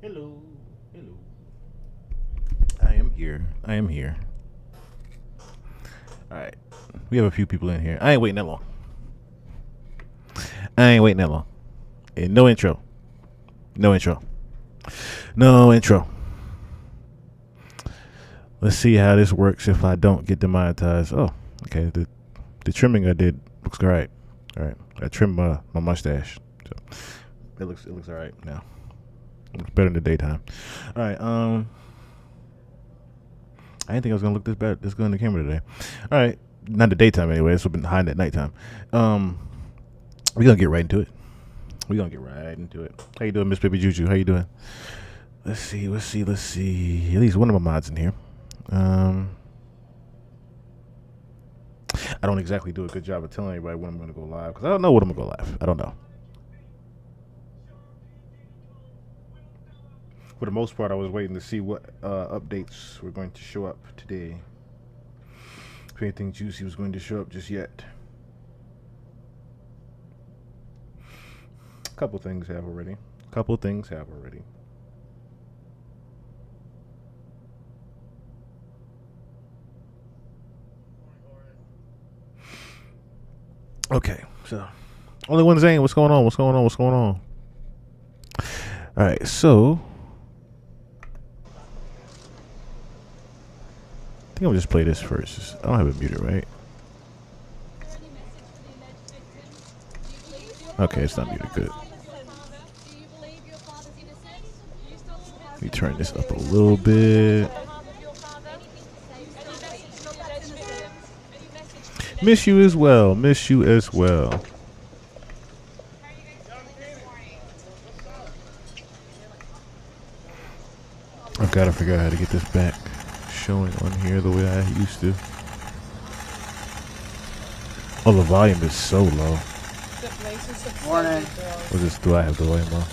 Hello. Hello. I am here. I am here. All right. We have a few people in here. I ain't waiting that long. I ain't waiting that long. And no intro. No intro. No intro. Let's see how this works if I don't get demonetized. Oh, okay. The trimming I did looks great. All right. I trimmed my mustache. So it looks all right now. It looks better in the daytime. All right. I didn't think I was gonna look this good in the camera today. All right, not the daytime anyway. It's been hiding at nighttime. We gonna get right into it. How you doing, Miss Baby Juju? How you doing? Let's see. At least one of my mods in here. I don't exactly do a good job of telling everybody when I'm gonna go live because I don't know when I'm gonna go live. I don't know. For the most part, I was waiting to see what updates were going to show up today. If anything juicy was going to show up just yet. A couple things have already. Okay, so only one saying what's going on. All right, so I think I'll just play this first. I don't have it muted, right? Okay, it's not muted. Good. Let me turn this up a little bit. Miss you as well. I've got to figure out how to get this back showing on here the way I used to. Oh, the volume is so low. Morning. Do I have the volume low?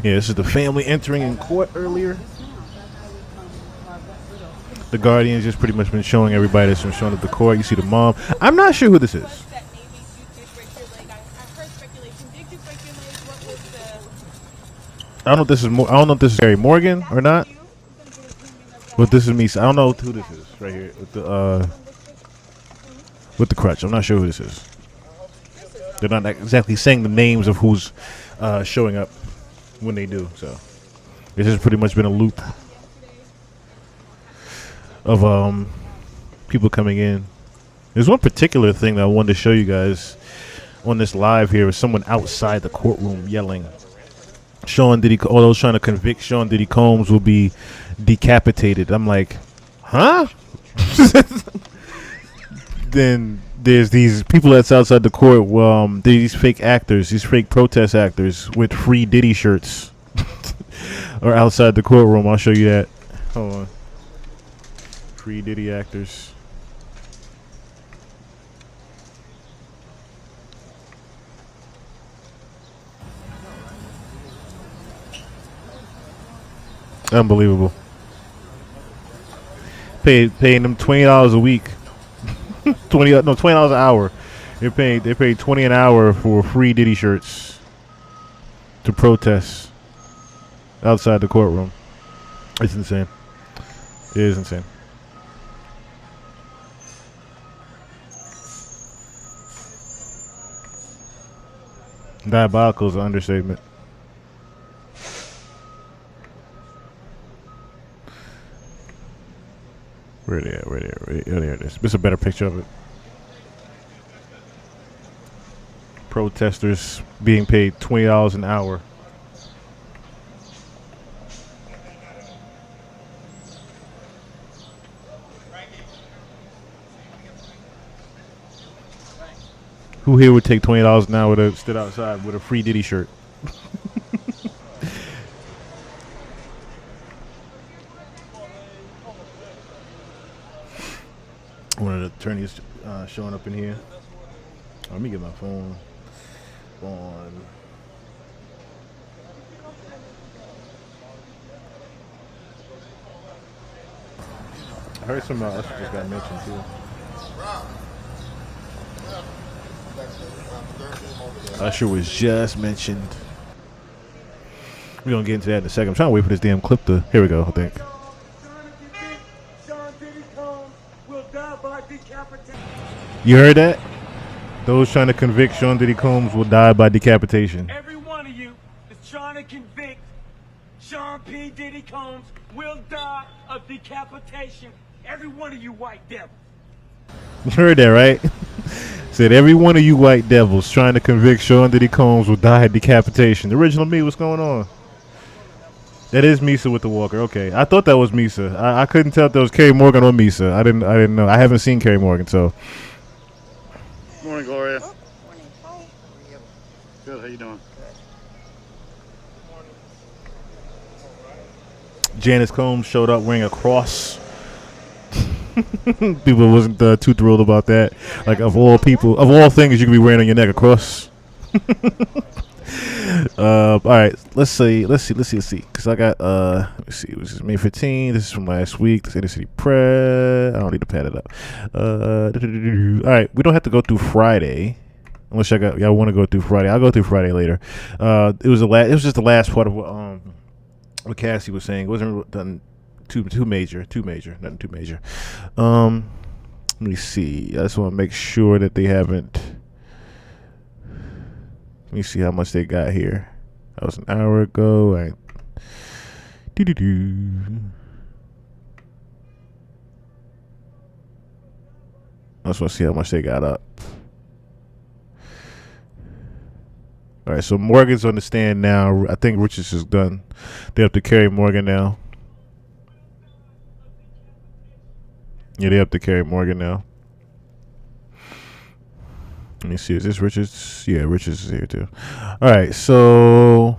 Yeah, this is the family entering in court earlier. The Guardian's just pretty much been showing everybody that's been showing up the court. You see the mom. I'm not sure who this is. I don't know if this is Harry Morgan or not. But this is me. I don't know who this is right here with the crutch. I'm not sure who this is. They're not exactly saying the names of who's showing up when they do. So this has pretty much been a loop of people coming in. There's one particular thing that I wanted to show you guys on this live here. Is someone outside the courtroom yelling, "Sean Diddy, all those trying to convict Sean Diddy Combs will be decapitated." I'm like, huh? Then there's these people that's outside the court. These fake actors, these fake protest actors with free Diddy shirts are outside the courtroom. I'll show you that. Hold on. Free Diddy actors. Unbelievable. Paying them $20 a week. $20 an hour. They paid $20 an hour for free Diddy shirts to protest outside the courtroom. It's insane. It is insane. Diabolical is an understatement. Where they at? Oh, there it is. This is a better picture of it. Protesters being paid $20 an hour. Who here would take $20 an hour to stood outside with a free Diddy shirt? One of the attorneys showing up in here. Let me get my phone on. I heard some else just got mentioned too. Usher was just mentioned. We're gonna get into that in a second. I'm trying to wait for this damn clip to. Here we go. I think. You heard that? Those trying to convict Sean Diddy Combs will die by decapitation. Every one of you is trying to convict Sean P. Diddy Combs will die of decapitation. Every one of you white devils. You heard that, right? Said every one of you white devils trying to convict Sean Diddy Combs will die of decapitation. The original me, what's going on? That is Misa with the walker. Okay, I thought that was Misa. I couldn't tell if that was Kerry Morgan or Misa. I didn't know. I haven't seen Kerry Morgan, so. Morning, Gloria. Morning. Hi. How are you? Good. How you doing? Janice Combs showed up wearing a cross. People wasn't too thrilled about that. Like of all people, of all things, you could be wearing on your neck a cross. All right, let's see. Because I got let me see. It was May 15th. This is from last week. The City Press. I don't need to pad it up. All right, we don't have to go through Friday. Unless y'all want to go through Friday. I'll go through Friday later. It was just the last part of what Cassie was saying. It wasn't done too major, nothing too major. Let me see. I just want to make sure that they haven't. Let me see how much they got here. That was an hour ago. I just want to see how much they got up. All right, so Morgan's on the stand now. I think Richards is done. They have to carry Morgan now. Yeah, they have to carry Morgan now. Let me see. Is this Richards? Yeah, Richards is here too. All right. So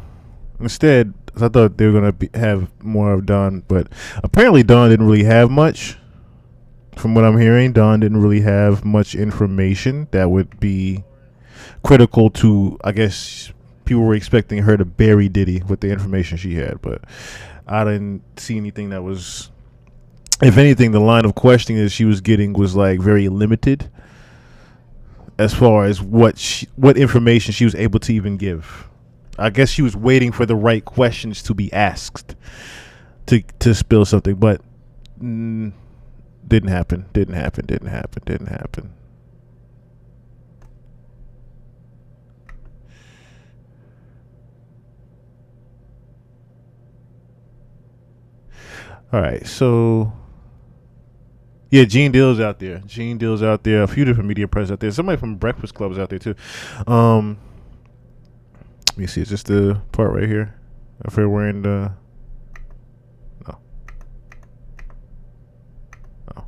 instead, I thought they were gonna have more of Don, but apparently Don didn't really have much. From what I'm hearing, Don didn't really have much information that would be critical to. I guess people were expecting her to bury Diddy with the information she had, but I didn't see anything that was. If anything, the line of questioning that she was getting was like very limited. As far as what information she was able to even give, I guess she was waiting for the right questions to be asked to spill something, but didn't happen. All right, so. Yeah, Gene Deal's out there. A few different media press out there. Somebody from Breakfast Club is out there too. Let me see. Is this the part right here? If they're wearing the. No. Oh.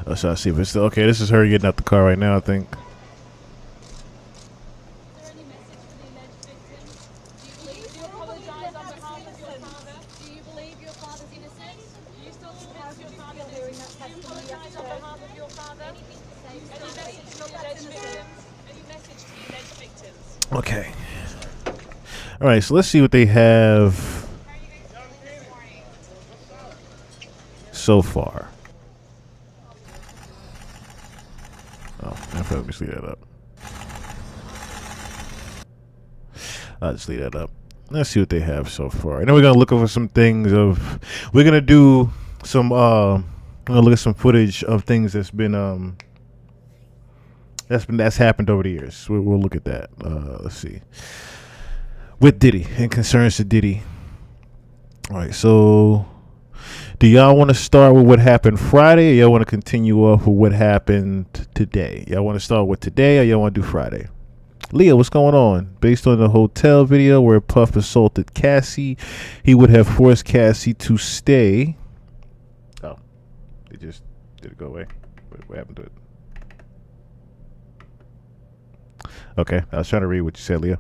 Let's try to see if it's still okay. This is her getting out the car right now, I think. Okay. All right, so let's see what they have so far. Oh, let me just leave that up. I'll just leave that up. Let's see what they have so far. And then we're gonna look over some things of. We're gonna do some. I'm gonna look at some footage of things that's happened over the years. We'll look at that. Let's see. With Diddy and concerns to Diddy. All right, so do y'all want to start with what happened Friday, or y'all want to continue off with what happened today? Y'all want to start with today, or y'all want to do Friday? Leah, what's going on? Based on the hotel video where Puff assaulted Cassie, he would have forced Cassie to stay. Oh, did it go away? What happened to it? Okay, I was trying to read what you said, Leah.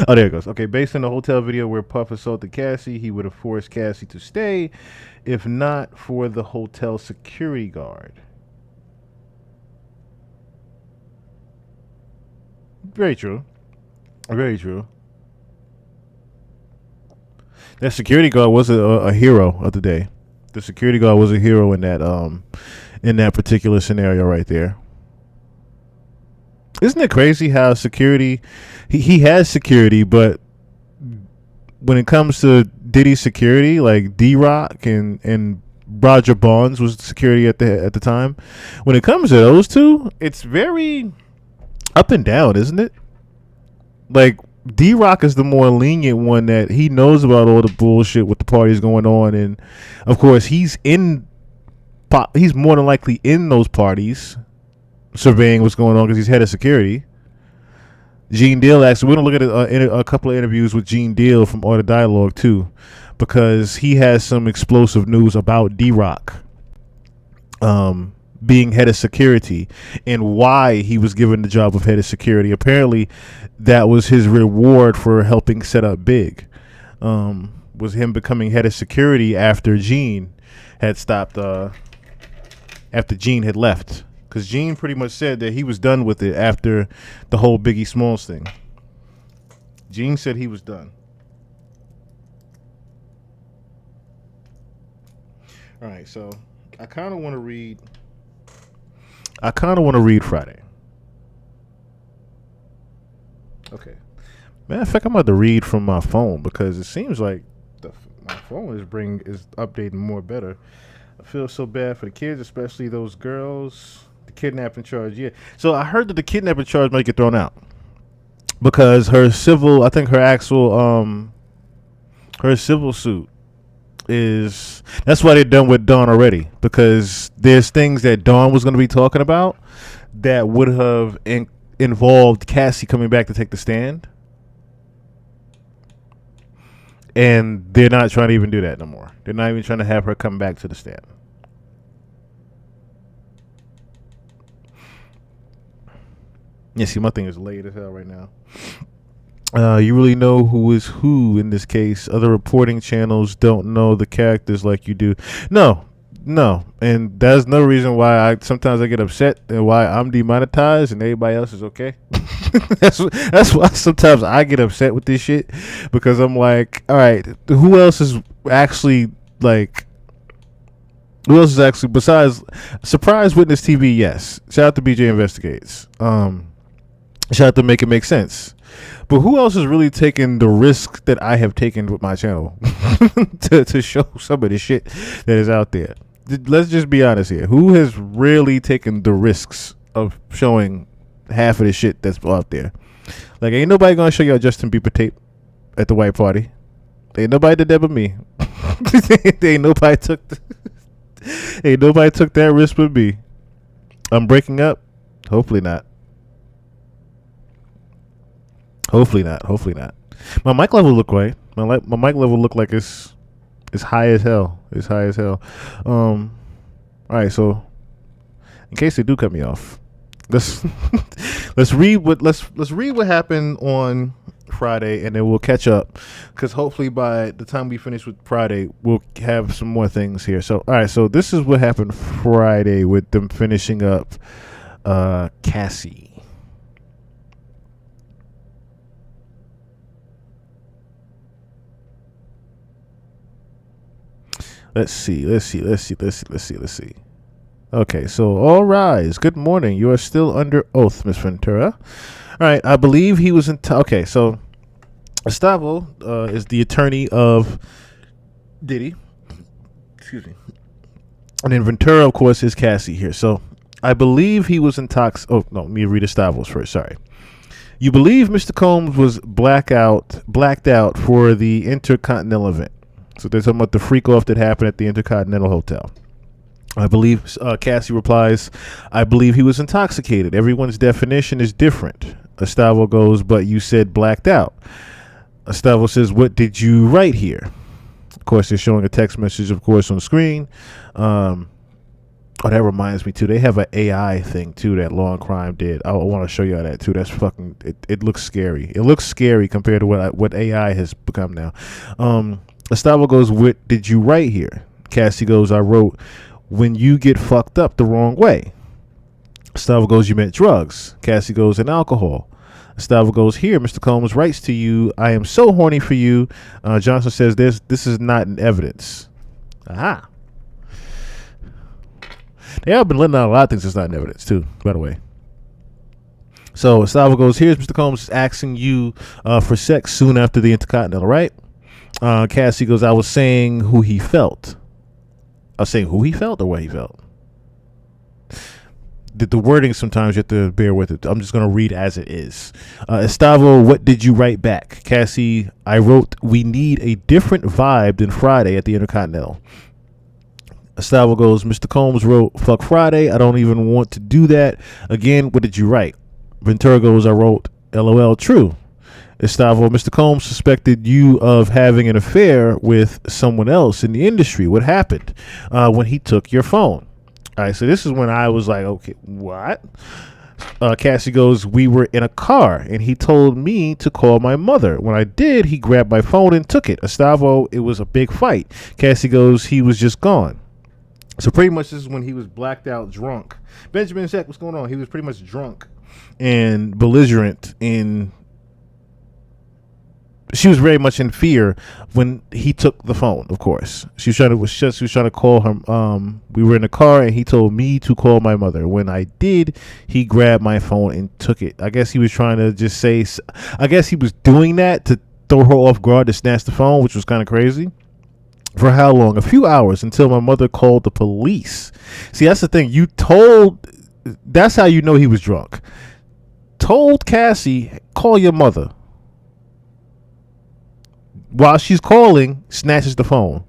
Oh, there it goes. Okay, based on the hotel video where Puff assaulted Cassie, he would have forced Cassie to stay if not for the hotel security guard. Very true. Very true. That security guard was a hero of the day. The security guard was a hero in that particular scenario right there. Isn't it crazy how security he has security, but when it comes to Diddy security, like D-Rock and Roger Bonds was security at the time. When it comes to those two, it's very up and down, isn't it? Like D-Rock is the more lenient one, that he knows about all the bullshit with the parties going on, and of course he's more than likely in those parties surveying what's going on because he's head of security. Gene Deal, actually, we're going to look at a couple of interviews with Gene Deal from Art of Dialogue too, because he has some explosive news about D-Rock being head of security and why he was given the job of head of security. Apparently that was his reward for helping set up Big, was him becoming head of security after Gene had stopped, after Gene had left. Because Gene pretty much said that he was done with it after the whole Biggie Smalls thing. Gene said he was done. All right, so I kind of want to read Friday. Okay. Matter of fact, I'm about to read from my phone because it seems like my phone is updating more better. I feel so bad for the kids, especially those girls. The kidnapping charge, yeah. So I heard that the kidnapping charge might get thrown out because her civil suit that's why they're done with Dawn already, because there's things that Dawn was going to be talking about that would have involved Cassie coming back to take the stand, and they're not trying to even do that no more. They're not even trying to have her come back to the stand. Yeah, see, my thing is late as hell right now. You really know who is who in this case. Other reporting channels don't know the characters like you do. No. And that's no reason why sometimes I get upset and why I'm demonetized and everybody else is okay. That's why sometimes I get upset with this shit, because I'm like, all right, who else is actually besides Surprise Witness TV? Yes. Shout out to BJ Investigates. Shout out to Make It Make Sense. But who else is really taking the risk that I have taken with my channel to show some of the shit that is out there? Let's just be honest here. Who has really taken the risks of showing half of the shit that's out there? Like, ain't nobody gonna show y'all Justin Bieber tape at the white party. Ain't nobody did that but me. ain't nobody took that risk but me. I'm breaking up. Hopefully not. Hopefully not. My mic level look right. My mic level look like it's high as hell. It's high as hell. All right. So, in case they do cut me off, let's read what happened on Friday, and then we'll catch up. Because hopefully by the time we finish with Friday, we'll have some more things here. So, all right. So this is what happened Friday with them finishing up Cassie. Let's see. Okay, so all rise. Good morning. You are still under oath, Miss Ventura. All right, I believe he was in. Okay, so Gustavo is the attorney of Diddy. Excuse me. And then Ventura, of course, is Cassie here. So I believe he was intoxicated. Oh no, let me read Gustavo's first. Sorry. You believe Mr. Combs was blacked out for the Intercontinental event. So they're talking about the freak off that happened at the Intercontinental Hotel. I believe Cassie replies, I believe he was intoxicated. Everyone's definition is different. Gustavo goes, but you said blacked out. Gustavo says, what did you write here? Of course, they're showing a text message, of course, on the screen. Oh, that reminds me, too. They have an AI thing, too, that Law and Crime did. I want to show you all that, too. That's fucking, it looks scary. It looks scary compared to what AI has become now. Gustavo goes, what did you write here? Cassie goes, I wrote, when you get fucked up the wrong way. Gustavo goes, you meant drugs. Cassie goes, and alcohol. Estavo goes, here, Mr. Combs writes to you, I am so horny for you. Johnson says, this is not in evidence. Aha. They have been letting out a lot of things that's not in evidence, too, by the way. So Estavo goes, here's Mr. Combs asking you for sex soon after the Intercontinental, right? Cassie goes, I was saying who he felt. I was saying who he felt or what he felt. The wording sometimes you have to bear with it. I'm just going to read as it is. Estavo, what did you write back? Cassie, I wrote, we need a different vibe than Friday at the Intercontinental. Estavo goes, Mr. Combs wrote, fuck Friday. I don't even want to do that. Again, what did you write? Ventura goes, I wrote, LOL, true. Estavo, Mr. Combs suspected you of having an affair with someone else in the industry. What happened when he took your phone? All right, so this is when I was like, okay, what? Cassie goes, we were in a car, and he told me to call my mother. When I did, he grabbed my phone and took it. Estavo, it was a big fight. Cassie goes, he was just gone. So pretty much this is when he was blacked out drunk. Benjamin Zach, what's going on? He was pretty much drunk and belligerent, and she was very much in fear when he took the phone. Of course, she was trying to call him. We were in the car, and he told me to call my mother. When I did, he grabbed my phone and took it. I guess he was trying to just say. I guess he was doing that to throw her off guard to snatch the phone, which was kind of crazy. For how long? A few hours, until my mother called the police. See, that's the thing. That's how you know he was drunk. Told Cassie, call your mother. While she's calling, snatches the phone.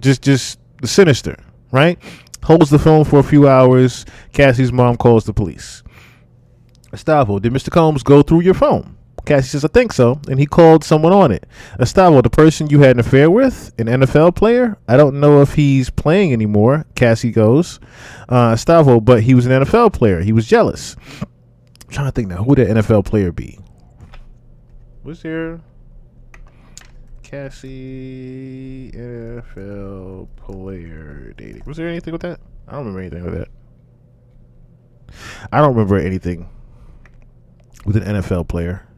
Just the sinister, right? Holds the phone for a few hours. Cassie's mom calls the police. Estavo, did Mr. Combs go through your phone? Cassie says, I think so. And he called someone on it. Estavo, the person you had an affair with, an NFL player? I don't know if he's playing anymore. Cassie goes, Estavo, but he was an NFL player. He was jealous. I'm trying to think now. Who would an NFL player be? Was there Cassie NFL player dating? Was there anything with that? I don't remember anything with that. I don't remember anything with an NFL player.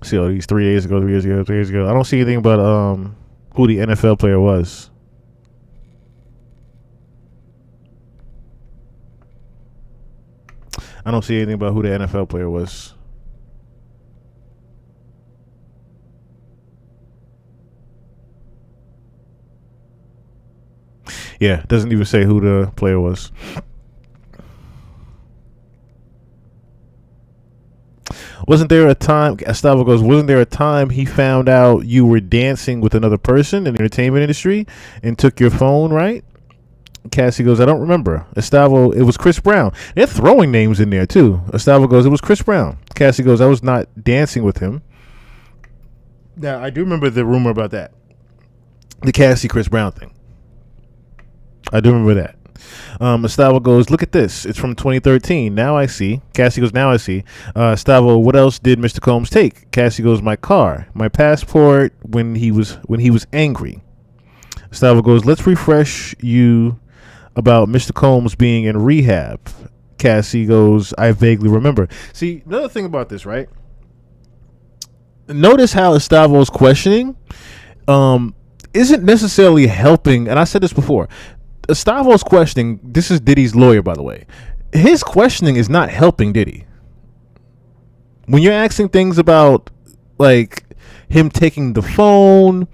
See all these 3 days ago. I don't see anything about who the NFL player was. I don't see anything about who the NFL player was. Yeah, it doesn't even say who the player was. Wasn't there a time, Estavo goes, wasn't there a time he found out you were dancing with another person in the entertainment industry and took your phone, right? Cassie goes, I don't remember. Estavo, it was Chris Brown. They're throwing names in there, too. Estavo goes, it was Chris Brown. Cassie goes, I was not dancing with him. Now, I do remember the rumor about that. The Cassie Chris Brown thing. I do remember that. Estavo goes, look at this. It's from 2013. Now I see. Cassie goes, now I see. Estavo, what else did Mr. Combs take? Cassie goes, my car, my passport when he was angry. Estavo goes, let's refresh you about Mr. Combs being in rehab. Cassie goes, I vaguely remember. See, another thing about this, right? Notice how Estavo's questioning isn't necessarily helping, and I said this before. Estavo's questioning, this is Diddy's lawyer, by the way. His questioning is not helping Diddy. When you're asking things about, like, him taking the phone,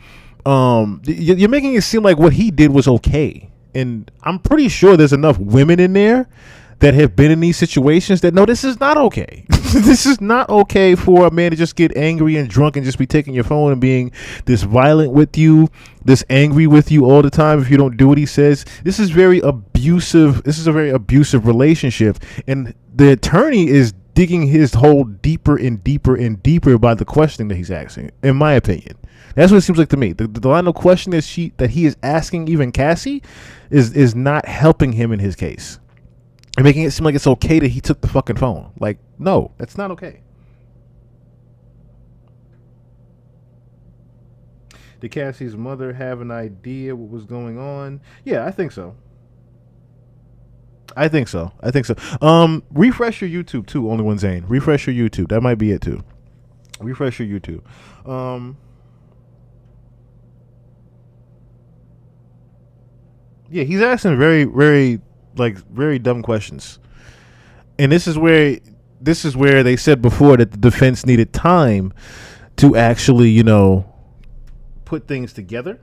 you're making it seem like what he did was okay. And I'm pretty sure there's enough women in there that have been in these situations that know this is not okay. This is not okay for a man to just get angry and drunk and just be taking your phone and being this violent with you, this angry with you all the time if you don't do what he says. This is very abusive. This is a very abusive relationship. And the attorney is digging his hole deeper and deeper and deeper by the questioning that he's asking, in my opinion. That's what it seems like to me. The line of question that he is asking even Cassie is not helping him in his case. And making it seem like it's okay that he took the fucking phone. Like, no, that's not okay. Did Cassie's mother have an idea what was going on? Yeah, I think so. I think so. Refresh your YouTube too. Only one Zane. Refresh your YouTube. That might be it too. Refresh your YouTube. Yeah, he's asking very, very, very dumb questions, and this is where they said before that the defense needed time to actually, put things together.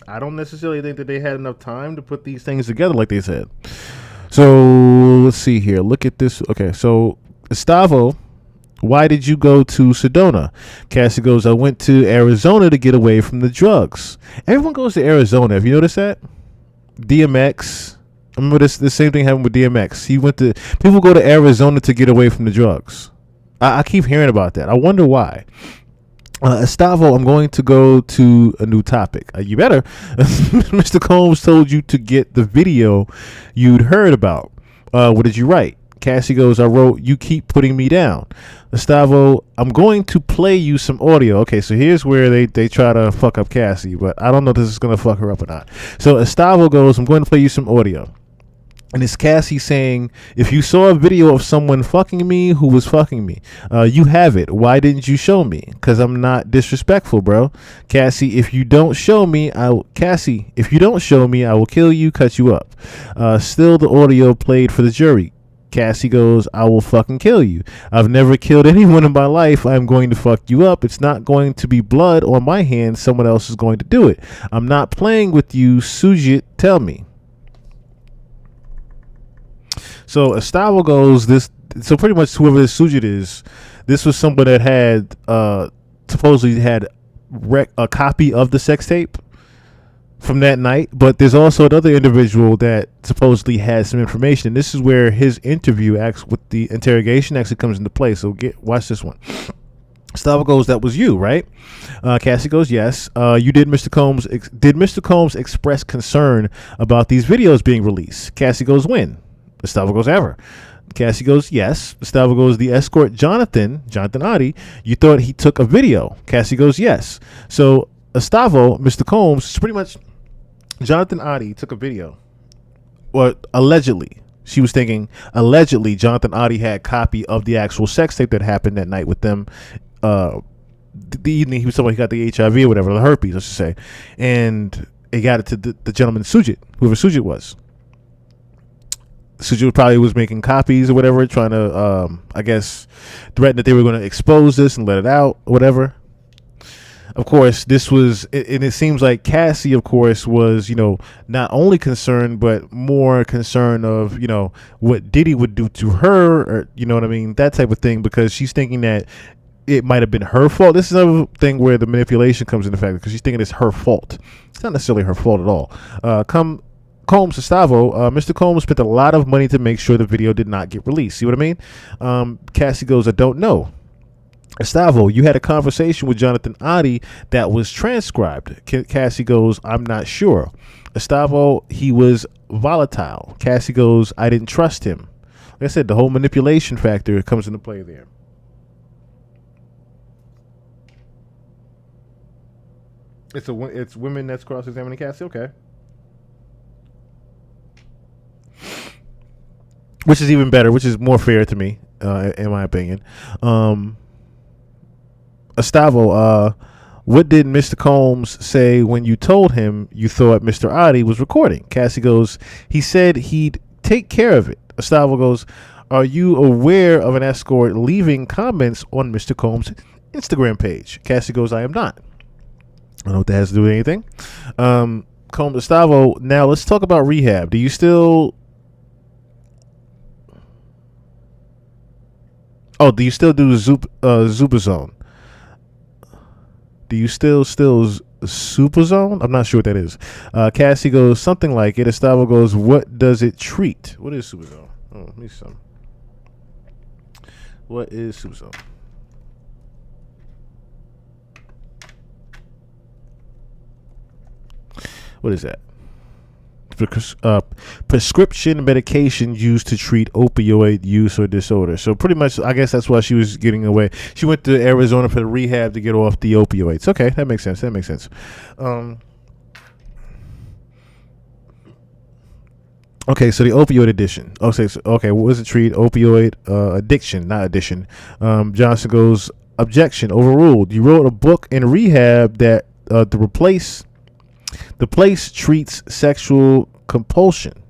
I don't necessarily think that they had enough time to put these things together like they said. So let's see here. Look at this. Okay, so Gustavo, why did you go to Sedona? Cassie goes, I went to Arizona to get away from the drugs. Everyone goes to Arizona. Have you noticed that? DMX. I remember this. The same thing happened with DMX. People go to Arizona to get away from the drugs. I keep hearing about that. I wonder why. Estavo, I'm going to go to a new topic. You better. Mr. Combs told you to get the video you'd heard about. What did you write? Cassie goes, I wrote, you keep putting me down. Estavo, I'm going to play you some audio. Okay, so here's where they try to fuck up Cassie, but I don't know if this is going to fuck her up or not. So Estavo goes, I'm going to play you some audio. And it's Cassie saying, if you saw a video of someone fucking me, who was fucking me? You have it. Why didn't you show me? Because I'm not disrespectful, bro. Cassie, if you don't show me, I will kill you, cut you up. Still the audio played for the jury. Cassie goes, I will fucking kill you. I've never killed anyone in my life. I'm going to fuck you up. It's not going to be blood on my hands. Someone else is going to do it. I'm not playing with you. Sujit, tell me. So Estavo goes, so pretty much whoever this Sujit is, this was someone that had supposedly had a copy of the sex tape from that night, but there's also another individual that supposedly has some information, and this is where his interview with the interrogation actually comes into play. So watch this one. Estavo goes, that was you, right? Cassie goes, yes. You did, Mr. Combs. Did Mr. Combs express concern about these videos being released? Cassie goes, when? Estavo goes, ever. Cassie goes, yes. Estavo goes, the escort Jonathan Adi, you thought he took a video? Cassie goes, yes. So Estavo, Mr. Combs, pretty much Jonathan Adi took a video. Or allegedly. She was thinking, allegedly, Jonathan Adi had a copy of the actual sex tape that happened that night with them. The evening he was talking about he got the HIV or whatever, the herpes, I should say. And he got it to the gentleman Sujit, whoever Sujit was. Sujit probably was making copies or whatever, trying to, I guess, threaten that they were going to expose this and let it out or whatever. Of course, this was, and it seems like Cassie, of course, was, not only concerned, but more concerned of, what Diddy would do to her, or, you know what I mean, that type of thing, because she's thinking that it might have been her fault. This is another thing where the manipulation comes into effect, because she's thinking it's her fault. It's not necessarily her fault at all. Combs, Estavo, Mr. Combs spent a lot of money to make sure the video did not get released. See what I mean? Cassie goes, I don't know. Estavo, you had a conversation with Jonathan Adi that was transcribed. Cassie goes, I'm not sure. Estavo, he was volatile. Cassie goes, I didn't trust him. Like I said, the whole manipulation factor comes into play there. It's women that's cross-examining Cassie? Okay. Which is even better, which is more fair to me, in my opinion. Estavo, what did Mr. Combs say when you told him you thought Mr. Adi was recording? Cassie goes, he said he'd take care of it. Estavo goes, are you aware of an escort leaving comments on Mr. Combs' Instagram page? Cassie goes, I am not. I don't know what that has to do with anything. Combs, Estavo, now let's talk about rehab. Do you still do Zupazone? Do you still Supazone? I'm not sure what that is. Cassie goes, something like it. Estavo goes, what does it treat? What is Supazone? Oh, let me see some. What is Supazone? What is that? Prescription medication used to treat opioid use or disorder. So pretty much, I guess that's why she was getting away. She went to Arizona for the rehab to get off the opioids. Okay, that makes sense. Okay, so the opioid addiction. Okay, what was the treat? Opioid addiction, not addition. Johnson goes, objection, overruled. You wrote a book in rehab that the place treats sexual compulsion.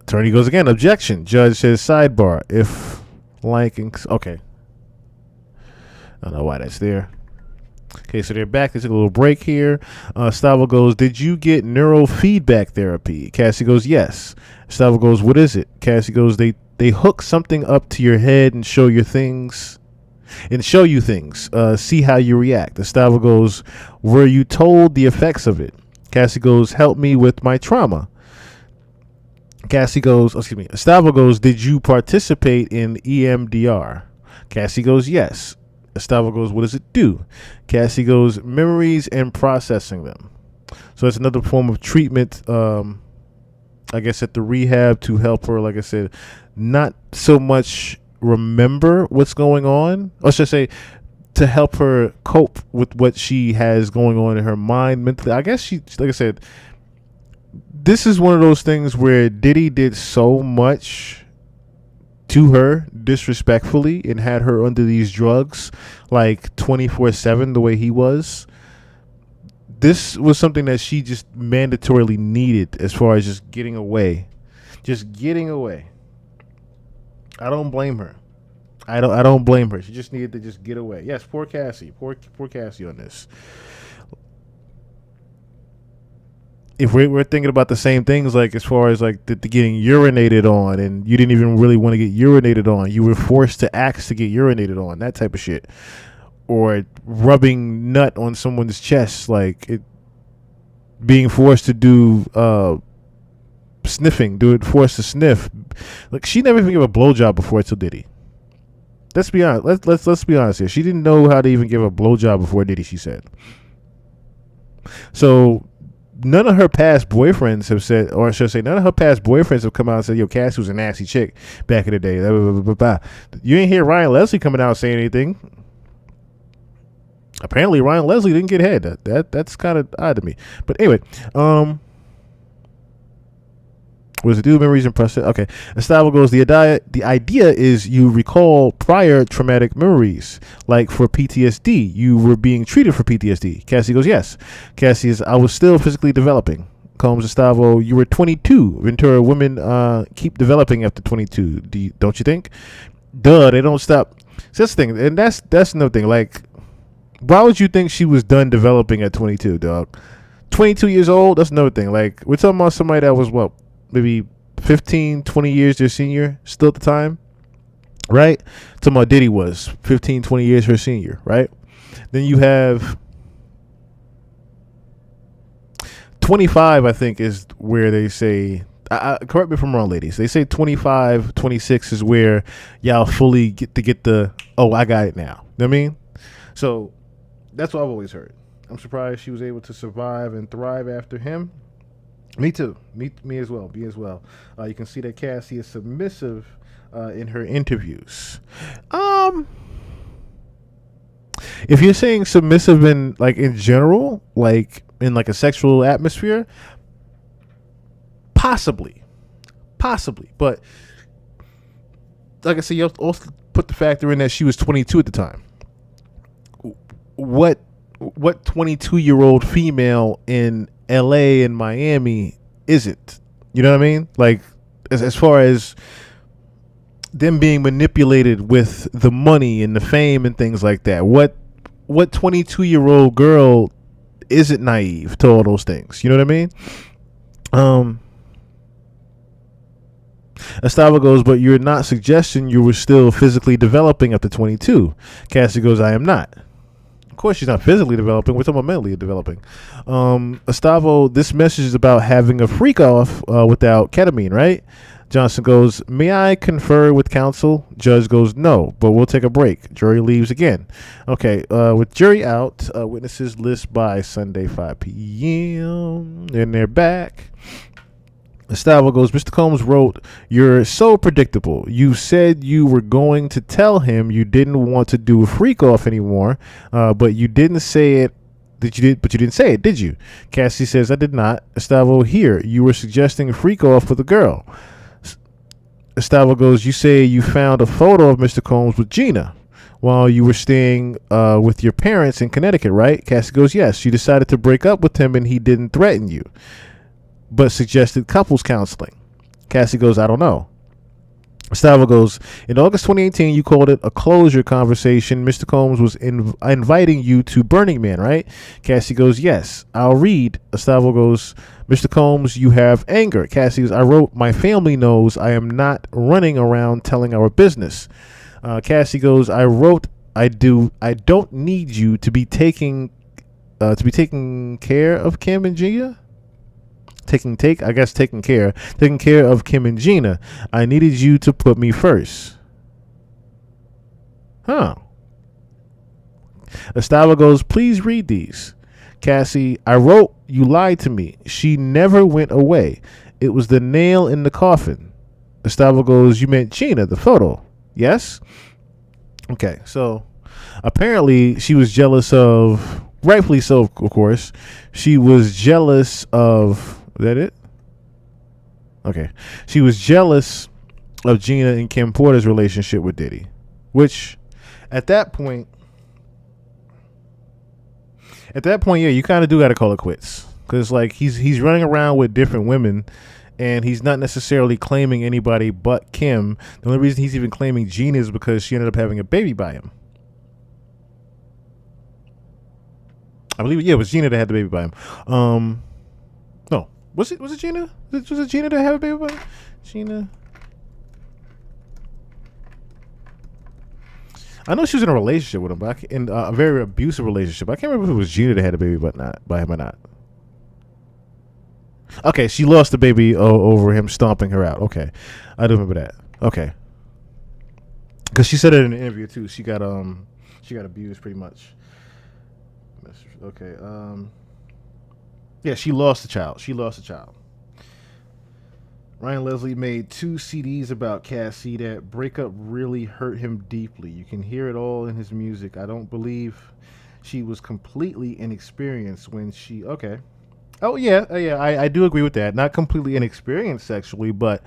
Attorney goes again, objection. Judge says, sidebar, if liking. Okay. I don't know why that's there. Okay, so they're back. There's a little break here. Stavo goes, did you get neurofeedback therapy? Cassie goes, yes. Stavo goes, what is it? Cassie goes, they hook something up to your head and show you things. See how you react. Stavo goes, were you told the effects of it? Cassie goes, help me with my trauma. Stavo goes, did you participate in EMDR? Cassie goes, yes. Stavo goes, what does it do? Cassie goes, memories and processing them. So it's another form of treatment, I guess, at the rehab to help her, like I said, not so much remember what's going on, or should I say, to help her cope with what she has going on in her mind mentally. I guess like I said, this is one of those things where Diddy did so much to her disrespectfully and had her under these drugs like 24/7 the way he was. This was something that she just mandatorily needed as far as just getting away. I don't blame her. I don't blame her. She just needed to just get away. Yes, poor Cassie. Poor Cassie on this. If we're thinking about the same things, like as far as like the getting urinated on, and you didn't even really want to get urinated on, you were forced to ask to get urinated on, that type of shit, or rubbing nut on someone's chest, like it being forced to do forced to sniff. Like she never even gave a blowjob before till Diddy. Let's be honest. Let's be honest here. She didn't know how to even give a blowjob before Diddy. She said. So none of her past boyfriends have said, or I should say, none of her past boyfriends have come out and said, yo, Cassie was a nasty chick back in the day. You ain't hear Ryan Leslie coming out saying anything. Apparently, Ryan Leslie didn't get head. That's kind of odd to me. But anyway, was it do memories and process? Okay. Estavo goes, the idea is you recall prior traumatic memories. Like for PTSD, you were being treated for PTSD. Cassie goes, yes. Cassie is, I was still physically developing. Combs Estavo, you were 22. Ventura, women keep developing after 22. Don't you think? Duh, they don't stop. So that's the thing. And that's another thing. Like, why would you think she was done developing at 22, dog? 22 years old? That's another thing. Like, we're talking about somebody that was, what, maybe 15, 20 years their senior still at the time, right? Talking about Diddy was 15, 20 years her senior, right? Then you have 25, I think, is where they say, correct me if I'm wrong, ladies. They say 25, 26 is where y'all fully get the, oh, I got it now. You know what I mean? So that's what I've always heard. I'm surprised she was able to survive and thrive after him. Me too. Me as well. Me as well. You can see that Cassie is submissive in her interviews. If you're saying submissive in like in general, like in like a sexual atmosphere, possibly, but like I said, you also put the factor in that she was 22 at the time. What 22-year-old female in LA and Miami isn't? You know what I mean? Like as far as them being manipulated with the money and the fame and things like that. What 22-year-old girl isn't naive to all those things? You know what I mean? Estava goes, but you're not suggesting you were still physically developing up to 22. Cassie goes, I am not. Of course she's not physically developing. We're talking about mentally developing. Estavo, this message is about having a freak off without ketamine, right? Johnson goes, may I confer with counsel? Judge goes, no, but we'll take a break. Jury leaves again. Okay, with jury out, witnesses list by Sunday 5 p.m. And they're back. Estavo goes, Mr. Combs wrote, you're so predictable. You said you were going to tell him you didn't want to do a freak off anymore, but you didn't say it But you didn't say it, did you? Cassie says, I did not. Estavo, here, you were suggesting a freak off with a girl. Estavo goes, you say you found a photo of Mr. Combs with Gina while you were staying with your parents in Connecticut, right? Cassie goes, yes. You decided to break up with him and he didn't threaten you, but suggested couples counseling. Cassie goes, I don't know. Estavo goes, in August 2018, you called it a closure conversation. Mr. Combs was inviting you to Burning Man, right? Cassie goes, yes. I'll read. Estavo goes, Mr. Combs, you have anger. Cassie goes, I wrote, my family knows I am not running around telling our business. Cassie goes, I wrote, I don't need you to be taking care of Kim and Gia. Taking care of Kim and Gina. I needed you to put me first. Huh. Estava goes, please read these. Cassie, I wrote, you lied to me. She never went away. It was the nail in the coffin. Estava goes, you meant Gina, the photo. Yes? Okay, so apparently she was jealous of, rightfully so, of course. She was jealous of, is that it? Okay. She was jealous of Gina and Kim Porter's relationship with Diddy, which at that point, yeah, you kind of do got to call it quits, because like he's running around with different women, and he's not necessarily claiming anybody but Kim. The only reason he's even claiming Gina is because she ended up having a baby by him. I believe, yeah, it was Gina that had the baby by him. No, was it Gina? Was it Gina that had a baby by him? Gina. I know she was in a relationship with him, but in a very abusive relationship. I can't remember if it was Gina that had a baby, but not by him or not. Okay, she lost the baby over him stomping her out. Okay, I do remember that. Okay, because she said it in an interview too. She got abused pretty much. Okay, yeah, she lost the child. Ryan Leslie made 2 CDs about Cassie. That breakup really hurt him deeply. You can hear it all in his music. I don't believe she was completely inexperienced when she. Okay. Oh yeah, I do agree with that. Not completely inexperienced sexually, but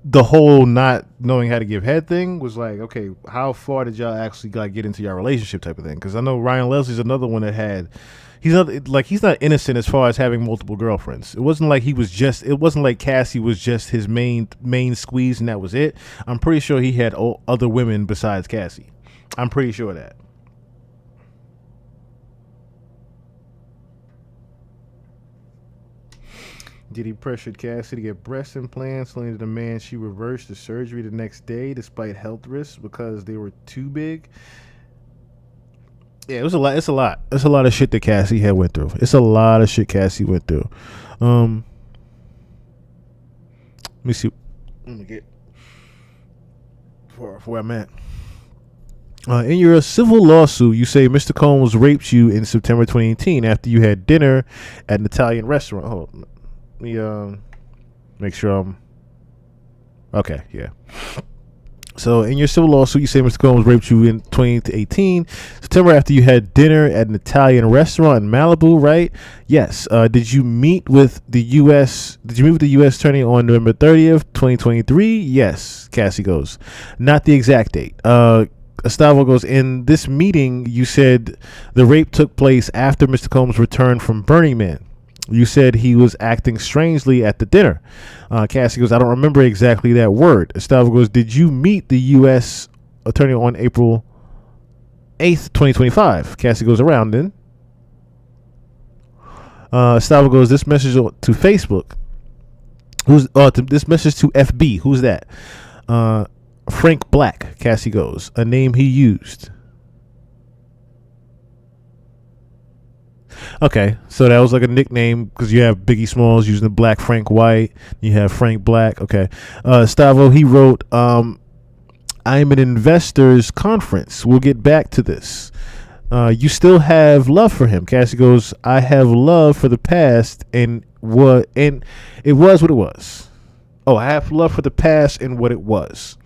the whole not knowing how to give head thing was like, okay, how far did y'all actually like get into your relationship type of thing? Because I know Ryan Leslie's another one that had. He's not innocent as far as having multiple girlfriends. It wasn't like Cassie was just his main squeeze and that was it. I'm pretty sure he had other women besides Cassie. I'm pretty sure of that. Diddy pressured Cassie to get breast implants, only to demand she reverse the surgery the next day despite health risks because they were too big. Yeah, it was a lot. It's a lot of shit that Cassie had went through. Let me see. Let me get for where I'm at. In your civil lawsuit, you say Mr. Combs raped you in September 2018 after you had dinner at an Italian restaurant. Hold on. Let me make sure I'm okay. Yeah. So in your civil lawsuit, you say Mr. Combs raped you in 2018, September, after you had dinner at an Italian restaurant in Malibu, right? Yes. Did you meet with the U.S. attorney on November 30th, 2023? Yes. Cassie goes, not the exact date. Estavo goes, in this meeting, you said the rape took place after Mr. Combs returned from Burning Man. You said he was acting strangely at the dinner. Cassie goes, I don't remember exactly that word. Estavo goes, did you meet the U.S. attorney on April 8th, 2025? Cassie goes, around then. Estavo goes, this message to Facebook. This message to FB. Who's that? Frank Black. Cassie goes, a name he used. Okay, so that was like a nickname because you have Biggie Smalls using the Black Frank White. You have Frank Black. Okay. Stavo, he wrote, I'm an investors conference. We'll get back to this. You still have love for him. Cassie goes, I have love for the past and it was what it was. Oh, I have love for the past and what it was.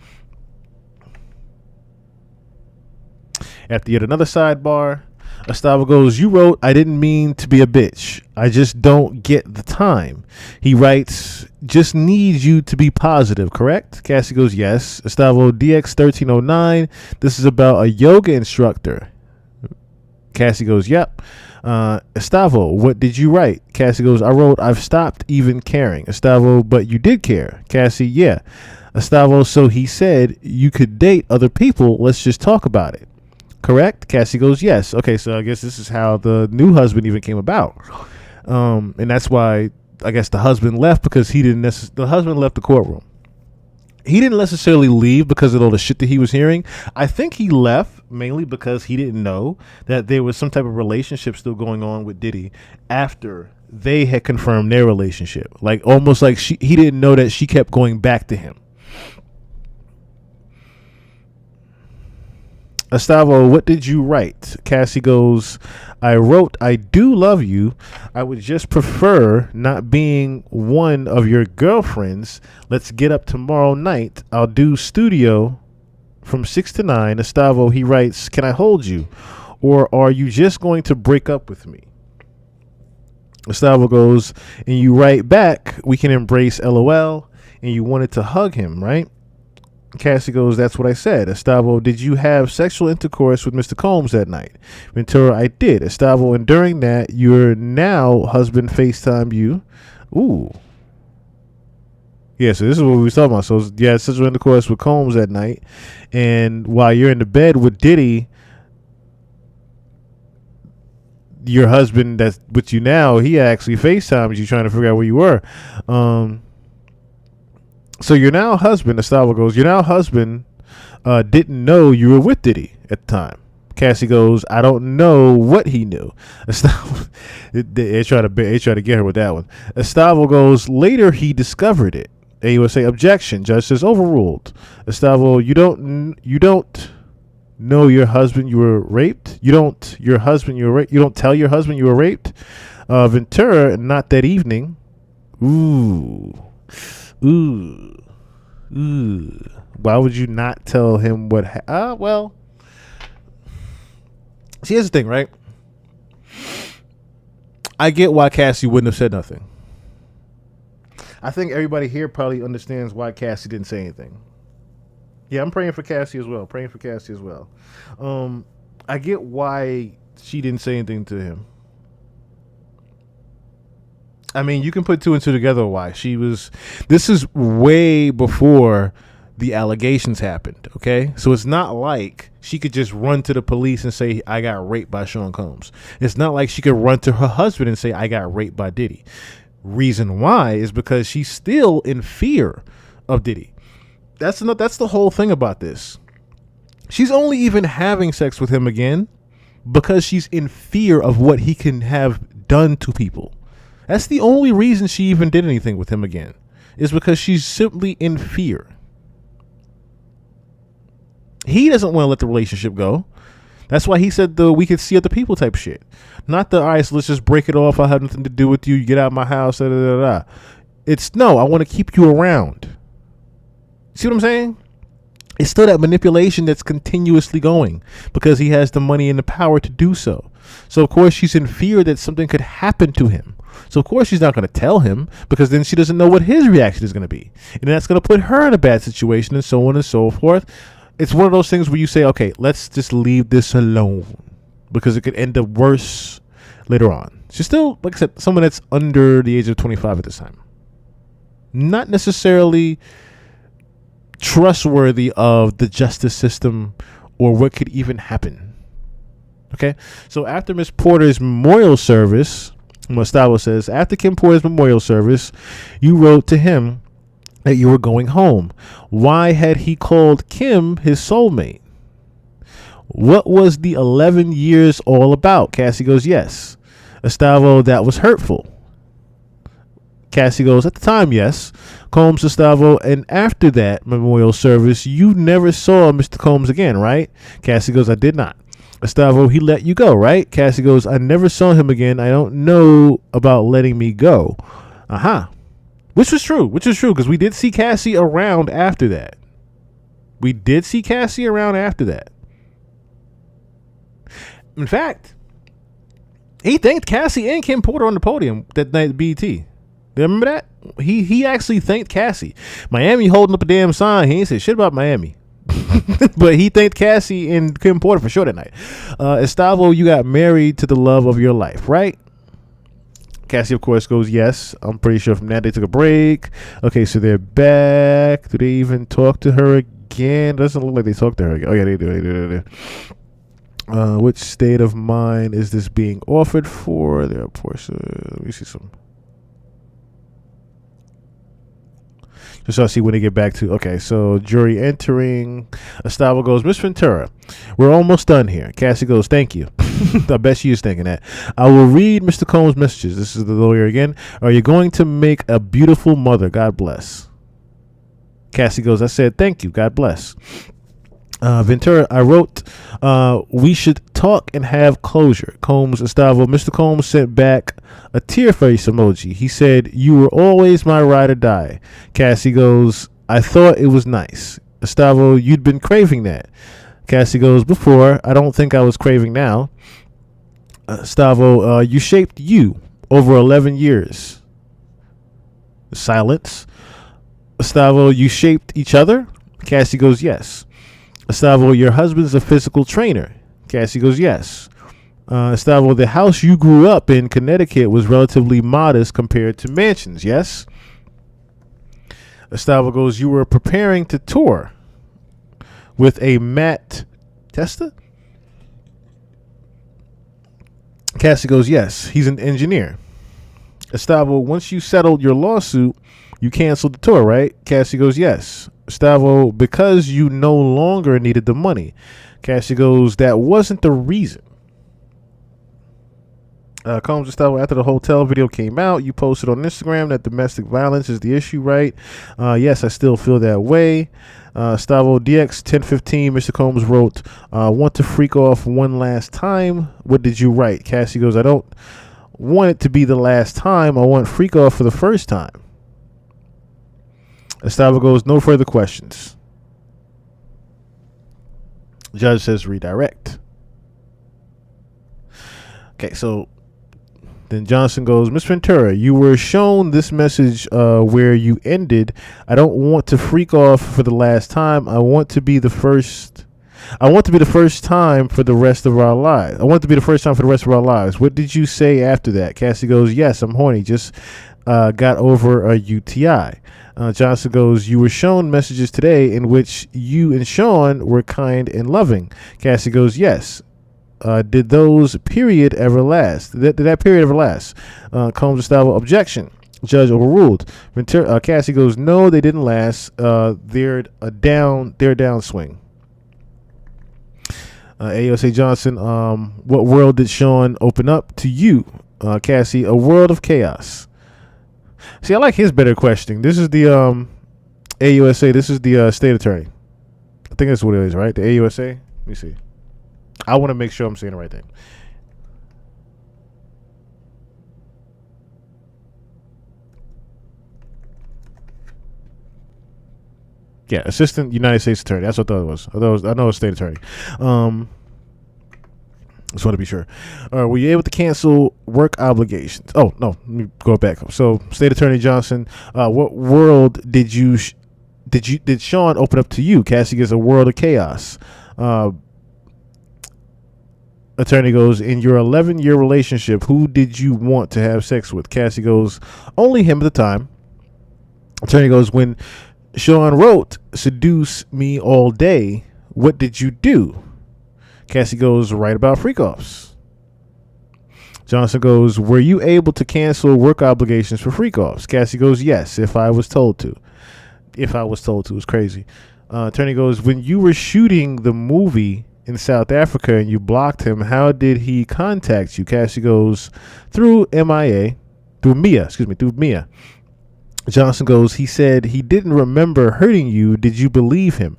After yet another sidebar. Estavo goes, you wrote, I didn't mean to be a bitch. I just don't get the time. He writes, just need you to be positive, correct? Cassie goes, yes. Estavo, DX1309. This is about a yoga instructor. Cassie goes, yep. Estavo, what did you write? Cassie goes, I wrote, I've stopped even caring. Estavo, but you did care. Cassie, yeah. Estavo, so he said you could date other people. Let's just talk about it. Correct? Cassie goes, yes. Okay, so I guess this is how the new husband even came about. And that's why I guess the husband left, because the husband left the courtroom. He didn't necessarily leave because of all the shit that he was hearing. I think he left mainly because he didn't know that there was some type of relationship still going on with Diddy after they had confirmed their relationship. Like almost like he didn't know that she kept going back to him. Estavo, what did you write? Cassie goes, I wrote, I do love you. I would just prefer not being one of your girlfriends. Let's get up tomorrow night. I'll do studio from 6 to 9. Estavo, he writes, can I hold you? Or are you just going to break up with me? Estavo goes, and you write back, we can embrace LOL. And you wanted to hug him, right? Cassie goes, that's what I said. Estavo, did you have sexual intercourse with Mr. Combs that night? Ventura, I did. Estavo, and during that, your now husband FaceTimed you. Ooh. Yeah, so this is what we was talking about. So, yeah, sexual intercourse with Combs that night. And while you're in the bed with Diddy, your husband that's with you now, he actually FaceTimed you trying to figure out where you were. So your now husband, Estavo goes, your now husband didn't know you were with Diddy at the time. Cassie goes, I don't know what he knew. Estavo, they try to get her with that one. Estavo goes, later he discovered it. And he would say, objection. Judge says, overruled. Estavo, you don't know your husband you were raped. You don't tell your husband you were raped. Ventura, not that evening. Ooh. Why would you not tell him what? Well, see, here's the thing, right? I get why Cassie wouldn't have said nothing. I think everybody here probably understands why Cassie didn't say anything. Yeah, I'm praying for Cassie as well. I get why she didn't say anything to him. I mean, you can put two and two together why. This is way before the allegations happened, okay? So it's not like she could just run to the police and say, I got raped by Sean Combs. It's not like she could run to her husband and say, I got raped by Diddy. Reason why is because she's still in fear of Diddy. That's the whole thing about this. She's only even having sex with him again because she's in fear of what he can have done to people. That's the only reason she even did anything with him again, is because she's simply in fear. He doesn't want to let the relationship go. That's why he said the we could see other people type shit. Not the, all right, so let's just break it off. I have nothing to do with you. You get out of my house. Da, da, da, da. It's no, I want to keep you around. See what I'm saying? It's still that manipulation that's continuously going because he has the money and the power to do so. So, of course, she's in fear that something could happen to him. So, of course, she's not going to tell him because then she doesn't know what his reaction is going to be. And that's going to put her in a bad situation and so on and so forth. It's one of those things where you say, okay, let's just leave this alone because it could end up worse later on. She's still, like I said, someone that's under the age of 25 at this time. Not necessarily trustworthy of the justice system or what could even happen. Okay, so after Miss Porter's memorial service, Gustavo says, after Kim Porter's memorial service, you wrote to him that you were going home. Why had he called Kim his soulmate? What was the 11 years all about? Cassie goes, yes. Gustavo, that was hurtful. Cassie goes, at the time, yes. Combs, Gustavo, and after that memorial service, you never saw Mr. Combs again, right? Cassie goes, I did not. Gustavo, he let you go, right? Cassie goes, I never saw him again. I don't know about letting me go. Aha. Which was true, because we did see Cassie around after that. In fact, He thanked Cassie and Kim Porter on the podium that night at BET. Remember that? He actually thanked Cassie. Miami holding up a damn sign. He ain't said shit about Miami. But he thanked Cassie and Kim Porter for sure that night. Estavo, you got married to the love of your life, right? Cassie, of course, goes, yes. I'm pretty sure from that they took a break. Okay, so they're back. Do they even talk to her again? Doesn't look like they talked to her again. Oh, yeah, they do. Which state of mind is this being offered for? There, Portia. Let me see some. Just so I see when they get back to. Okay, so jury entering. Estavo goes, Miss Ventura, we're almost done here. Cassie goes, thank you. I bet she is thinking that. I will read Mr. Combs' messages. This is the lawyer again. Are you going to make a beautiful mother? God bless. Cassie goes, I said, thank you. God bless. Ventura, I wrote, we should talk and have closure. Combs, Estavo. Mr. Combs sent back a tear face emoji. He said, you were always my ride or die. Cassie goes, I thought it was nice. Estavo, you'd been craving that. Cassie goes, before. I don't think I was craving now. Estavo, you shaped you over 11 years. Silence. Estavo, you shaped each other? Cassie goes, yes. Estavo, your husband's a physical trainer. Cassie goes, yes. Estavo, the house you grew up in Connecticut was relatively modest compared to mansions, yes? Estavo goes, you were preparing to tour with a Matt Testa? Cassie goes, yes, he's an engineer. Estavo, once you settled your lawsuit, you canceled the tour, right? Cassie goes, yes. Estavo, because you no longer needed the money. Cassie goes, that wasn't the reason. Combs, Estavo, after the hotel video came out, you posted on Instagram that domestic violence is the issue, right? Yes, I still feel that way. Estavo, DX 1015, Mr. Combs wrote, want to freak off one last time. What did you write? Cassie goes, I don't want it to be the last time. I want freak off for the first time. Estavo goes, no further questions. Judge says redirect. Okay, so then Johnson goes, Miss Ventura, you were shown this message where you ended. I don't want to freak off for the last time. I want to be the first time for the rest of our lives. I want to be the first time for the rest of our lives. What did you say after that? Cassie goes, yes, I'm horny. Just got over a UTI. Johnson goes, you were shown messages today in which you and Sean were kind and loving. Cassie goes, yes. Did those period ever last? Did that period ever last? Combs, Estavo, objection. Judge overruled. Cassie goes, no, they didn't last. They're a downswing. AOC Johnson, what world did Sean open up to you? Cassie, a world of chaos. See, I like his better questioning. This is the AUSA. This is the state attorney. I think that's what it is, right? The AUSA. Let me see. I want to make sure I'm saying the right thing. Yeah, Assistant United States Attorney. That's what I thought it was. I know it's state attorney. Just want to be sure. Were you able to cancel work obligations? Oh, no. Let me go back. So, State Attorney Johnson, what world did Sean open up to you? Cassie gets a world of chaos. Attorney goes, in your 11-year relationship, who did you want to have sex with? Cassie goes, only him at the time. Attorney goes, when Sean wrote, seduce me all day, what did you do? Cassie goes, right about freak-offs. Johnson goes, were you able to cancel work obligations for freak-offs? Cassie goes, yes, if I was told to. If I was told to, it's crazy. Attorney goes, when you were shooting the movie in South Africa and you blocked him, how did he contact you? Cassie goes, through Mia. Johnson goes, he said he didn't remember hurting you. Did you believe him?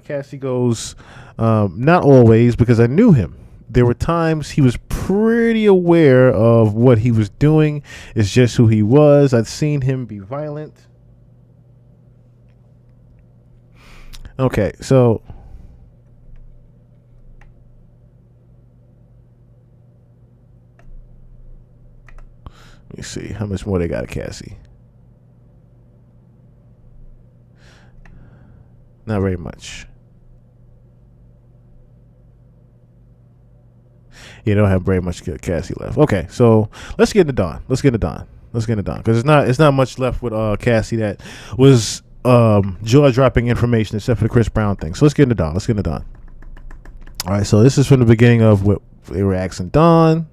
Cassie goes, not always, because I knew him. There were times he was pretty aware of what he was doing. It's just who he was. I'd seen him be violent. Okay, so Let me see how much more they got of Cassie. Not very much. Yeah, they don't have very much Cassie left. Okay, so let's get into Dawn. Let's get into Dawn because it's not much left with Cassie that was jaw dropping information except for the Chris Brown thing. So let's get into Dawn. All right, so this is from the beginning of what they were asking Dawn.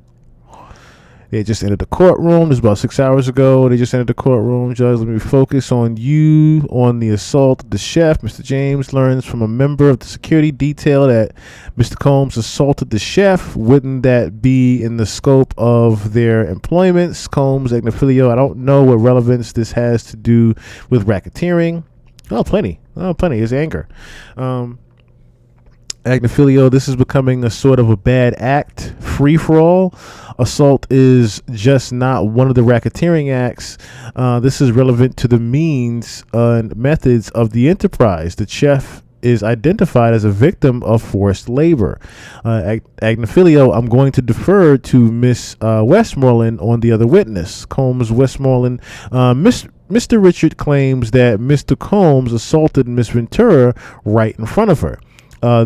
They just entered the courtroom. This was about 6 hours ago. They just entered the courtroom. Judge, let me focus on you on the assault of the chef. Mr. James learns from a member of the security detail that Mr. Combs assaulted the chef. Wouldn't that be in the scope of their employments? Combs, Agnifilio, I don't know what relevance this has to do with racketeering. Plenty. It's anger. Agnifilio, this is becoming a sort of a bad act, free-for-all. Assault is just not one of the racketeering acts. This is relevant to the means and methods of the enterprise. The chef is identified as a victim of forced labor. Agnifilio, I'm going to defer to Miss Westmoreland on the other witness. Combs, Westmoreland, Mr. Richard claims that Mr. Combs assaulted Miss Ventura right in front of her.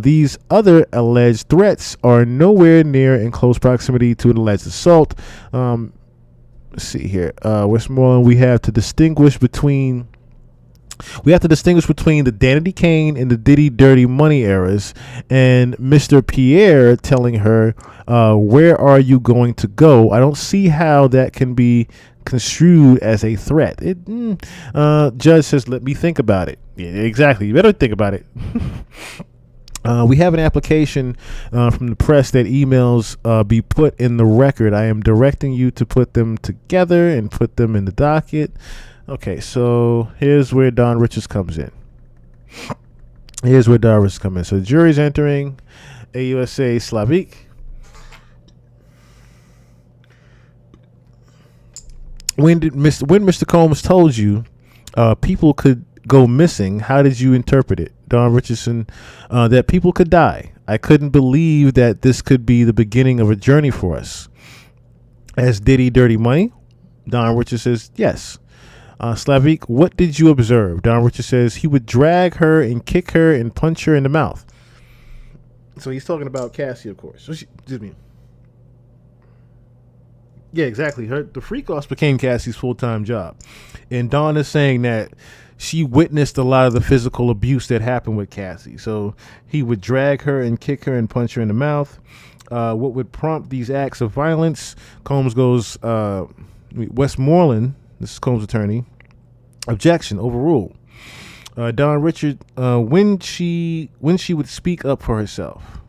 These other alleged threats are nowhere near in close proximity to an alleged assault. Let's see here. Westmoreland, we have to distinguish between the Danity Kane and the Diddy Dirty Money eras, and Mr. Pierre telling her, where are you going to go? I don't see how that can be construed as a threat. Judge says, let me think about it. Yeah, exactly. You better think about it. We have an application from the press that emails be put in the record. I am directing you to put them together and put them in the docket. Okay, so here's where Don Richards comes in. So the jury's entering. AUSA Slavik. When Mr. Combs told you people could go missing, how did you interpret it? Don Richardson, that people could die. I couldn't believe that this could be the beginning of a journey for us. As Diddy Dirty Money? Don Richard says, yes. Slavik, what did you observe? Don Richard says he would drag her and kick her and punch her in the mouth. So he's talking about Cassie, of course. Excuse me. Yeah, exactly. The freak offs became Cassie's full-time job. And Don is saying that she witnessed a lot of the physical abuse that happened with Cassie. So he would drag her and kick her and punch her in the mouth. What would prompt these acts of violence? Combs goes, Westmoreland, this is Combs' attorney, objection, overruled. Don Richard, when she would speak up for herself.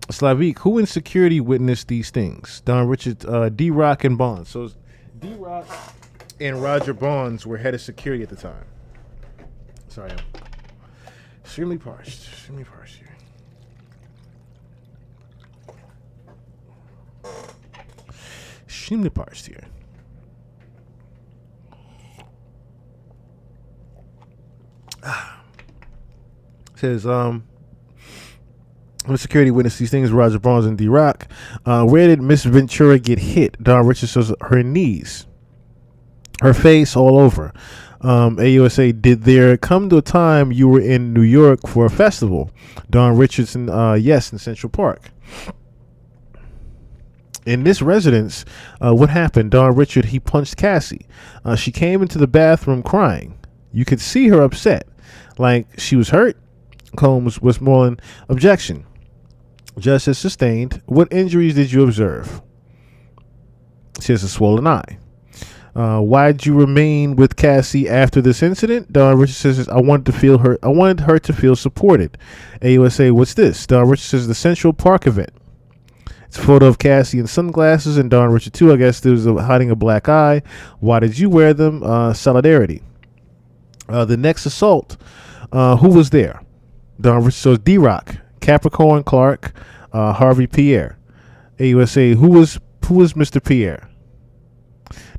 Slavik, who in security witnessed these things? Don Richard, D-Rock and Bonds. So D-Rock and Roger Bonds were head of security at the time. Sorry, I'm extremely parched here. Extremely parched here. Says, when security witnessed these things, Roger Bonds and D-Rock. Where did Miss Ventura get hit? Don Richard says her knees. Her face all over. AUSA, did there come to a time you were in New York for a festival? Don Richardson, yes, in Central Park. In this residence, what happened? Don Richard, he punched Cassie. She came into the bathroom crying. You could see her upset, like she was hurt. Combs, Westmoreland, objection. Justice sustained. What injuries did you observe? She has a swollen eye. Why did you remain with Cassie after this incident? Don Richard says, I wanted her to feel supported. AUSA, what's this? Don Richard says, the Central Park event. It's a photo of Cassie in sunglasses and Don Richard too. I guess there was hiding a black eye. Why did you wear them? Solidarity. The next assault, who was there? Don Richard, so D-Rock, Capricorn Clark, Harvey Pierre. AUSA, who was Mr. Pierre?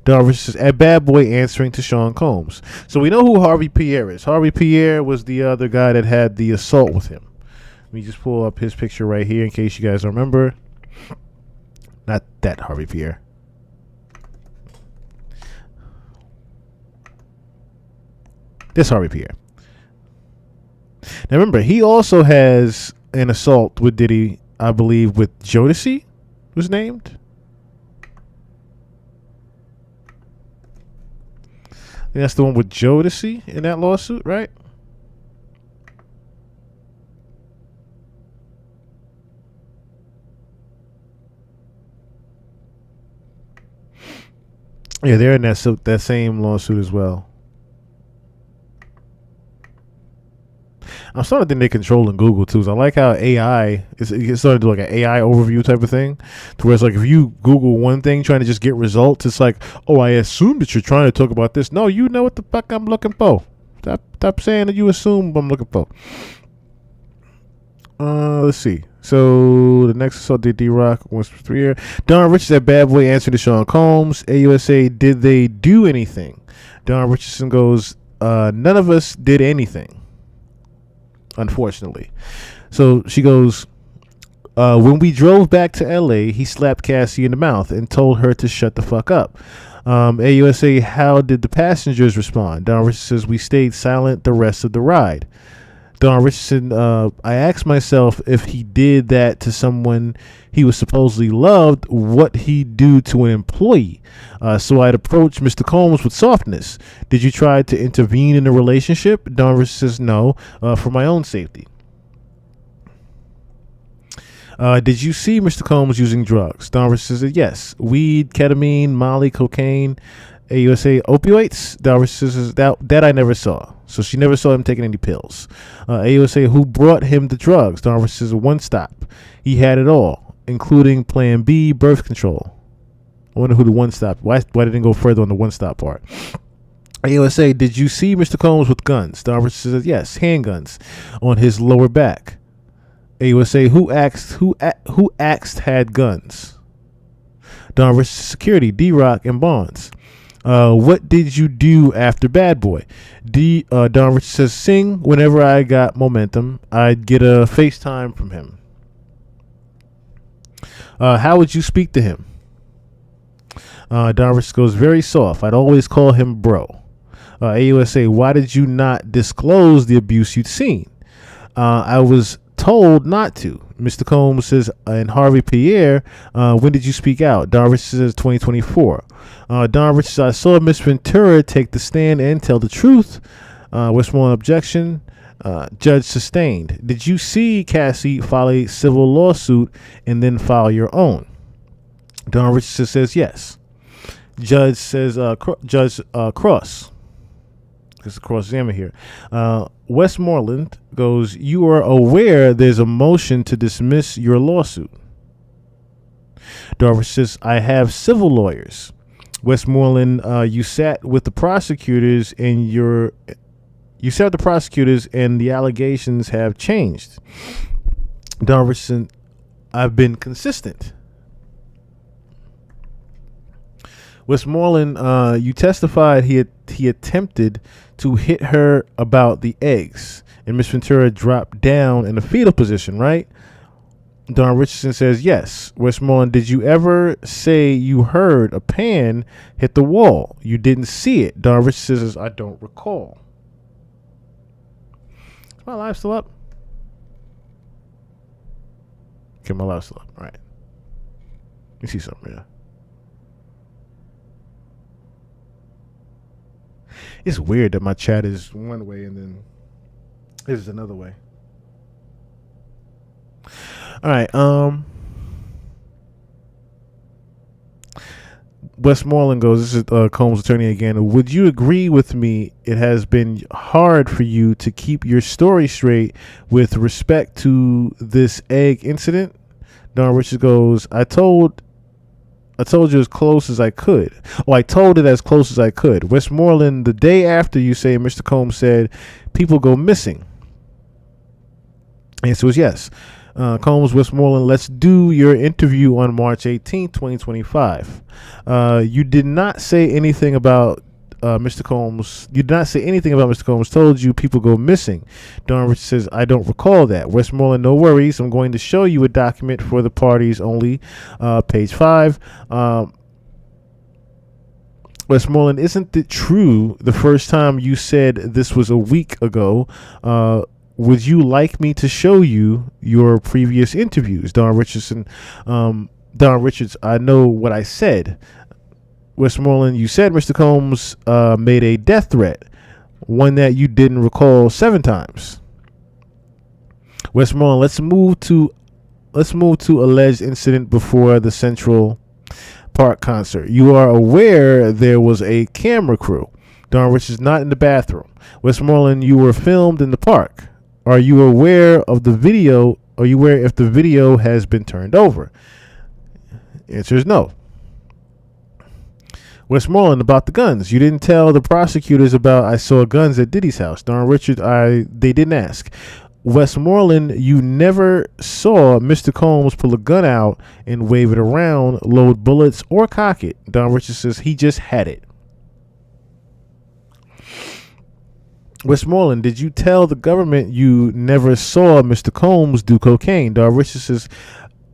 Don Richard says, a bad boy answering to Sean Combs. So we know who Harvey Pierre is. Harvey Pierre was the other guy that had the assault with him. Let me just pull up his picture right here in case you guys don't remember. Not that Harvey Pierre. This Harvey Pierre. Now remember, he also has an assault with Diddy, I believe, with Jodeci was named. I think that's the one with Jodeci in that lawsuit, right? Yeah, they're in that same lawsuit as well. I'm starting to think they're controlling Google too. So I like how AI it's starting to do like an AI overview type of thing, to where it's like if you Google one thing trying to just get results, it's like, oh, I assume that you're trying to talk about this. No, you know what the fuck I'm looking for. Stop saying that you assume what I'm looking for. Let's see. So the next assault did D-Rock was 3 years. Don Richardson at Bad Boy answered to Sean Combs. AUSA, did they do anything? Don Richardson goes, none of us did anything. Unfortunately. So she goes, when we drove back to LA, he slapped Cassie in the mouth and told her to shut the fuck up. AUSA, how did the passengers respond? Don Richardson says, we stayed silent the rest of the ride. Don Richardson, I asked myself if he did that to someone he was supposedly loved, what he'd do to an employee. So I'd approach Mr. Combs with softness. Did you try to intervene in the relationship? Don Richardson says, no, for my own safety. Did you see Mr. Combs using drugs? Don Richardson says, yes. Weed, ketamine, Molly, cocaine, AUSA, opioids? Don Richardson says, that I never saw. So she never saw him taking any pills. AUSA, who brought him the drugs? Don Richardson says, one stop. He had it all, including Plan B, birth control. I wonder who the one stop. Why didn't go further on the one stop part? AUSA, did you see Mr. Combs with guns? Don Richardson says, yes, handguns on his lower back. AUSA, who asked had guns? Don Richardson, security, D-Rock, and Bonds. What did you do after Bad Boy? Don Richardson says, sing whenever I got momentum. I'd get a FaceTime from him. How would you speak to him? Don Richardson goes, very soft. I'd always call him bro. AUSA, why did you not disclose the abuse you'd seen? I was told not to. Mr. Combs says, and Harvey Pierre, when did you speak out? Don Richardson says 2024. Don Richardson, I saw Miss Ventura take the stand and tell the truth. Westmoreland objection. Judge sustained. Did you see Cassie file a civil lawsuit and then file your own? Don Richardson says yes. Judge says, Judge Cross. This is cross-examiner here. Westmoreland goes, you are aware there's a motion to dismiss your lawsuit. Don Richardson says, I have civil lawyers. Westmoreland, you sat with the prosecutors and the allegations have changed. Don Richardson, I've been consistent. Westmoreland, you testified he attempted to hit her about the eggs, and Miss Ventura dropped down in a fetal position, right? Don Richardson says yes. Westmoreland, did you ever say you heard a pan hit the wall? You didn't see it. Don Richardson says, I don't recall. Is my live still up? Okay, my live's still up. All right. You see something, yeah. It's weird that my chat is one way and then this is another way. All right. Westmoreland goes, this is Combs' attorney again. Would you agree with me it has been hard for you to keep your story straight with respect to this egg incident? Don Richards goes, I told you as close as I could. Oh, I told it as close as I could. Westmoreland, the day after you say Mr. Combs said people go missing. Answer was yes. Combs, Westmoreland, let's do your interview on March 18th, 2025. You did not say anything about Mr. Combs. You did not say anything about Mr. Combs told you people go missing. Don Richards says, I don't recall that. Westmoreland, no worries. I'm going to show you a document for the parties only. Page 5. Westmoreland, isn't it true the first time you said this was a week ago? Would you like me to show you your previous interviews? Don Richards, I know what I said. Westmoreland, you said Mr. Combs made a death threat, one that you didn't recall 7 times. Westmoreland, let's move to alleged incident before the Central Park concert. You are aware there was a camera crew. Don Richards, not in the bathroom. Westmoreland, you were filmed in the park. Are you aware of the video? Are you aware if the video has been turned over? Answer is no. Westmoreland, about the guns. You didn't tell the prosecutors about I saw guns at Diddy's house. Don Richards, they didn't ask. Westmoreland, you never saw Mr. Combs pull a gun out and wave it around, load bullets, or cock it. Don Richards says he just had it. Westmoreland, did you tell the government you never saw Mr. Combs do cocaine? Don Richards says,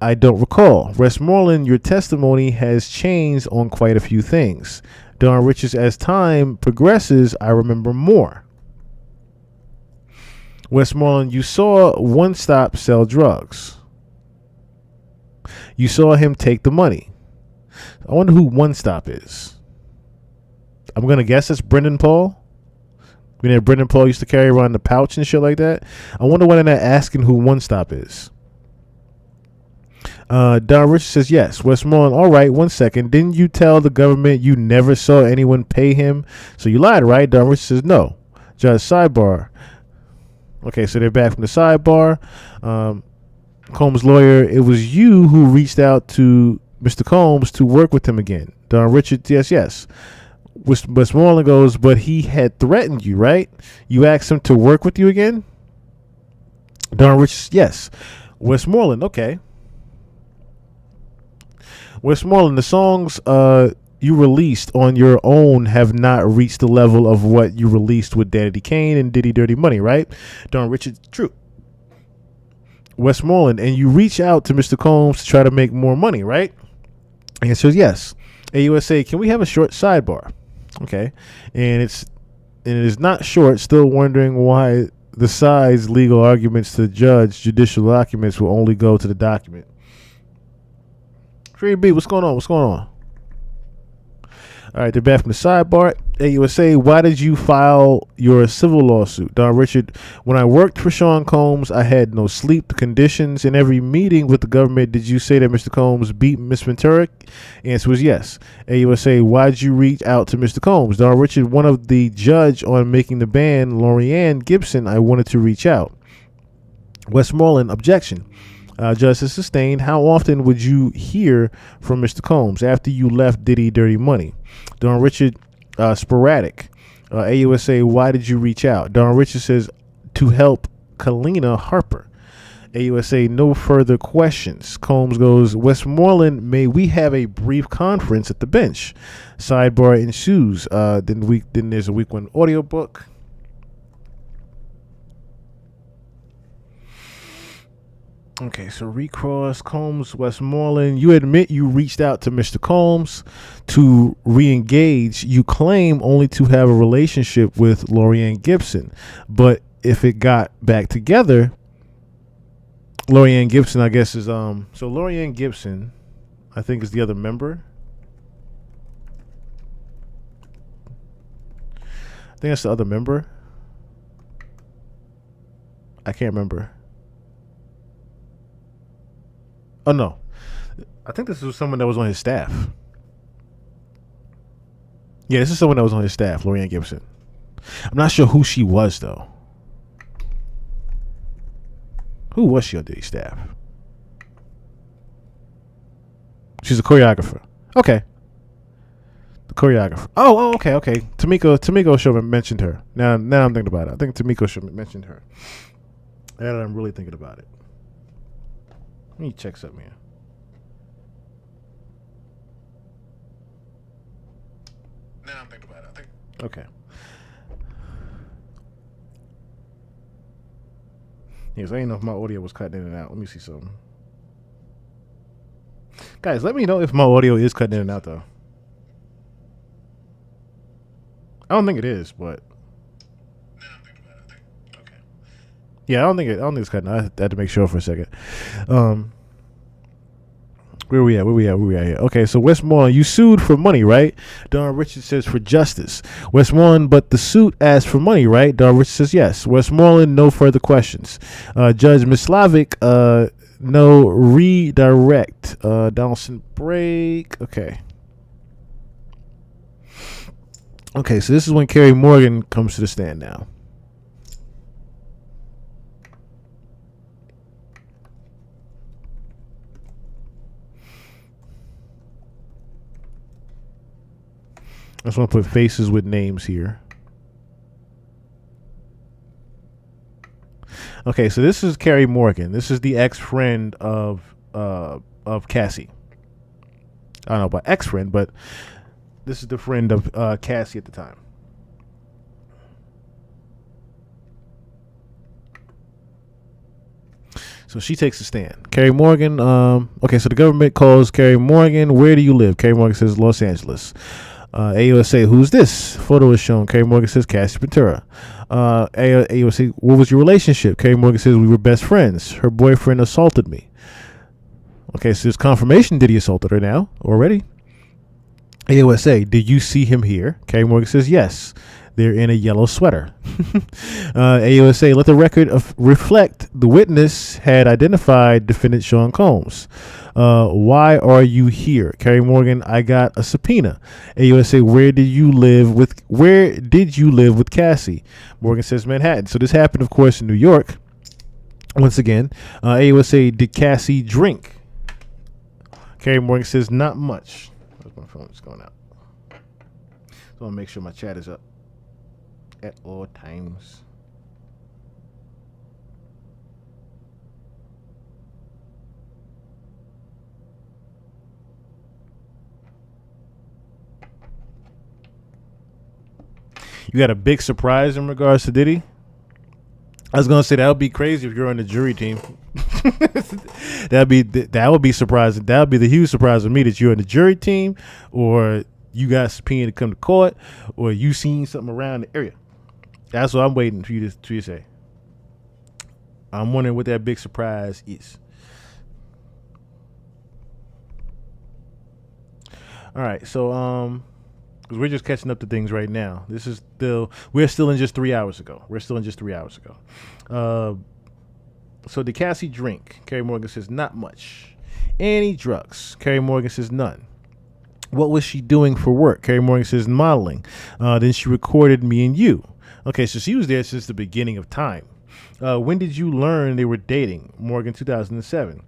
I don't recall. Westmoreland, your testimony has changed on quite a few things. Don Richards, as time progresses, I remember more. Westmoreland, you saw One Stop sell drugs. You saw him take the money. I wonder who One Stop is. I'm going to guess it's Brendan Paul. You know, Brendan Paul used to carry around the pouch and shit like that. I wonder why they're not asking who One Stop is. Don Richards says yes. Westmoreland, all right, 1 second. Didn't you tell the government you never saw anyone pay him? So you lied, right? Don Richards says no. Judge, sidebar. Okay, so they're back from the sidebar. Combs' lawyer, it was you who reached out to Mr. Combs to work with him again. Don Richards, yes. Westmoreland goes, but he had threatened you, right? You asked him to work with you again? Don Richards, yes. Westmoreland, okay. Westmoreland, the songs you released on your own have not reached the level of what you released with Danny Kane and Diddy Dirty Money, right? Don Richards, true. Westmoreland, and you reach out to Mr. Combs to try to make more money, right? And he says yes. AUSA, can we have a short sidebar? Okay. And it is not short, still wondering why the side's legal arguments to the judge, judicial documents will only go to the document. Free B, what's going on? All right, they're back from the sidebar. AUSA, why did you file your civil lawsuit? Don Richard, when I worked for Sean Combs, I had no sleep. The conditions in every meeting with the government, did you say that Mr. Combs beat Miss Ventura? Answer was yes. AUSA, why did you reach out to Mr. Combs? Don Richard, one of the judge on making the band, Lorianne Gibson, I wanted to reach out. Westmoreland, objection. Justice sustained. How often would you hear from Mr. Combs after you left Diddy Dirty Money? Don Richard, sporadic. AUSA, why did you reach out? Don Richard says, to help Kalina Harper. AUSA, no further questions. Combs goes, Westmoreland, may we have a brief conference at the bench? Sidebar ensues. Then there's a week 1 audiobook. Okay, so recross Combs, Westmoreland. You admit you reached out to Mr. Combs to re-engage. You claim only to have a relationship with Lorianne Gibson. But if it got back together, Lorianne Gibson, I guess, is so Lorianne Gibson, I think, is the other member. I think that's the other member. I can't remember. Oh, no. I think this was someone that was on his staff. Yeah, this is someone that was on his staff, Lorianne Gibson. I'm not sure who she was, though. Who was she on Diddy's staff? She's a choreographer. Okay. The choreographer. Oh, okay. Tamiko should have mentioned her. Now I'm thinking about it. I think Tamiko should have mentioned her. Now that I'm really thinking about it. Let me check something here. Now I'm thinking about it. Okay. Yes, I didn't know if my audio was cutting in and out. Let me see something. Guys, let me know if my audio is cutting in and out, though. I don't think it is, but okay. Yeah, I don't think it's cutting. I had to make sure for a second. Where we at? Where we at here? Okay, so Westmoreland, you sued for money, right? Don Richards says for justice. Westmoreland, but the suit asked for money, right? Don Richards says yes. Westmoreland, no further questions. Judge Mislavic, no redirect. Donaldson break. Okay. Okay, so this is when Kerry Morgan comes to the stand now. I just want to put faces with names here. Okay, so this is Kerry Morgan. This is the ex-friend of Cassie. I don't know about ex-friend, but this is the friend of Cassie at the time. So she takes a stand. Kerry Morgan. Okay, so the government calls Kerry Morgan. Where do you live? Kerry Morgan says Los Angeles. AUSA, who's this? Photo is shown. Kerry Morgan says Cassie Ventura. AUSA, what was your relationship? Kerry Morgan says we were best friends. Her boyfriend assaulted me. Okay, so there's confirmation Diddy assaulted her now already. AUSA, did you see him here? Kerry Morgan says yes. They're in a yellow sweater. AUSA, let the record reflect the witness had identified defendant Sean Combs. Why are you here? Kerry Morgan, I got a subpoena. AUSA, where did you live with Cassie? Morgan says Manhattan. So this happened, of course, in New York. Once again, AUSA, did Cassie drink? Kerry Morgan says not much. My phone's going out. So I want to make sure my chat is up at all times. You got a big surprise in regards to Diddy? I was gonna say that would be crazy if you're on the jury team. that would be surprising. That would be the huge surprise of me that you're on the jury team, or you got subpoenaed to come to court, or you seen something around the area. That's what I'm waiting for you to say. I'm wondering what that big surprise is. All right, so because we're just catching up to things right now. We're still in just 3 hours ago. So did Cassie drink? Kerry Morgan says not much. Any drugs? Kerry Morgan says none. What was she doing for work? Kerry Morgan says modeling. Then she recorded Me and You. Okay, so she was there since the beginning of time. When did you learn they were dating? Morgan, 2007.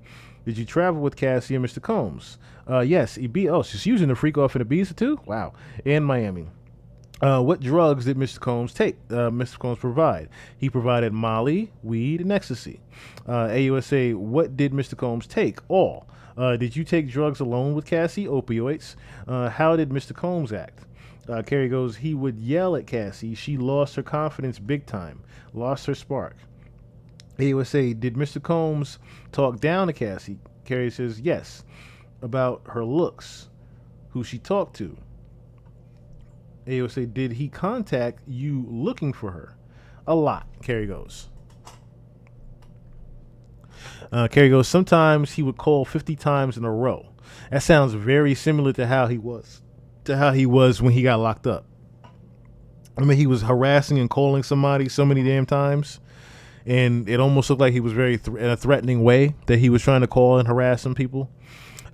Did you travel with Cassie and Mr. Combs? Yes, Ibiza. Oh, she's using the freak off in Ibiza too? Wow. And Miami. What drugs did Mr. Combs take? Mr. Combs provide? He provided Molly, weed, and ecstasy. AUSA, what did Mr. Combs take? All. Did you take drugs alone with Cassie? Opioids. How did Mr. Combs act? Kerry goes, he would yell at Cassie. She lost her confidence big time. Lost her spark. AUSA, did Mr. Combs talk down to Cassie? Kerry says, yes. About her looks. Who she talked to. AUSA, did he contact you looking for her? A lot, Kerry goes. Kerry goes, sometimes he would call 50 times in a row. That sounds very similar to how he was when he got locked up. I mean, he was harassing and calling somebody so many damn times, and it almost looked like he was very in a threatening way that he was trying to call and harass some people.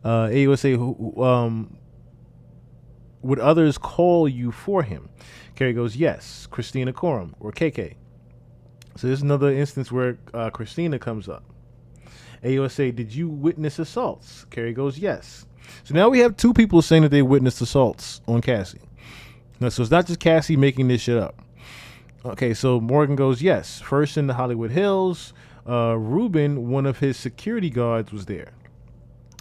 AUSA, would others call you for him? Kerry goes, yes. Christina Coram or KK. So there's another instance where Christina comes up. AUSA, did you witness assaults? Kerry goes, yes. So now we have two people saying that they witnessed assaults on Cassie. Now, so it's not just Cassie making this shit up. Okay, so Morgan goes, yes. First in the Hollywood Hills, Ruben, one of his security guards, was there.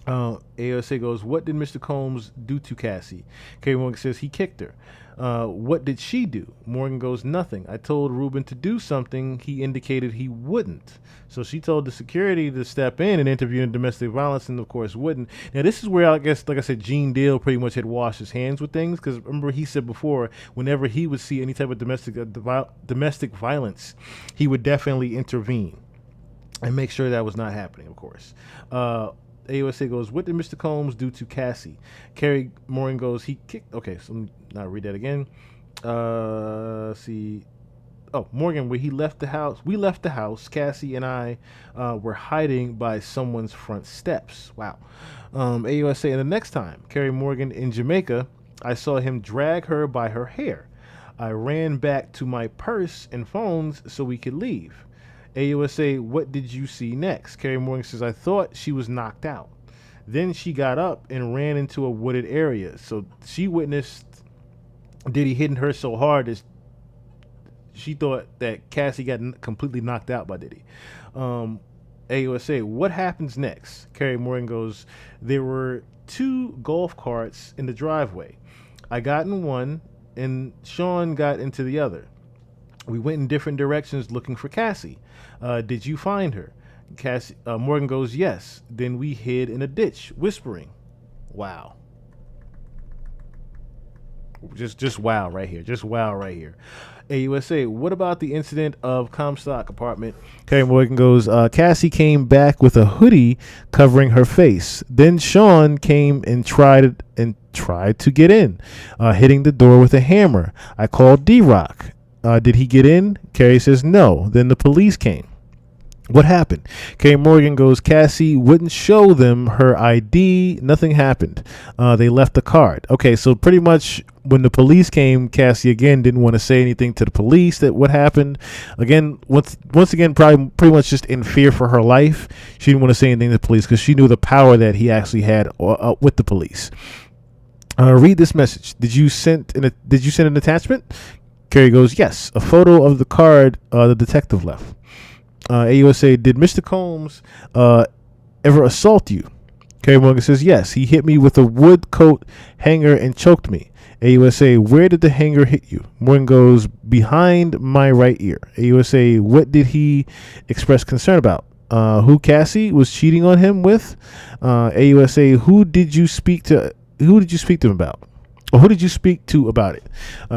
AOSA goes, what did Mr. Combs do to Cassie? Kerry Morgan says he kicked her. What did she do? Morgan goes, nothing. I told Ruben to do something he indicated he wouldn't. So she told the security to step in and interview in domestic violence, and of course wouldn't. Now this is where I guess, like I said, Gene Deal pretty much had washed his hands with things, because remember he said before, whenever he would see any type of domestic violence, he would definitely intervene and make sure that was not happening, of course. AOSA goes, what did Mr. Combs do to Cassie? Kerry Morgan goes, he kicked. Okay, so let me not read that again. See. Oh, Morgan, where he left the house. We left the house. Cassie and I were hiding by someone's front steps. Wow. AOSA, and the next time, Kerry Morgan in Jamaica, I saw him drag her by her hair. I ran back to my purse and phones so we could leave. AUSA, what did you see next? Kerry Morgan says, I thought she was knocked out. Then she got up and ran into a wooded area. So she witnessed Diddy hitting her so hard that she thought that Cassie got completely knocked out by Diddy. AUSA, what happens next? Kerry Morgan goes, there were 2 golf carts in the driveway. I got in one and Sean got into the other. We went in different directions looking for Cassie. Did you find her? Morgan goes, yes. Then we hid in a ditch, whispering. Wow. Just wow right here. Just wow right here. AUSA, what about the incident of Comstock apartment? Kerry Morgan goes, Cassie came back with a hoodie covering her face. Then Sean came and tried to get in, hitting the door with a hammer. I called D-Rock. Did he get in? Kerry says no. Then the police came. What happened? Kerry Morgan goes, Cassie wouldn't show them her ID. Nothing happened. They left the card. Okay, so pretty much when the police came, Cassie again didn't want to say anything to the police that what happened. Again, once again, probably pretty much just in fear for her life. She didn't want to say anything to the police because she knew the power that he actually had with the police. Read this message. Did you send an attachment? Kerry goes, yes, a photo of the card the detective left. AUSA, did Mr. Combs ever assault you? Kerry Morgan says, yes, he hit me with a wood coat hanger and choked me. AUSA, where did the hanger hit you? Morgan goes, behind my right ear. AUSA, what did he express concern about? Who Cassie was cheating on him with? AUSA, who did you speak to him about? Or who did you speak to about it?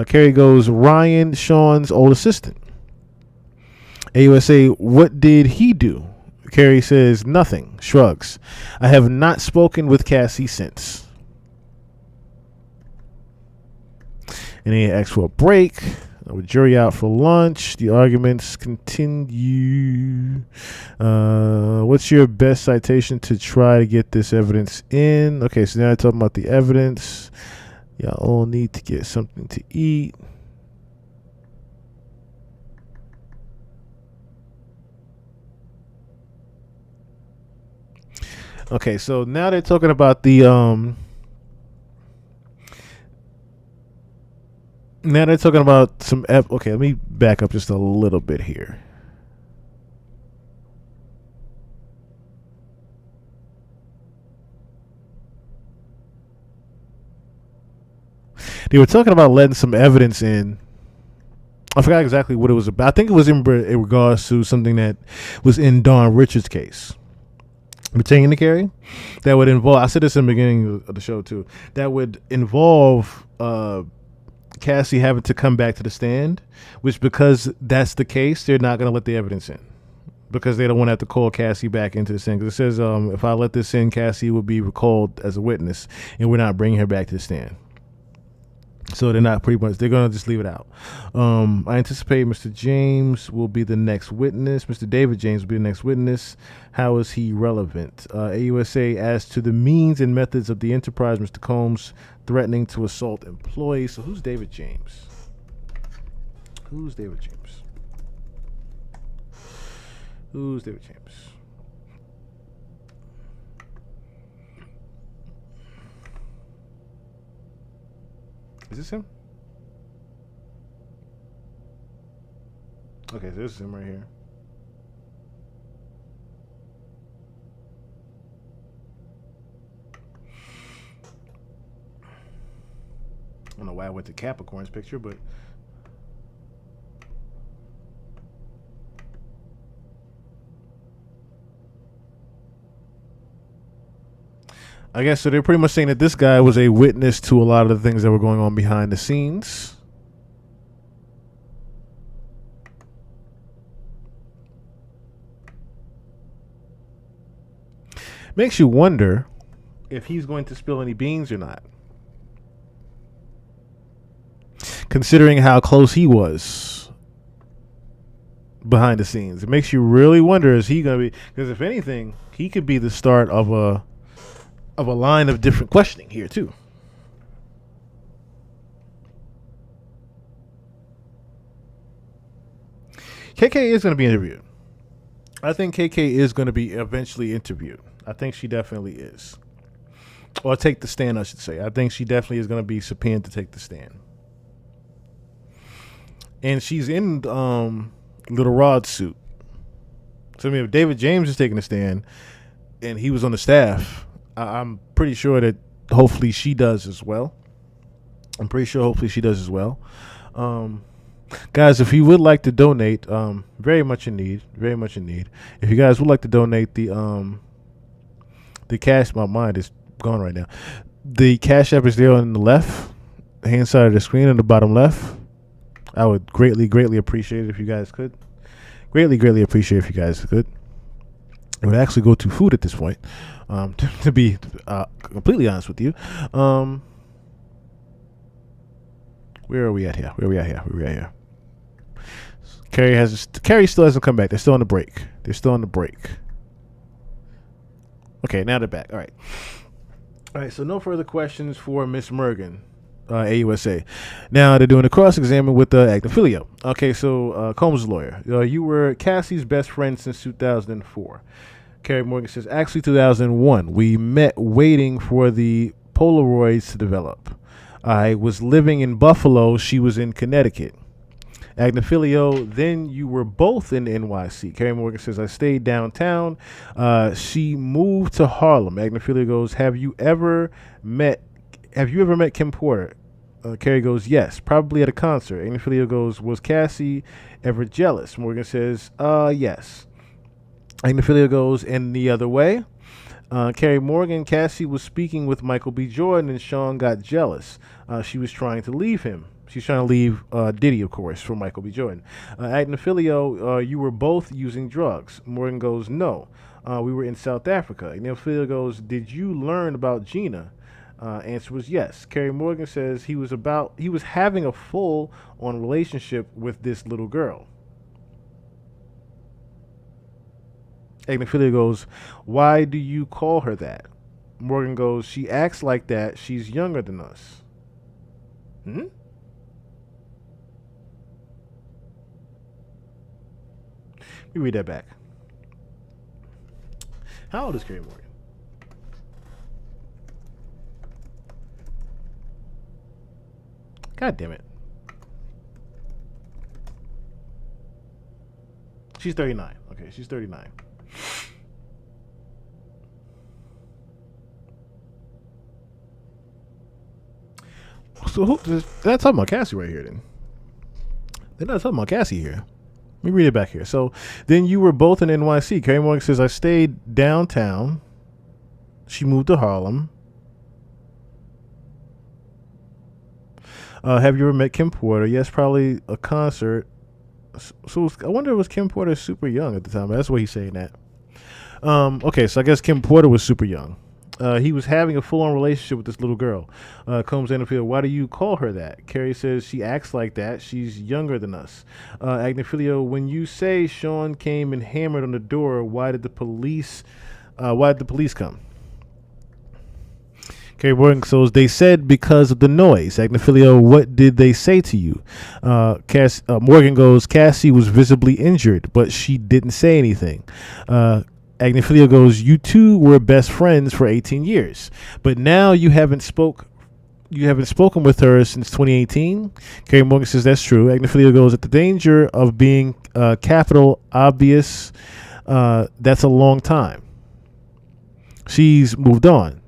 Kerry goes, Ryan, Sean's old assistant. AUSA, what did he do? Kerry says, nothing, shrugs. I have not spoken with Cassie since. And he asks for a break. With jury out for lunch, the arguments continue. What's your best citation to try to get this evidence in? Okay, so now I'm talking about the evidence. Y'all all need to get something to eat. Okay, so now they're talking about the now they're talking about some okay, let me back up just a little bit here. They were talking about letting some evidence in. I forgot exactly what it was about. I think it was in regards to something that was in Dawn Richards' case. Pertaining to Kerry, that would involve, I said this in the beginning of the show too, that would involve Cassie having to come back to the stand, which because that's the case, they're not going to let the evidence in because they don't want to have to call Cassie back into the stand. Because it says if I let this in, Cassie will be recalled as a witness and we're not bringing her back to the stand. So they're not pretty much, they're going to just leave it out. I anticipate Mr. James will be the next witness. Mr. David James will be the next witness. How is he relevant? AUSA, as to the means and methods of the enterprise, Mr. Combs threatening to assault employees. So who's David James? Who's David James? Who's David James? Is this him? Okay, so this is him right here. . 'Cause I don't know why I went to Capricorn's picture, but I guess so. They're pretty much saying that this guy was a witness to a lot of the things that were going on behind the scenes. Makes you wonder if he's going to spill any beans or not, considering how close he was behind the scenes. It makes you really wonder, is he going to be, because if anything, he could be the start of a line of different questioning here too. KK is going to be interviewed. I think KK is going to be eventually interviewed. I think she definitely is. Or take the stand, I should say. I think she definitely is going to be subpoenaed to take the stand. And she's in Little Rod's suit. So I mean, if David James is taking the stand and he was on the staff, I'm pretty sure that hopefully she does as well. Guys, if you would like to donate, very much in need. If you guys would like to donate the cash, my mind is gone right now. The Cash App is there on the left hand side of the screen on the bottom left. I would greatly appreciate it if you guys could. Greatly appreciate if you guys could. It would actually go to food at this point, to be completely honest with you. Where are we at here? Carrie still hasn't come back. They're still on the break. Okay, now they're back. All right. So no further questions for Miss Mergen, AUSA. Now they're doing a cross-examine with Agnifilio. Okay, so Combs' lawyer. You were Cassie's best friend since 2004. Carrie Morgan says, actually 2001. We met waiting for the Polaroids to develop. I was living in Buffalo. She was in Connecticut. Agnifilio, then you were both in NYC. Carrie Morgan says, I stayed downtown. She moved to Harlem. Agnifilio goes, have you ever met Kim Porter? Carrie goes, yes, probably at a concert. Agnifilio goes, was Cassie ever jealous? Morgan says, yes. Agnifilio goes, and the other way. Carrie Morgan, Cassie was speaking with Michael B. Jordan and Sean got jealous. She was trying to leave him. She's trying to leave Diddy, of course, for Michael B. Jordan. Agnifilio, you were both using drugs. Morgan goes, no. We were in South Africa. Agnifilio goes, did you learn about Gina? Answer was yes. Carrie Morgan says he was having a full-on relationship with this little girl. Agnifilio goes, why do you call her that? Morgan goes, she acts like that. She's younger than us. Let me read that back. How old is Carrie Morgan? God damn it. She's 39. Okay, she's 39. So they're not talking about Cassie right here then. They're not talking about Cassie here. Let me read it back here. So then you were both in NYC. Carrie Morgan says, I stayed downtown. She moved to Harlem. Have you ever met Kim Porter? Yes, probably a concert. So I wonder was Kim Porter super young at the time. That's what he's saying that. Okay, so I guess Kim Porter was super young. He was having a full-on relationship with this little girl. Combs Agnifilio, why do you call her that? Carrie says she acts like that. She's younger than us. Agnifilio, when you say Sean came and hammered on the door, why did the police come? Carrie Morgan says they said because of the noise. Agnifilio, what did they say to you? Morgan goes, Cassie was visibly injured, but she didn't say anything. Agnifilio goes, you two were best friends for 18 years, but now you haven't spoken with her since 2018. Carrie Morgan says that's true. Agnifilio goes, at the danger of being capital obvious, that's a long time. She's moved on.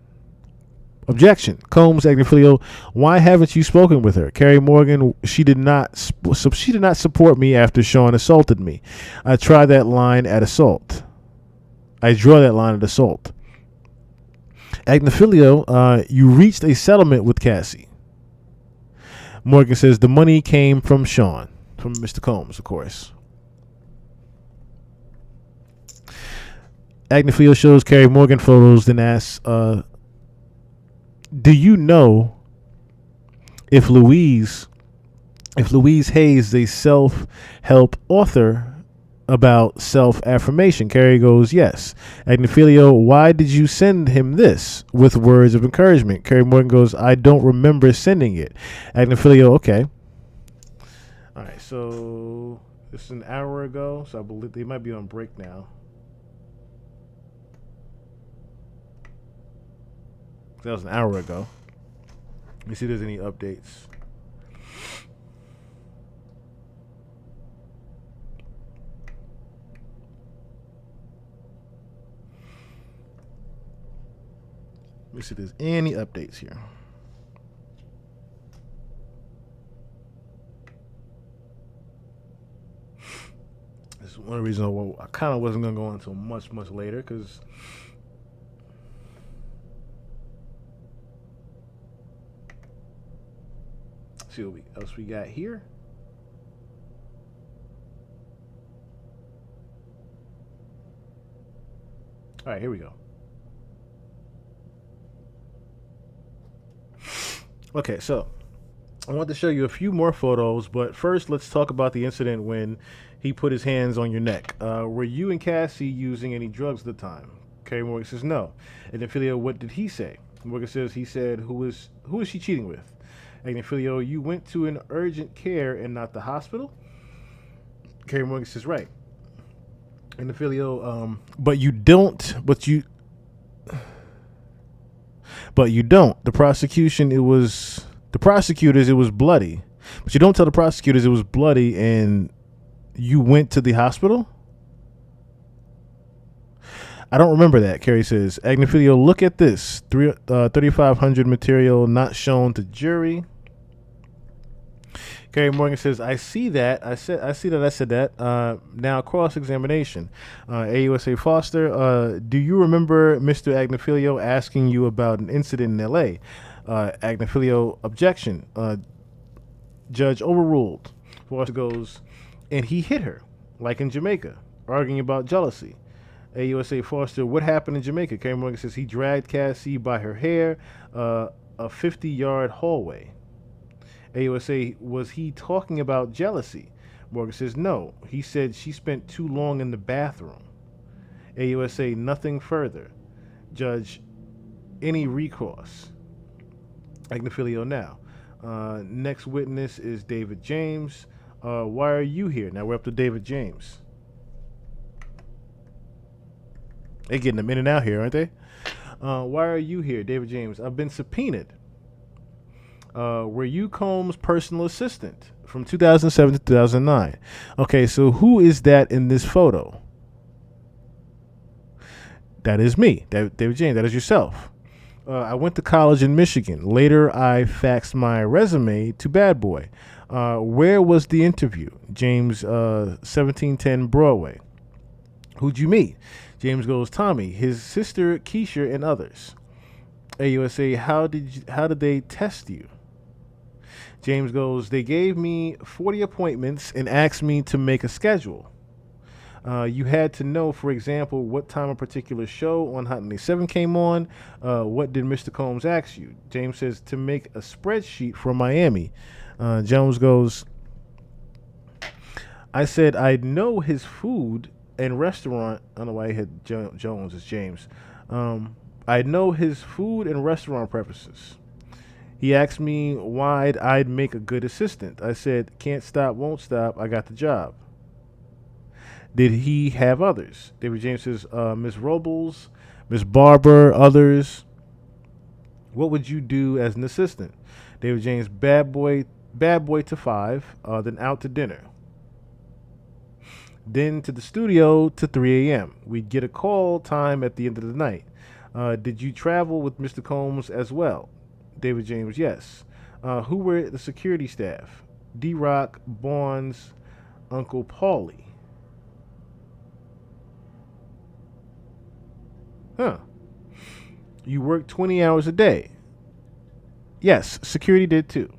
Objection. Combs, Agnifilio, why haven't you spoken with her? Carrie Morgan, she did not support me after Sean assaulted me. I draw that line at assault. Agnifilio, you reached a settlement with Cassie. Morgan says the money came from Sean, from Mr. Combs, of course. Agnifilio shows Carrie Morgan photos, then asks, do you know if Louise Hayes is a self-help author about self-affirmation? Carrie goes, yes. Agnifilio, why did you send him this with words of encouragement? Carrie Morgan goes, I don't remember sending it. Agnifilio, okay. All right, so this is an hour ago, so I believe they might be on break now. That was an hour ago. Let me see if there's any updates. Let me see if there's any updates here. This is one of the reasons why I kind of wasn't going to go until much later, because see what else we got here. All right, here we go. Okay, so I want to show you a few more photos, but first let's talk about the incident when he put his hands on your neck. Were you and Cassie using any drugs at the time? Carrie Morgan says no. And Agnifilio, what did he say? Morgan says he said, who is she cheating with? Agnifilio, you went to an urgent care and not the hospital? Carrie Morgan says, right. Agnifilio, but you don't. The prosecutors, it was bloody. But you don't tell the prosecutors it was bloody and you went to the hospital? I don't remember that, Carrie says. Agnifilio, look at this. 3500 material not shown to jury. Carrie Morgan says, I see that. I said that. Now, cross-examination. AUSA Foster, do you remember Mr. Agnifilio asking you about an incident in L.A.? Agnifilio, objection. Judge overruled. Foster goes, and he hit her, like in Jamaica, arguing about jealousy. AUSA Foster, what happened in Jamaica? Carrie Morgan says he dragged Cassie by her hair, a 50-yard hallway. AUSA, was he talking about jealousy? Morgan says no. He said she spent too long in the bathroom. AUSA, nothing further. Judge, any recourse? Agnifilio now. Next witness is David James. Why are you here? Now we're up to David James. They're getting them in and out here, aren't they? Why are you here, David James? I've been subpoenaed. Were you Combs' personal assistant from 2007 to 2009? Okay, so who is that in this photo? That is me, David James. That is yourself. I went to college in Michigan. Later, I faxed my resume to Bad Boy. Where was the interview? James, 1710 Broadway. Who'd you meet? James goes, Tommy, his sister Keisha, and others. AUSA, how did they test you? James goes, they gave me 40 appointments and asked me to make a schedule. You had to know, for example, what time a particular show on Hot 97 came on. What did Mr. Combs ask you? James says, to make a spreadsheet for Miami. Jones goes, I said I know his food and restaurant. I don't know why he had Jones as James. I know his food and restaurant preferences. He asked me why I'd make a good assistant. I said, can't stop, won't stop. I got the job. Did he have others? David James says, Miss Robles, Miss Barber, others. What would you do as an assistant? David James, bad boy to 5, then out to dinner. Then to the studio to 3 a.m. We'd get a call time at the end of the night. Did you travel with Mr. Combs as well? David James, yes. Who were the security staff? D-Rock, Bonds, Uncle Paulie. Huh. You worked 20 hours a day. Yes, security did too.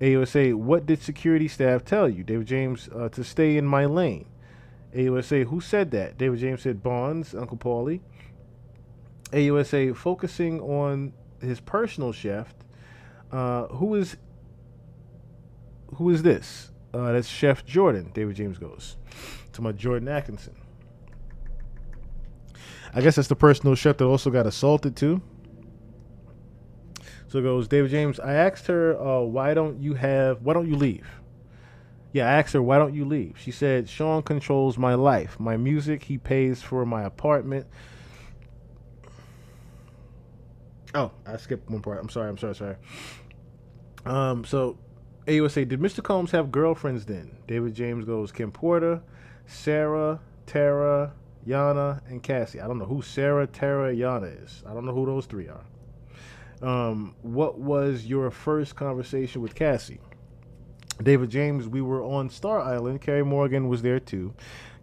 AUSA, what did security staff tell you? David James, to stay in my lane. AUSA, who said that? David James said Bonds, Uncle Paulie. AUSA, focusing on his personal chef. Who is this? That's Chef Jordan. David James goes to my Jordan Atkinson. I guess that's the personal chef that also got assaulted too. So it goes, David James, I asked her, why don't you leave? Yeah, I asked her, why don't you leave? She said, Sean controls my life, my music, he pays for my apartment. Oh, I skipped one part. I'm sorry. So AUSA, did Mr. Combs have girlfriends then? David James goes, Kim Porter, Sarah, Tara, Yana, and Cassie. I don't know who Sarah, Tara, Yana is. I don't know who those three are. What was your first conversation with Cassie? David James, we were on Star Island. Carrie Morgan was there too.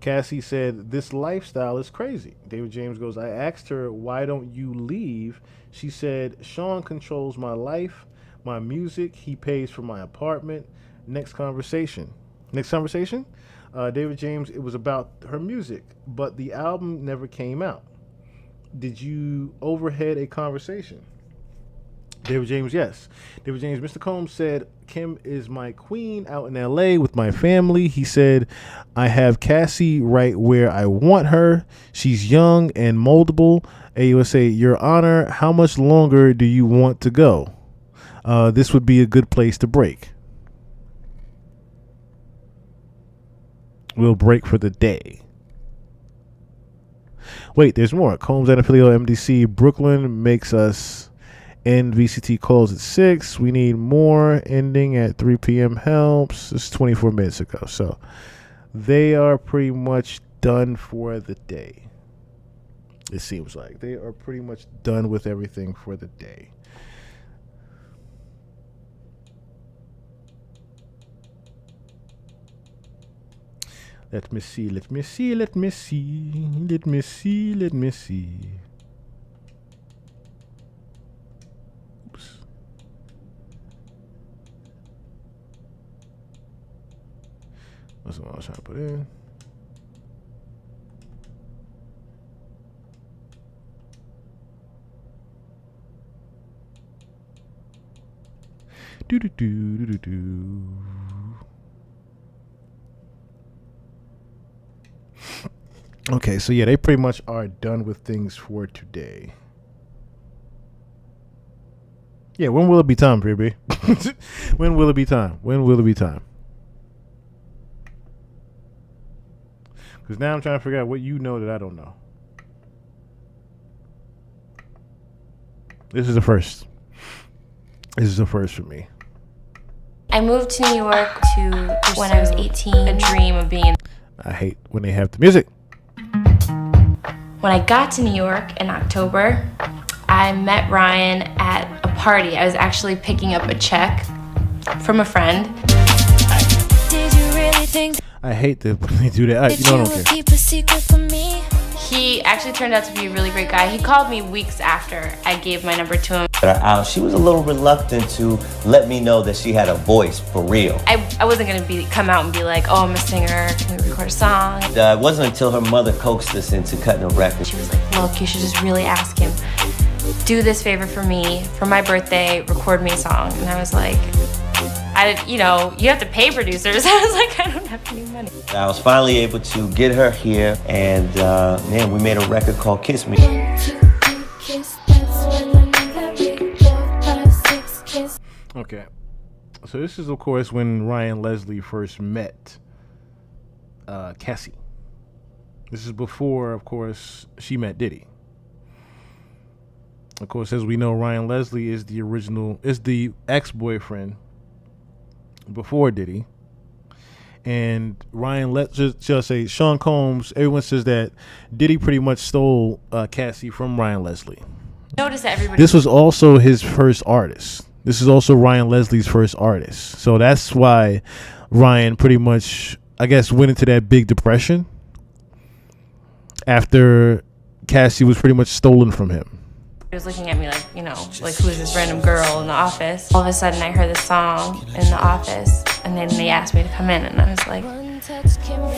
Cassie said, this lifestyle is crazy. David James goes, I asked her, why don't you leave? She said, Sean controls my life, my music, he pays for my apartment. Next conversation. David James, it was about her music, but the album never came out. Did you overhead a conversation? David James, yes. David James, Mr. Combs said, Kim is my queen out in LA with my family. He said, I have Cassie right where I want her. She's young and moldable. AUSA, Your Honor, how much longer do you want to go? This would be a good place to break. We'll break for the day. Wait, there's more. Combs and Affiliate MDC. Brooklyn makes us end VCT calls at 6. We need more. Ending at 3 p.m. helps. It's 24 minutes ago. So they are pretty much done for the day. It seems like they are pretty much done with everything for the day. Let me see. Oops. That's what I was trying to put in. Do. Okay, so yeah, they pretty much are done with things for today. Yeah, when will it be time, baby? When will it be time? Because now I'm trying to figure out what you know that I don't know. This is the first. For me. I moved to New York to pursue when I was 18, a dream of being. I hate when they have the music. When I got to New York in October, I met Ryan at a party. I was actually picking up a check from a friend. Did you really think I hate that when they do that. I don't care. keep a secret from me? He actually turned out to be a really great guy. He called me weeks after I gave my number to him. She was a little reluctant to let me know that she had a voice for real. I wasn't gonna come out and be like, oh, I'm a singer, can we record a song? It wasn't until her mother coaxed us into cutting a record. She was like, look, you should just really ask him, do this favor for me, for my birthday, record me a song. And I was like, you have to pay producers. I was like, I don't have any money. I was finally able to get her here, and we made a record called Kiss Me. Okay. So this is, of course, when Ryan Leslie first met Cassie. This is before, of course, she met Diddy. Of course, as we know, Ryan Leslie is the ex-boyfriend before Diddy. And Ryan, let's just say Sean Combs. Everyone says that Diddy pretty much stole Cassie from Ryan Leslie. Notice that everybody. This was also his first artist. This is also Ryan Leslie's first artist. So that's why Ryan pretty much, I guess, went into that big depression after Cassie was pretty much stolen from him. He was looking at me like, like who's this random girl in the office? All of a sudden I heard this song in the office, and then they asked me to come in, and I was like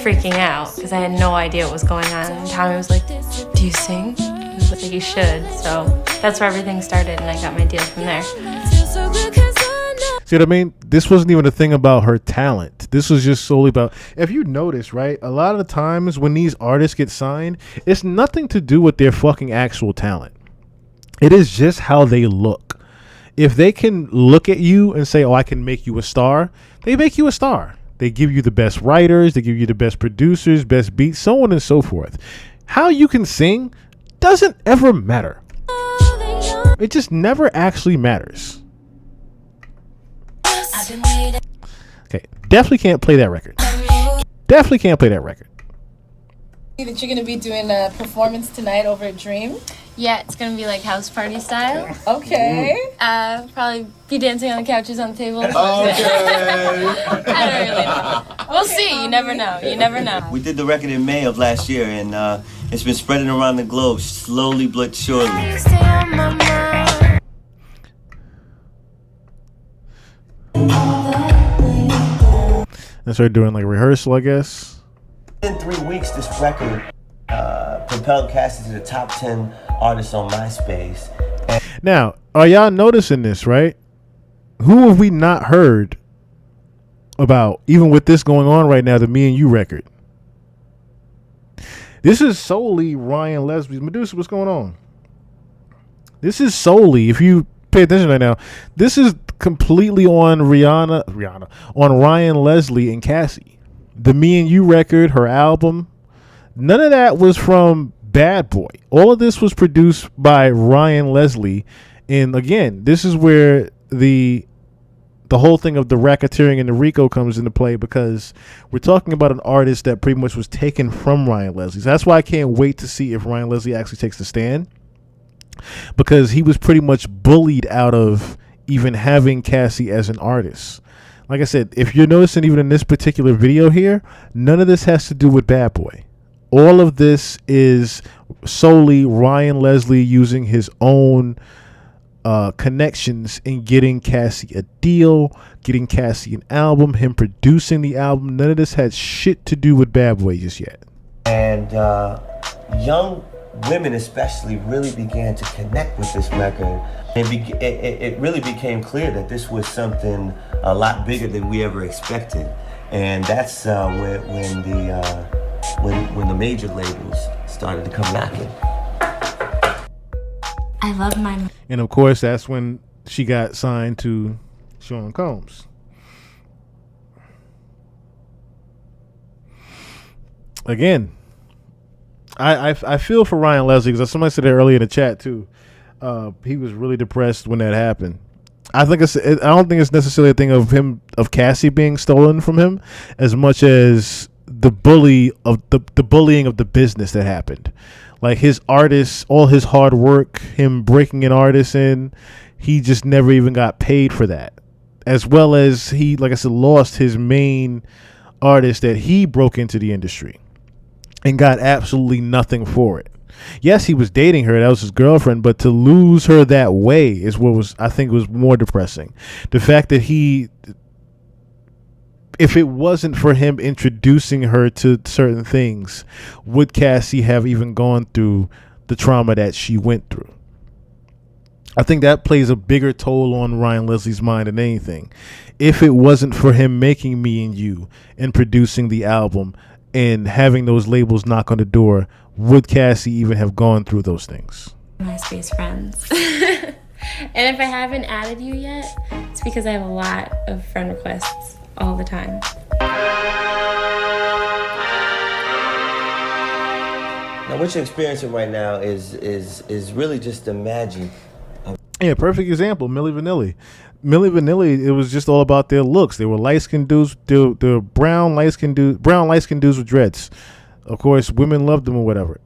freaking out because I had no idea what was going on. And Tommy was like, do you sing? I was like, you should. So that's where everything started, and I got my deal from there. See what I mean? This wasn't even a thing about her talent. This was just solely about, if you notice, right, a lot of the times when these artists get signed, it's nothing to do with their fucking actual talent. It is just how they look. If they can look at you and say, oh, I can make you a star, they make you a star. They give you the best writers, they give you the best producers, best beats, so on and so forth. How you can sing doesn't ever matter. It just never actually matters. Okay, definitely can't play that record. Definitely can't play that record. That you're going to be doing a performance tonight over at Dream. Yeah, it's gonna be like house party style. Okay. Probably be dancing on the couches, on the tables. Okay. I don't really know. We'll see. You never know. You never know. We did the record in May of last year, and it's been spreading around the globe slowly but surely. And started doing like rehearsal, I guess. In 3 weeks, this record propelled Cassie to the top 10 artists on MySpace. Now, are y'all noticing this, right? Who have we not heard about, even with this going on right now, the Me and You record? This is solely Ryan Leslie's. Medusa, what's going on? This is solely, if you pay attention right now, this is completely on Rihanna, on Ryan Leslie and Cassie. The Me and You record, her album, none of that was from Bad Boy. All of this was produced by Ryan Leslie. And again, this is where the whole thing of the racketeering and the RICO comes into play, because we're talking about an artist that pretty much was taken from Ryan Leslie. So that's why I can't wait to see if Ryan Leslie actually takes the stand, because he was pretty much bullied out of even having Cassie as an artist. Like I said, if you're noticing even in this particular video here, none of this has to do with Bad Boy. All of this is solely Ryan Leslie using his own connections in getting Cassie a deal, getting Cassie an album, him producing the album. None of this had shit to do with Bad Boy just yet. And young women especially really began to connect with this record. It really became clear that this was something a lot bigger than we ever expected. And that's when the major labels started to come knocking. I love my. And of course, that's when she got signed to Sean Combs. Again, I feel for Ryan Leslie, because somebody said it earlier in the chat too. He was really depressed when that happened. I don't think it's necessarily a thing of Cassie being stolen from him, as much as the bullying of the business that happened. Like his artists, all his hard work, him breaking an artist in, he just never even got paid for that. As well as he, like I said, lost his main artist that he broke into the industry and got absolutely nothing for it. Yes, he was dating her, that was his girlfriend, but to lose her that way is what I think was more depressing. The fact that if it wasn't for him introducing her to certain things, would Cassie have even gone through the trauma that she went through? I think that plays a bigger toll on Ryan Leslie's mind than anything. If it wasn't for him making Me and You and producing the album and having those labels knock on the door, would Cassie even have gone through those things? MySpace friends. And if I haven't added you yet, it's because I have a lot of friend requests all the time. Now, what you're experiencing right now is really just the magic Yeah, perfect example. Milli Vanilli. Milli Vanilli. It was just all about their looks. They were light skinned dudes. They were brown light skinned dudes with dreads. Of course, women loved them or whatever.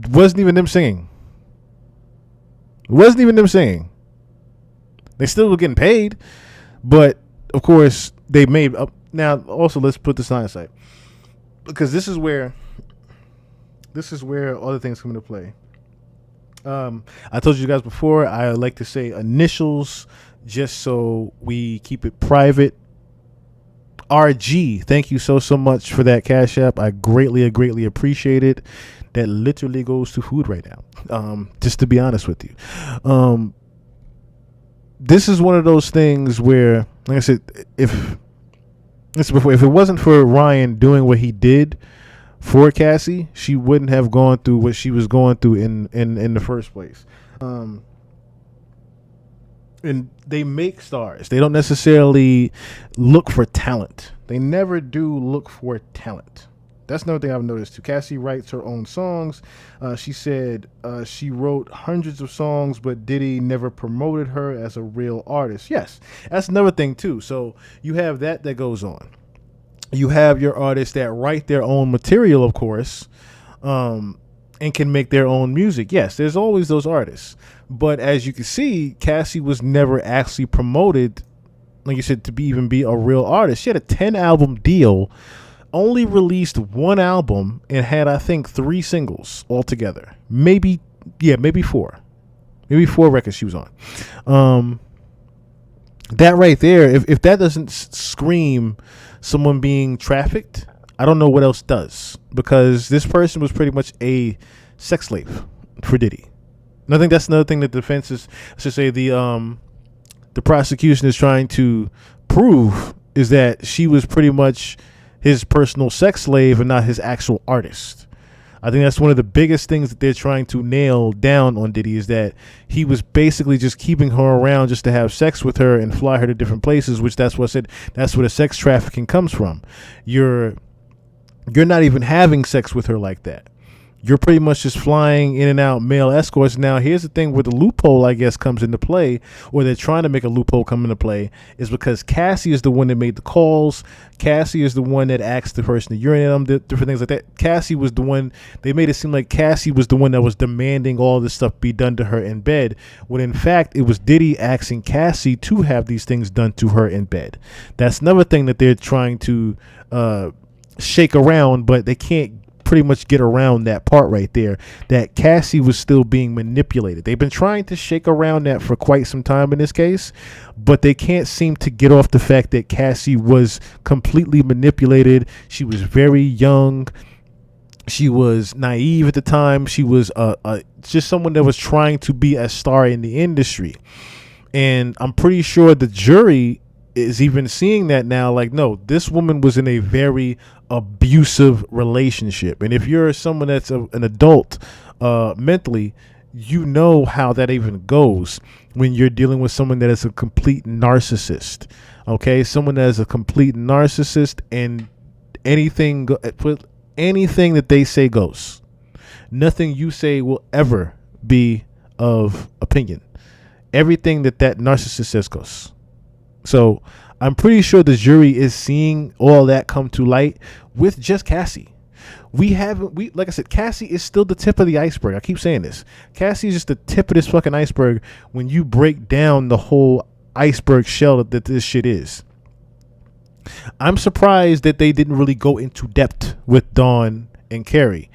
Wasn't even them singing. Wasn't even them singing. They still were getting paid, but of course they made up. Now, also let's put this on side, because this is where other things come into play. I told you guys before, I like to say initials just so we keep it private. RG, thank you so much for that Cash App. I greatly appreciate it. That literally goes to food right now. Just to be honest with you. This is one of those things where, like I said, if it wasn't for Ryan doing what he did for Cassie, she wouldn't have gone through what she was going through in the first place. And they make stars. They don't necessarily look for talent. They never do look for talent. That's another thing I've noticed too. Cassie writes her own songs. She said she wrote hundreds of songs, but Diddy never promoted her as a real artist. Yes, that's another thing too. So you have that goes on. You have your artists that write their own material, of course, and can make their own music. Yes, there's always those artists. But as you can see, Cassie was never actually promoted, like you said, to even be a real artist. She had a 10-album deal, only released one album, and had, I think, 3 singles altogether. Maybe 4. Maybe 4 records she was on. That right there, if that doesn't scream someone being trafficked, I don't know what else does, because this person was pretty much a sex slave for Diddy. And I think that's another thing that the defense is, I should say, the prosecution is trying to prove, is that she was pretty much his personal sex slave and not his actual artist. I think that's one of the biggest things that they're trying to nail down on Diddy, is that he was basically just keeping her around just to have sex with her and fly her to different places, which that's what I said, that's where the sex trafficking comes from. You're not even having sex with her like that. You're pretty much just flying in and out male escorts. Now, here's the thing where the loophole, I guess, comes into play, or they're trying to make a loophole come into play, is because Cassie is the one that made the calls. Cassie is the one that asked the person to urinate on them, different things like that. Cassie was the one, they made it seem like Cassie was the one that was demanding all this stuff be done to her in bed, when in fact it was Diddy asking Cassie to have these things done to her in bed. That's another thing that they're trying to shake around, but they can't pretty much get around that part right there, that Cassie was still being manipulated. They've been trying to shake around that for quite some time in this case, but they can't seem to get off the fact that Cassie was completely manipulated. She was very young. She was naive at the time. She was just someone that was trying to be a star in the industry. And I'm pretty sure the jury is even seeing that now, like, no, this woman was in a very abusive relationship. And if you're someone that's an adult mentally, you know how that even goes when you're dealing with someone that is a complete narcissist. Okay, someone that is a complete narcissist, and anything that they say goes. Nothing you say will ever be of opinion. Everything that narcissist says goes. So I'm pretty sure the jury is seeing all that come to light with just Cassie. Like I said, Cassie is still the tip of the iceberg. I keep saying this. Cassie is just the tip of this fucking iceberg when you break down the whole iceberg shell that this shit is. I'm surprised that they didn't really go into depth with Dawn and Carrie,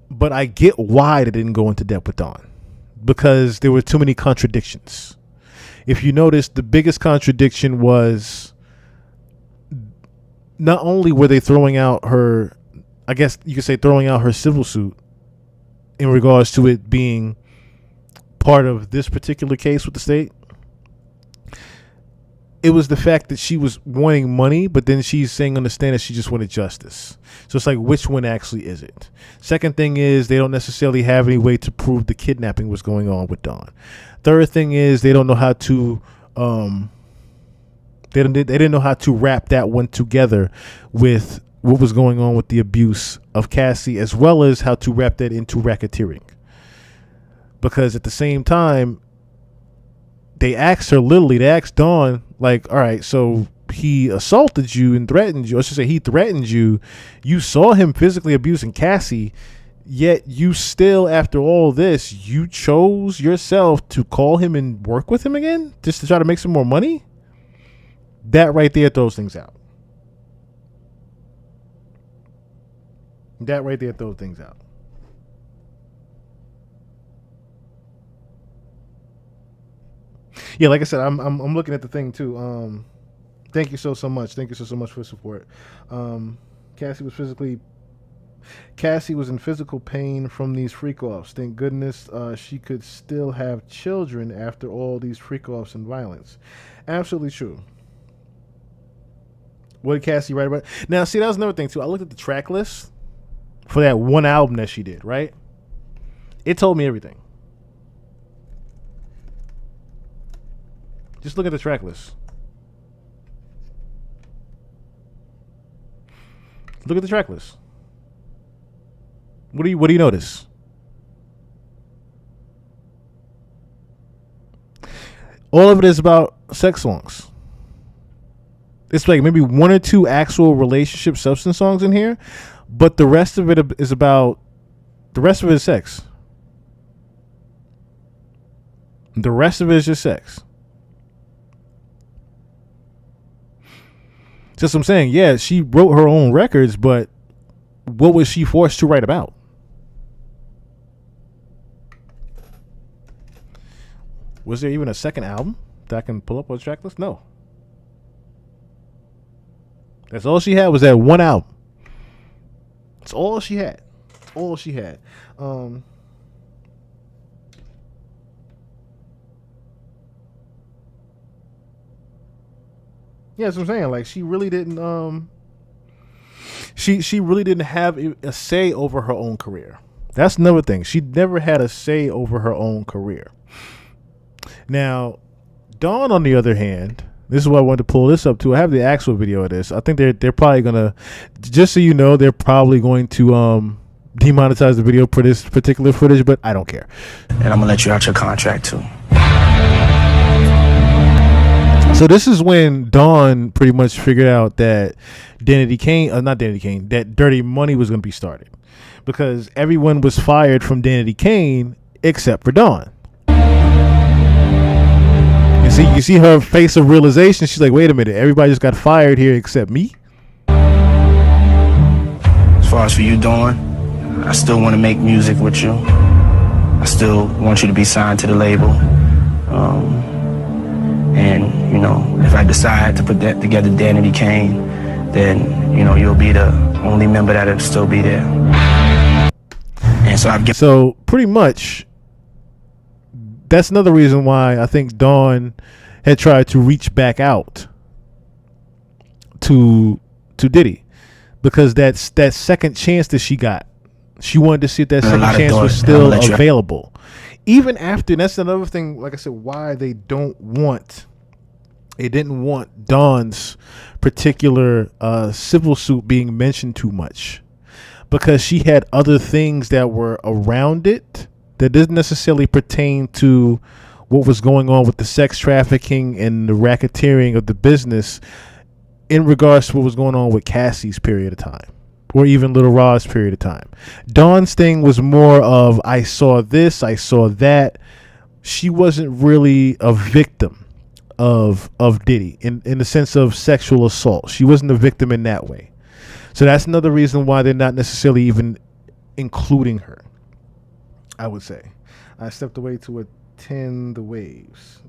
but I get why they didn't go into depth with Dawn, because there were too many contradictions. If you notice, the biggest contradiction was not only were they throwing out her, I guess you could say throwing out her civil suit in regards to it being part of this particular case with the state, it was the fact that she was wanting money, but then she's saying on the stand that she just wanted justice. So it's like, which one actually is it? Second thing is, they don't necessarily have any way to prove the kidnapping was going on with Dawn. Third thing is, they don't know how to they didn't know how to wrap that one together with what was going on with the abuse of Cassie, as well as how to wrap that into racketeering. because at the same time, they asked Dawn, like, all right, so he assaulted you and threatened you. I should say he threatened you. You saw him physically abusing Cassie, yet you still, after all this, you chose yourself to call him and work with him again just to try to make some more money? That right there throws things out. That right there throws things out. Yeah, like I said, I'm looking at the thing too. Thank you so much. Thank you so much for support. Cassie was in physical pain from these freak offs. Thank goodness she could still have children after all these freak offs and violence. Absolutely true. What did Cassie write about? Now, see, that was another thing too. I looked at the track list for that one album that she did, right? It told me everything. Just look at the track list. Look at the track list. What do you notice? All of it is about sex songs. It's like maybe one or two actual relationship substance songs in here, but the rest of it is sex. The rest of it is just sex. Just what I'm saying, yeah, she wrote her own records, but what was she forced to write about? Was there even a second album that I can pull up on the track list? No. That's all she had was that one album. That's all she had. All she had. Yeah, that's what I'm saying. Like, she really didn't she really didn't have a say over her own career. That's another thing. She never had a say over her own career. Now, Dawn, on the other hand, this is why I wanted to pull this up too. I have the actual video of this. I think they're probably gonna, just so you know, they're probably going to demonetize the video for this particular footage, but I don't care. And I'm gonna let you out your contract too. So this is when Dawn pretty much figured out that that Dirty Money was going to be started, because everyone was fired from Danity Kane except for Dawn. You see her face of realization. She's like, wait a minute, everybody just got fired here except me. As far as for you, Dawn, I still want to make music with you. I still want you to be signed to the label. And, you know, if I decide to put that together, Danity Kane, then, you know, you'll be the only member that'll still be there. And so pretty much, that's another reason why I think Dawn had tried to reach back out to Diddy, because that's that second chance that she got. She wanted to see if that second chance was still available. Even after, and that's another thing, like I said, why they didn't want Dawn's particular civil suit being mentioned too much, because she had other things that were around it that didn't necessarily pertain to what was going on with the sex trafficking and the racketeering of the business in regards to what was going on with Cassie's period of time, or even Little Rod's period of time. Dawn's thing was more of, I saw this, I saw that. She wasn't really a victim of Diddy in the sense of sexual assault. She wasn't a victim in that way. So that's another reason why they're not necessarily even including her, I would say. I stepped away to attend the waves.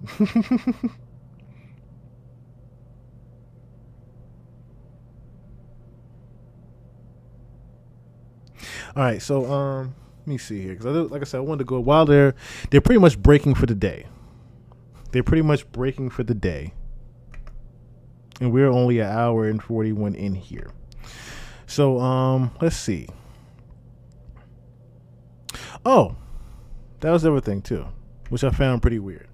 All right, so let me see here, because like I said, I wanted to go while they're pretty much breaking for the day. They're pretty much breaking for the day, and we're only an hour and 41 in here. So let's see. Oh, that was everything too, which I found pretty weird.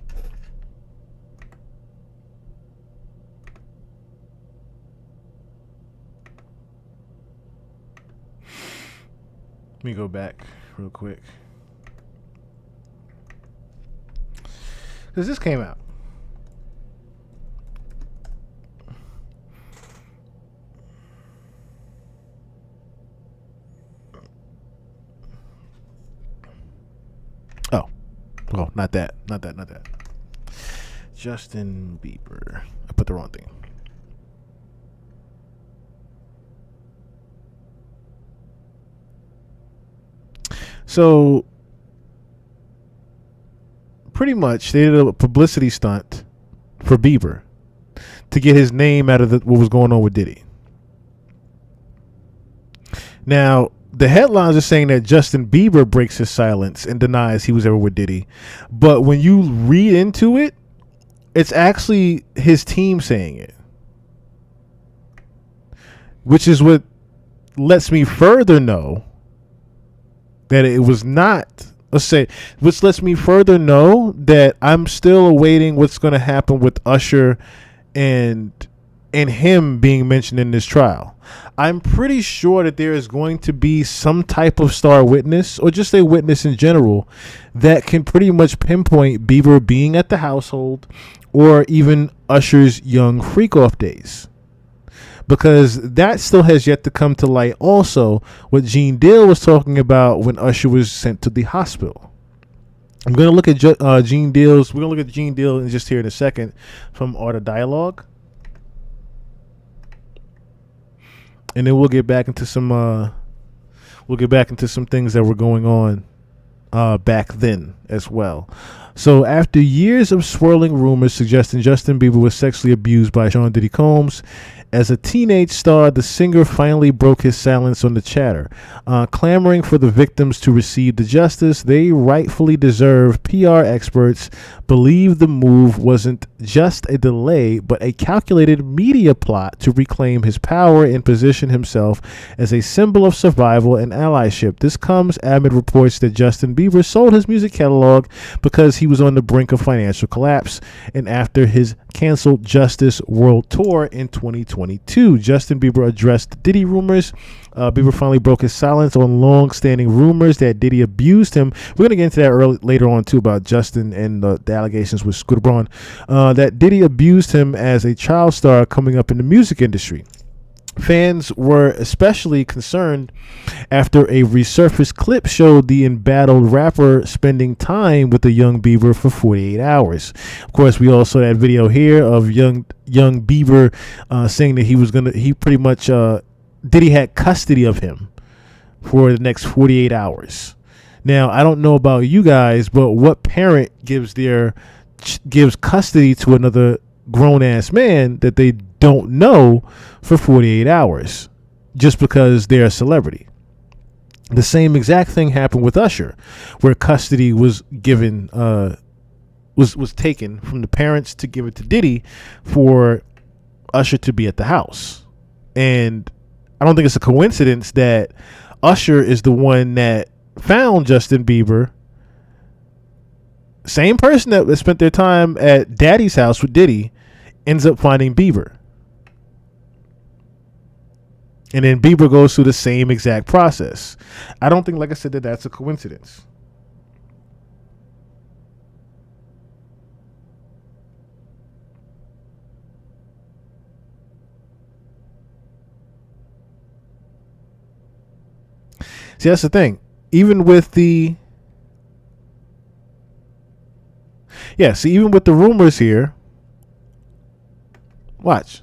Let me go back real quick. Because this came out. Oh, not that. Justin Bieber. I put the wrong thing. So, pretty much, they did a publicity stunt for Bieber to get his name out of what was going on with Diddy. Now, the headlines are saying that Justin Bieber breaks his silence and denies he was ever with Diddy. But when you read into it, it's actually his team saying it. Which is what lets me further know that it was not, which lets me further know that I'm still awaiting what's going to happen with Usher and him being mentioned in this trial. I'm pretty sure that there is going to be some type of star witness, or just a witness in general, that can pretty much pinpoint Bieber being at the household, or even Usher's young freak-off days. Because that still has yet to come to light also, what Gene Deal was talking about when Usher was sent to the hospital. I'm going to look at Gene Deal's, we're going to look at Gene Deal in just here in a second from Art of Dialogue. And then we'll get back into some things that were going on back then as well. So after years of swirling rumors suggesting Justin Bieber was sexually abused by Sean Diddy Combs, as a teenage star, the singer finally broke his silence on the chatter, clamoring for the victims to receive the justice they rightfully deserve. PR experts believe the move wasn't just a delay, but a calculated media plot to reclaim his power and position himself as a symbol of survival and allyship. This comes amid reports that Justin Bieber sold his music catalog because he was on the brink of financial collapse, and after his canceled Justice World Tour in 2022. Justin Bieber addressed Diddy rumors. Bieber finally broke his silence on long-standing rumors that Diddy abused him. We're going to get into that later on, too, about Justin and the allegations with Scooter Braun. That Diddy abused him as a child star coming up in the music industry. Fans were especially concerned after a resurfaced clip showed the embattled rapper spending time with the young Bieber for 48 hours. Of course, we all saw that video here of young Bieber saying that Diddy had custody of him for the next 48 hours. Now, I don't know about you guys, but what parent gives custody to another grown-ass man that they don't know for 48 hours just because they're a celebrity? The same exact thing happened with Usher, where custody was given was taken from the parents to give it to Diddy for Usher to be at the house. And I don't think it's a coincidence that Usher is the one that found Justin Bieber, same person that spent their time at Daddy's house with Diddy, ends up finding Bieber. And then Bieber goes through the same exact process. I don't think, like I said, that that's a coincidence. See, that's the thing. Even with the rumors here, watch.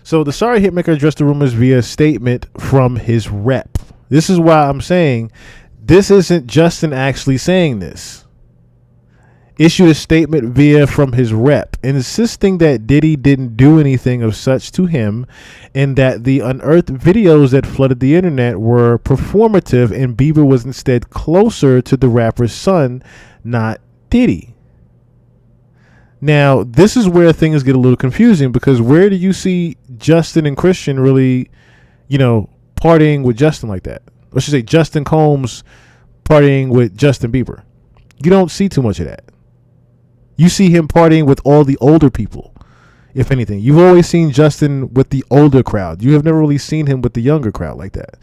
So the Sorry Hitmaker addressed the rumors via a statement from his rep. This is why I'm saying this isn't Justin actually saying this. Issued a statement from his rep, insisting that Diddy didn't do anything of such to him, and that the unearthed videos that flooded the internet were performative, and Bieber was instead closer to the rapper's son, not Diddy. Now, this is where things get a little confusing, because where do you see Justin and Christian really, partying with Justin like that? Or should I say Justin Combs partying with Justin Bieber? You don't see too much of that. You see him partying with all the older people. if anything. You've always seen Justin with the older crowd. You have never really seen him with the younger crowd like that.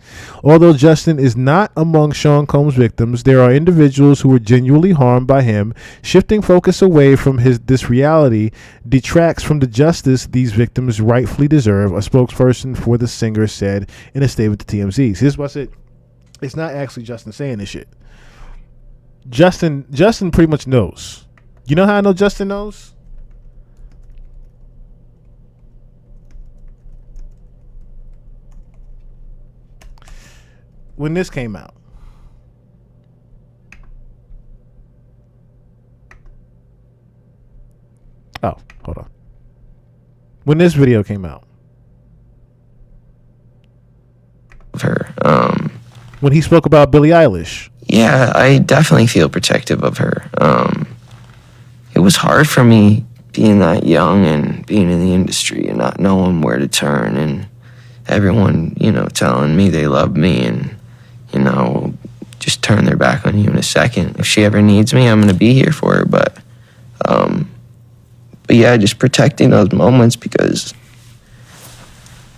Although Justin is not among Sean Combs' victims, there are individuals who were genuinely harmed by him. Shifting focus away from this reality detracts from the justice these victims rightfully deserve, a spokesperson for the singer said in a statement to TMZ. See, this is what I said. It's not actually Justin saying this shit. Justin pretty much knows. You know how I know Justin knows? When this came out. Oh, hold on. When this video came out. Her. When he spoke about Billie Eilish. Yeah, I definitely feel protective of her. It was hard for me being that young and being in the industry and not knowing where to turn, and everyone, telling me they love me and, just turn their back on you in a second. If she ever needs me, I'm going to be here for her. But yeah, just protecting those moments, because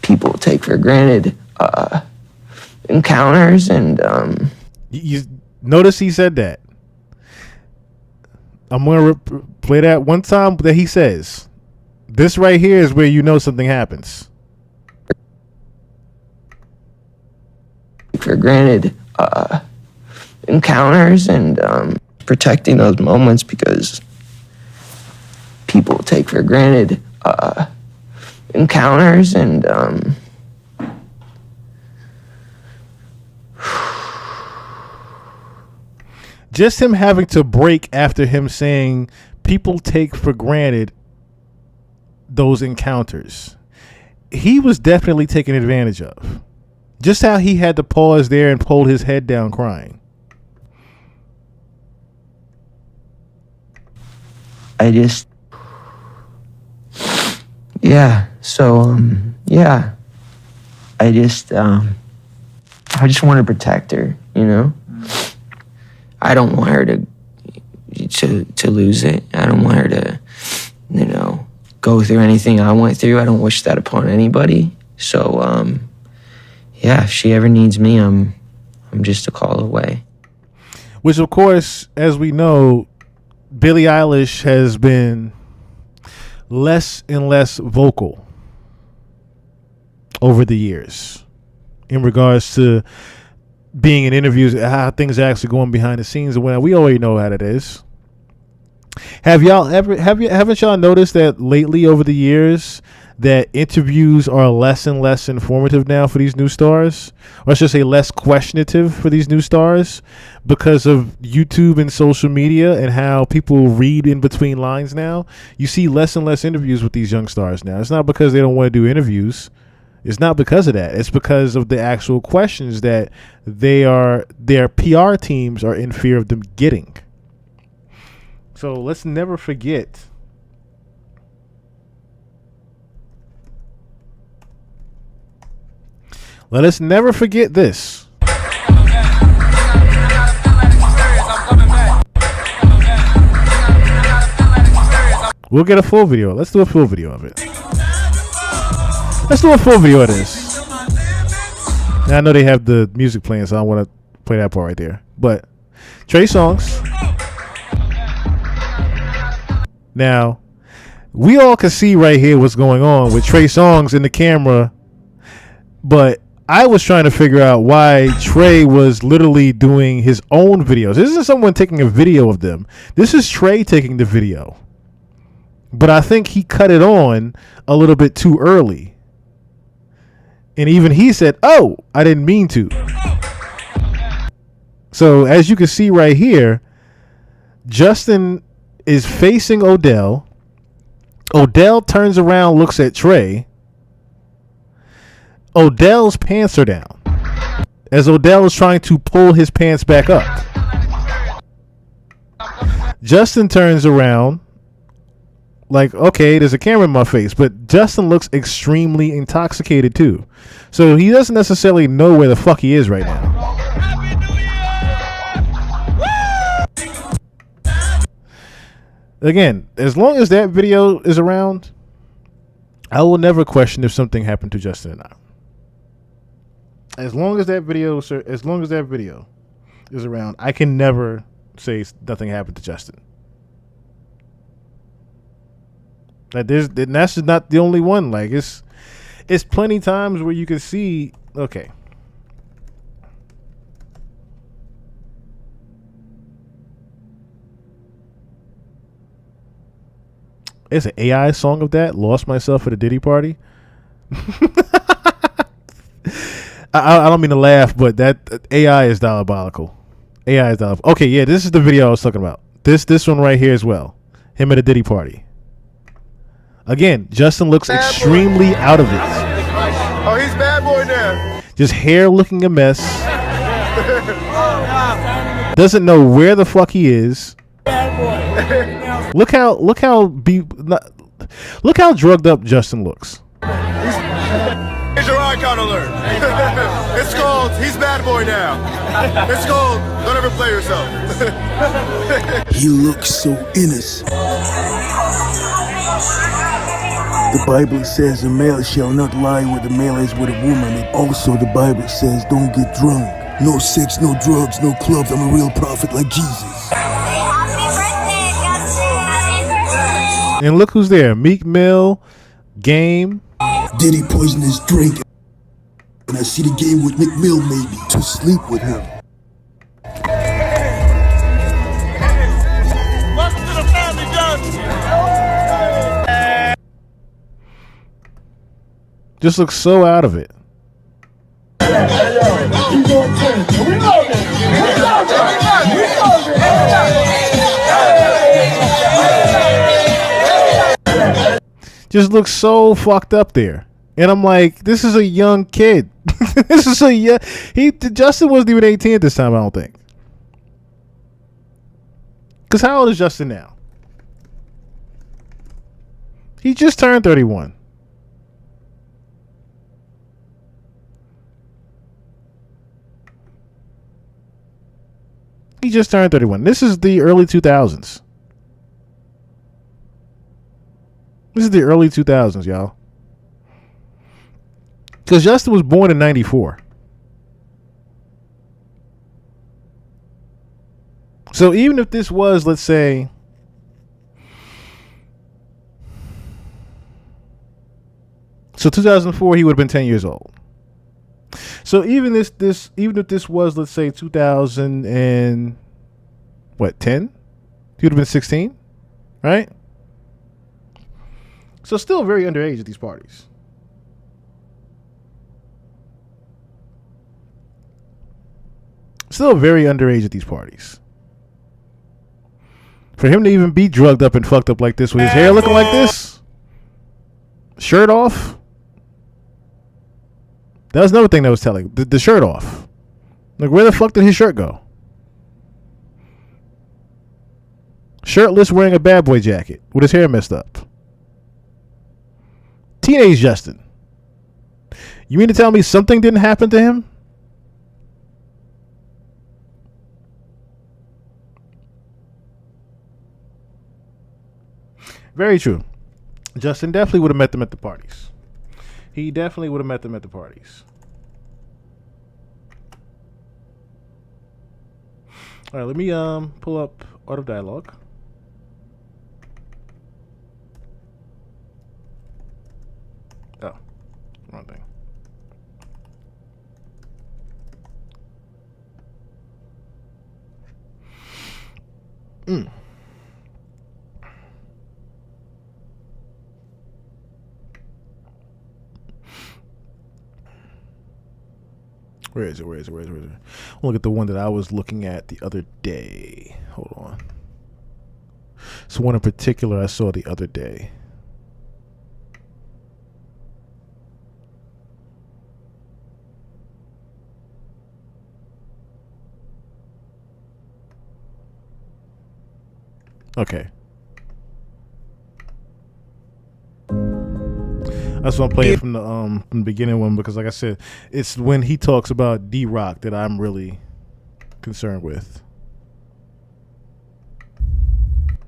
people take for granted encounters and you notice he said that. I'm going to play that one time that he says, this right here is where you know something happens. For granted encounters and protecting those moments, because people take for granted encounters and just him having to break after him saying people take for granted those encounters. He was definitely taken advantage of. Just how he had to pause there and pull his head down crying. I just I just want to protect her, I don't want her to lose it. I don't want her to, go through anything I went through. I don't wish that upon anybody. So, if she ever needs me, I'm just a call away. Which, of course, as we know, Billie Eilish has been less and less vocal over the years in regards to being in interviews, how things are actually going behind the scenes, and when we already know how that is. Haven't y'all noticed that lately over the years that interviews are less and less informative now for these new stars? Or I should say less questionative for these new stars because of YouTube and social media and how people read in between lines now. You see less and less interviews with these young stars now. It's not because they don't want to do interviews. It's not because of that. It's because of the actual questions that their PR teams are in fear of them getting. So let's never forget. Let us never forget this. We'll get a full video. Let's do a full video of it. Let's do a full video of this. Now, I know they have the music playing, so I don't want to play that part right there. But Trey Songz. Now, we all can see right here what's going on with Trey Songz in the camera. But I was trying to figure out why Trey was literally doing his own videos. This isn't someone taking a video of them. This is Trey taking the video. But I think he cut it on a little bit too early. And even he said, "Oh, I didn't mean to." So as you can see right here, Justin is facing Odell. Odell turns around, looks at Trey. Odell's pants are down as Odell is trying to pull his pants back up. Justin turns around like, okay, there's a camera in my face, but Justin looks extremely intoxicated too. So he doesn't necessarily know where the fuck he is right now. Again, as long as that video is around, I will never question if something happened to Justin or not. As long as that video is around, I can never say nothing happened to Justin. Like that's just not the only one. Like it's plenty times where you can see. Okay. It's an AI song of that. Lost myself at a Diddy party. I don't mean to laugh, but that AI is diabolical. AI is diabolical. Okay, yeah, this is the video I was talking about. This one right here as well. Him at a Diddy party. Again, Justin looks extremely out of it. Oh, he's bad boy now. Just hair looking a mess. Doesn't know where the fuck he is. Look how drugged up Justin looks. Here's your icon alert. It's called He's Bad Boy Now. It's called Don't Ever Play Yourself. He looks so innocent. The Bible says a male shall not lie with a male as with a woman. And also the Bible says don't get drunk. No sex, no drugs, no clubs. I'm a real prophet like Jesus. And look who's there. Meek Mill, Game. Diddy poisoned his drink. And I see the game with Meek Mill maybe to sleep with him. Welcome to the family, Justin. Just looks so out of it. Just looks so fucked up there. And I'm like, this is a young kid. Justin wasn't even 18 at this time, I don't think. Because how old is Justin now? He just turned 31. He just turned 31. This is the early 2000s. This is the early 2000s, y'all. Because Justin was born in 94. So even if this was, let's say, so 2004, he would have been 10 years old. So even if this was, let's say, 2000 and what, 10? He would have been 16, right? So still very underage at these parties. Still very underage at these parties. For him to even be drugged up and fucked up like this with his hair looking like this, shirt off. That was another thing that was telling. The shirt off. Like, where the fuck did his shirt go? Shirtless, wearing a bad boy jacket with his hair messed up. Teenage Justin. You mean to tell me something didn't happen to him? Very true. Justin definitely would have met them at the parties. He definitely would have met them at the parties. All right, let me pull up Art of Dialogue. Oh, wrong thing. Where is it? I'll look at the one that I was looking at the other day. Hold on. So one in particular I saw the other day. Okay. That's why I'm playing from the beginning one, because like I said, it's when he talks about D-Rock that I'm really concerned with.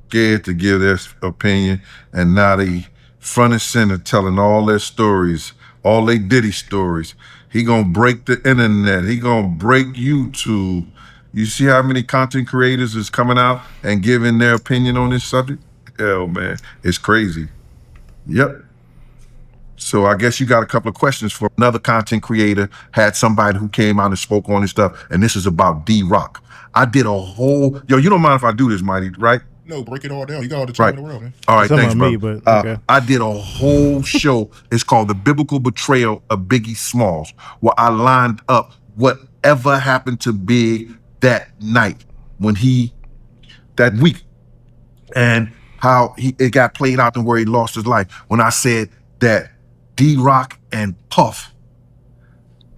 Scared to give their opinion, and now they front and center, telling all their stories, all they Diddy stories. He gonna break the internet. He gonna break YouTube. You see how many content creators is coming out and giving their opinion on this subject? Hell, man, it's crazy. Yep. So I guess you got a couple of questions for another content creator, had somebody who came out and spoke on this stuff, and this is about D-Rock. I did a whole, yo, you don't mind if I do this, Mighty, right? No, break it all down. You got all the time in the world, man. All right, It's thanks, about bro. me, but okay. I did a whole show. It's called The Biblical Betrayal of Biggie Smalls, where I lined up whatever happened to Big that night that week, and how it got played out and where he lost his life. When I said that D-Rock and Puff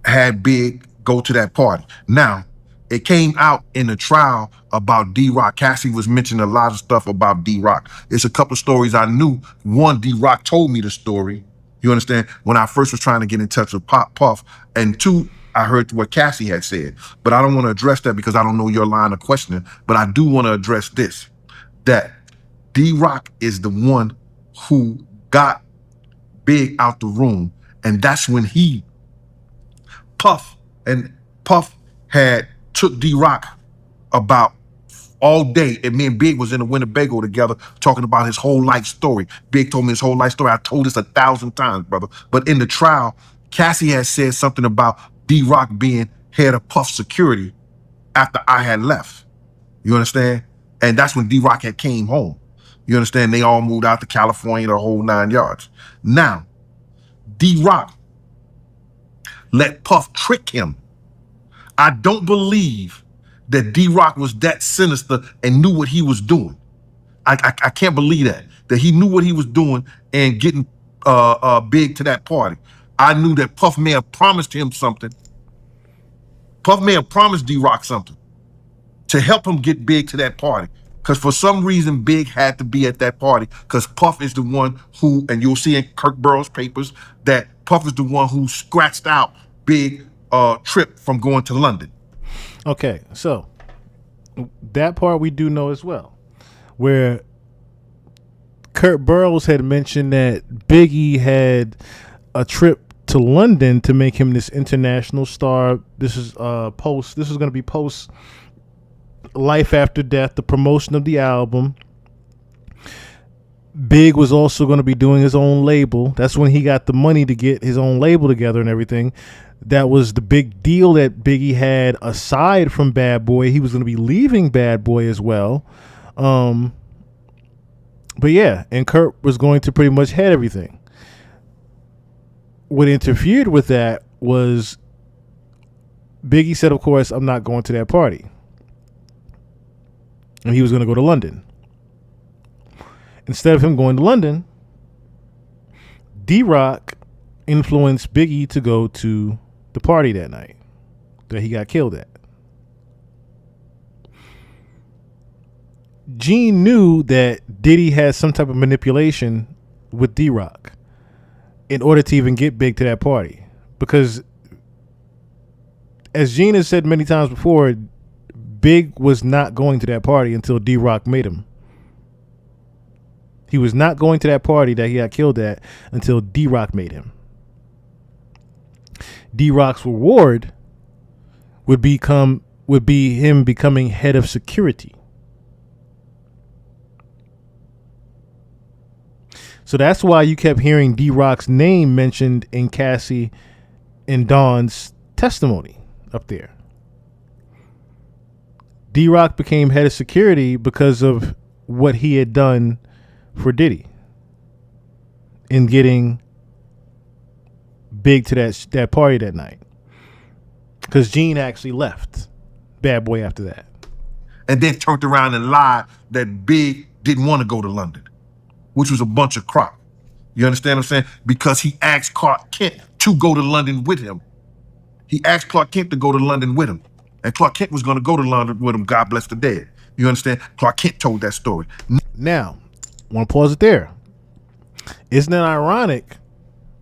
had Big go to that party. Now, it came out in the trial about D-Rock. Cassie was mentioning a lot of stuff about D-Rock. It's a couple of stories I knew. One, D-Rock told me the story. You understand? When I first was trying to get in touch with Puff. And two, I heard what Cassie had said. But I don't want to address that because I don't know your line of questioning. But I do want to address this, that D-Rock is the one who got Big out the room. And that's when Puff had took D-Rock about all day, and me and Big was in a Winnebago together talking about his whole life story. Big told me his whole life story. I told this 1,000 times, brother. But in the trial, Cassie had said something about D-Rock being head of Puff security after I had left. You understand? And that's when D-Rock had came home. You understand? They all moved out to California, the whole 9 yards. Now, D-Rock let Puff trick him. I don't believe that D-Rock was that sinister and knew what he was doing. I can't believe that he knew what he was doing and getting Big to that party. I knew that Puff may have promised him something. Puff may have promised D-Rock something to help him get Big to that party. Because for some reason, Big had to be at that party because Puff is the one who, and you'll see in Kirk Burroughs' papers, that Puff is the one who scratched out Big trip from going to London. Okay, so that part we do know as well, where Kurt Burroughs had mentioned that Biggie had a trip to London to make him this international star. This is This is going to be post Life After Death, the promotion of the album. Big was also going to be doing his own label. That's when he got the money to get his own label together and everything. That was the big deal that Biggie had aside from Bad Boy. He was going to be leaving Bad Boy as well. But yeah, and Kurt was going to pretty much head everything. What interfered with that was Biggie said, of course, I'm not going to that party. And he was going to go to London. Instead of him going to London, D-Rock influenced Biggie to go to the party that night that he got killed at. Gene knew that Diddy had some type of manipulation with D-Rock in order to even get Big to that party. Because as Gene has said many times before, Big was not going to that party until D-Rock made him. He was not going to that party that he got killed at until D-Rock made him. D-Rock's reward would be him becoming head of security. So that's why you kept hearing D-Rock's name mentioned in Cassie and Dawn's testimony up there. D-Rock became head of security because of what he had done for Diddy in getting Big to that party that night. Because Gene actually left Bad Boy after that. And then turned around and lied that Big didn't want to go to London, which was a bunch of crap. You understand what I'm saying? Because he asked Clark Kent to go to London with him. He asked Clark Kent to go to London with him. And Clark Kent was going to go to London with him, God bless the dead. You understand? Clark Kent told that story. Now, I want to pause it there. Isn't it ironic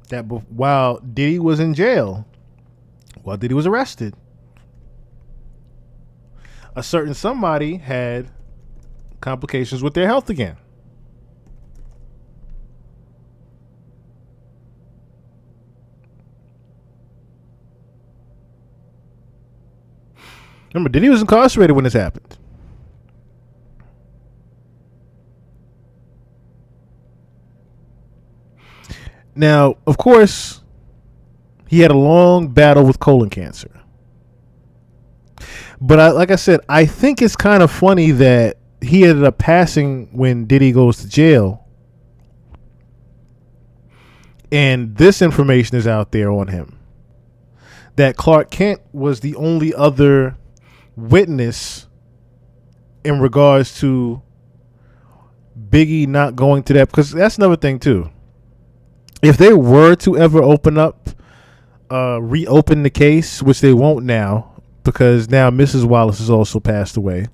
that while Diddy was in jail, while Diddy was arrested, a certain somebody had complications with their health again? Remember, Diddy was incarcerated when this happened. Now, of course, he had a long battle with colon cancer. But like I said, I think it's kind of funny that he ended up passing when Diddy goes to jail. And this information is out there on him. That Clark Kent was the only other witness in regards to Biggie not going to that. Because that's another thing, too. If they were to ever reopen the case, which they won't now, because now Mrs. Wallace has also passed away.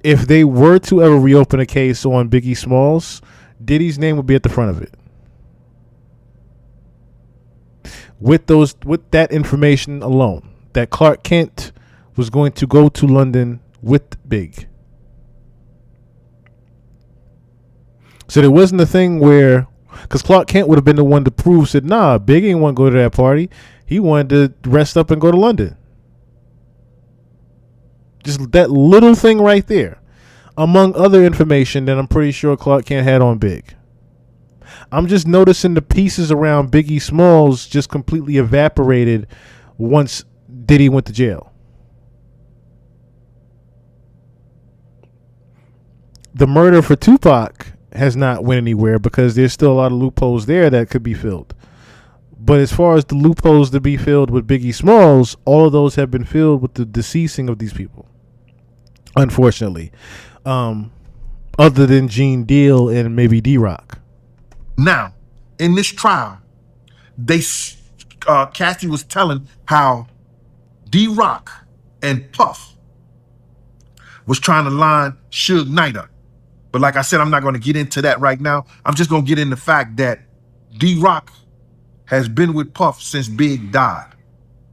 If they were to ever reopen a case on Biggie Smalls, Diddy's name would be at the front of it. With that information alone, that Clark Kent was going to go to London with Big. So there wasn't a thing where, because Clark Kent would have been the one to prove, said, nah, Big ain't want to go to that party. He wanted to rest up and go to London. Just that little thing right there, among other information that I'm pretty sure Clark Kent had on Big. I'm just noticing the pieces around Biggie Smalls just completely evaporated once Diddy went to jail. The murder for Tupac has not went anywhere because there's still a lot of loopholes there that could be filled. But as far as the loopholes to be filled with Biggie Smalls, all of those have been filled with the deceasing of these people. Unfortunately. Other than Gene Deal and maybe D-Rock. Now, in this trial, Cassie was telling how D-Rock and Puff was trying to line Suge Knight up. But like I said, I'm not going to get into that right now. I'm just going to get into the fact that D-Rock has been with Puff since Big died.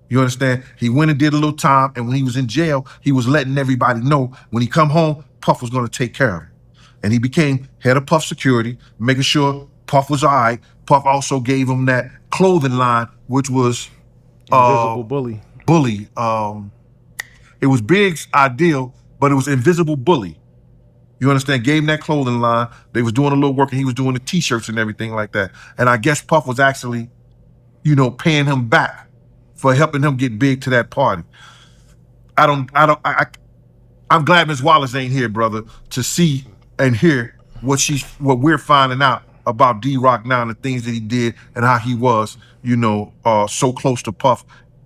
You understand? He went and did a little time, and when he was in jail, he was letting everybody know when he come home, Puff was going to take care of him. And he became head of Puff security, making sure Puff was all right. Puff also gave him that clothing line, which was Invisible Bully. Bully. It was Big's ideal, but it was Invisible Bully. You understand? Gave him that clothing line. They was doing a little work, and he was doing the t-shirts and everything like that. And I guess Puff was actually, paying him back for helping him get big to that party. I'm glad Ms. Wallace ain't here, brother, to see and hear what we're finding out about D-Rock now and the things that he did and how he was, so close to Puff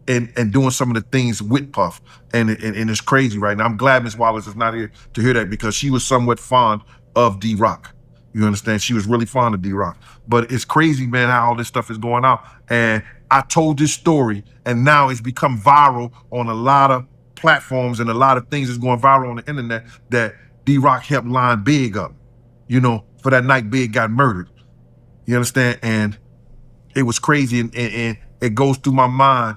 and doing some of the things with Puff. And it's crazy right now. I'm glad Ms. Wallace is not here to hear that because she was somewhat fond of D-Rock. You understand? She was really fond of D-Rock. But it's crazy, man, how all this stuff is going out. And I told this story, and now it's become viral on a lot of platforms and a lot of things is going viral on the internet that D-Rock helped line Big up, for that night Big got murdered. You understand? And it was crazy, and it goes through my mind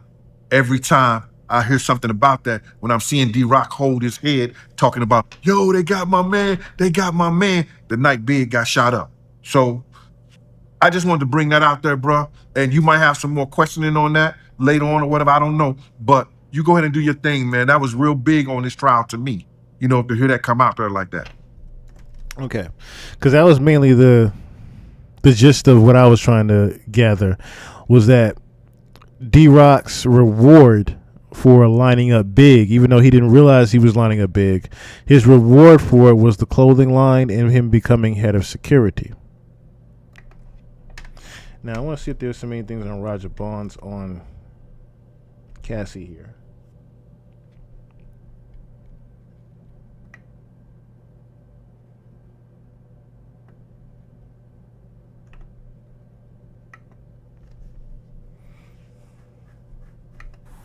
every time I hear something about that when I'm seeing D-Rock hold his head talking about, yo, they got my man, the night Big got shot up. So I just wanted to bring that out there, bro. And you might have some more questioning on that later on or whatever, I don't know. But you go ahead and do your thing, man. That was real big on this trial to me, to hear that come out there like that. Okay. Because that was mainly the gist of what I was trying to gather was that D-Rock's reward for lining up Big, even though he didn't realize he was lining up Big, his reward for it was the clothing line and him becoming head of security. Now, I want to see if there's so many things on Roger Bonds on Cassie here.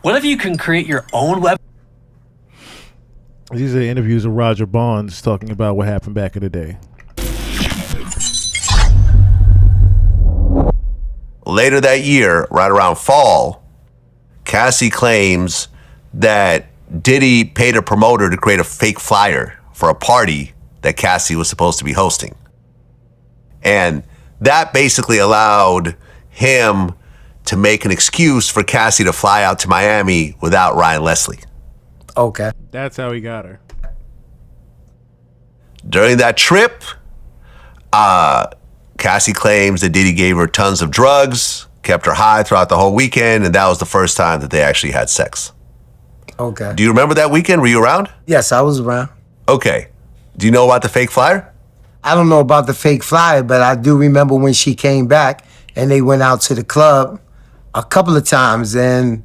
What if you can create your own web? These are the interviews of Roger Bonds talking about what happened back in the day. Later that year, right around fall, Cassie claims that Diddy paid a promoter to create a fake flyer for a party that Cassie was supposed to be hosting. And that basically allowed him to make an excuse for Cassie to fly out to Miami without Ryan Leslie. Okay. That's how he got her. During that trip, Cassie claims that Diddy gave her tons of drugs, kept her high throughout the whole weekend, and that was the first time that they actually had sex. Okay. Do you remember that weekend? Were you around? Yes, I was around. Okay. Do you know about the fake flyer? I don't know about the fake flyer, but I do remember when she came back and they went out to the club a couple of times, and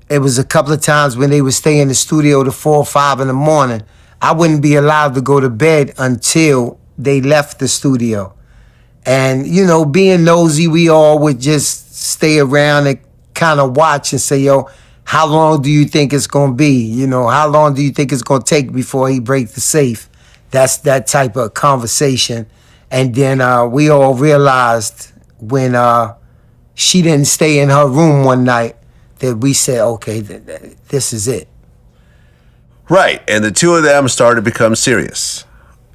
it was a couple of times when they would stay in the studio to 4 or 5 in the morning. I wouldn't be allowed to go to bed until they left the studio. And, you know, being nosy, we all would just stay around and kind of watch and say, yo, how long do you think it's going to be? You know, how long do you think it's going to take before he breaks the safe? That's that type of conversation. And then we all realized when she didn't stay in her room one night that we said, okay, this is it. Right. And the two of them started to become serious.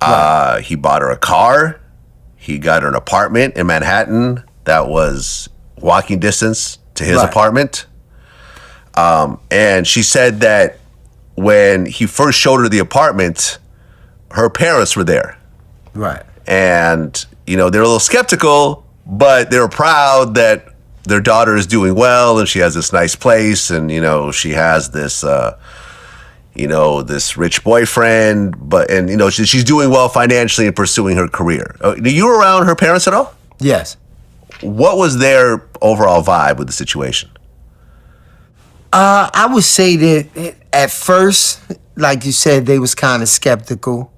Right. He bought her a car. He got her an apartment in Manhattan that was walking distance to his Right. apartment. And she said that when he first showed her the apartment, her parents were there. Right. And, you know, they're a little skeptical, but they're proud that their daughter is doing well and she has this nice place and, you know, she has this, this rich boyfriend, and, you know, she's doing well financially and pursuing her career. You were around her parents at all? Yes. What was their overall vibe with the situation? I would say that at first, like you said, they was kind of skeptical.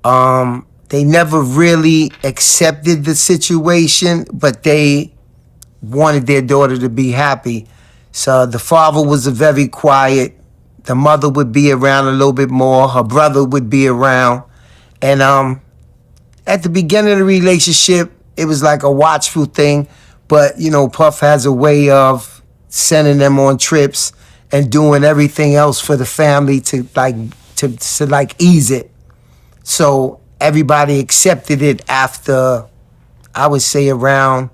They never really accepted the situation, but they wanted their daughter to be happy. So the father was very quiet. The mother would be around a little bit more. Her brother would be around. And at the beginning of the relationship, it was like a watchful thing. But, you know, Puff has a way of sending them on trips and doing everything else for the family to ease it. So everybody accepted it after, I would say, around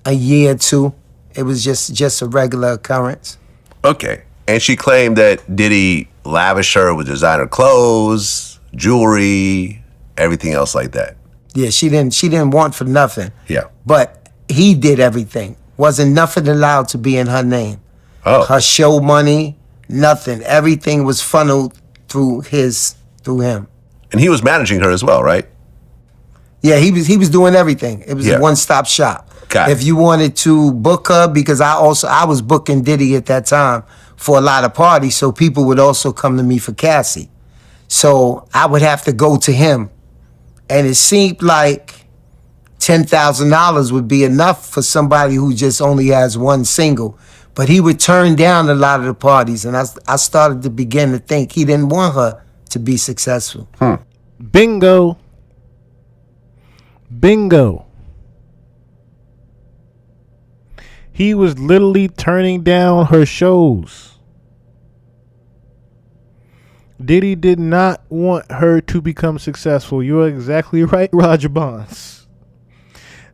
a year or two. It was just a regular occurrence. Okay. And she claimed that Diddy lavished her with designer clothes, jewelry, everything else like that. Yeah, she didn't want for nothing. Yeah. But he did everything. Wasn't nothing allowed to be in her name. Oh. Her show money, nothing. Everything was funneled through him. And he was managing her as well, right? Yeah, he was doing everything. It was Yeah. a one-stop shop. Got it. If you wanted to book her, because I was booking Diddy at that time for a lot of parties, so people would also come to me for Cassie. So I would have to go to him. And it seemed like $10,000 would be enough for somebody who just only has one single. But he would turn down a lot of the parties, and I started to begin to think he didn't want her to be successful. Bingo. Bingo. He was literally turning down her shows. Diddy did not want her to become successful. You're exactly right, Roger Bonds.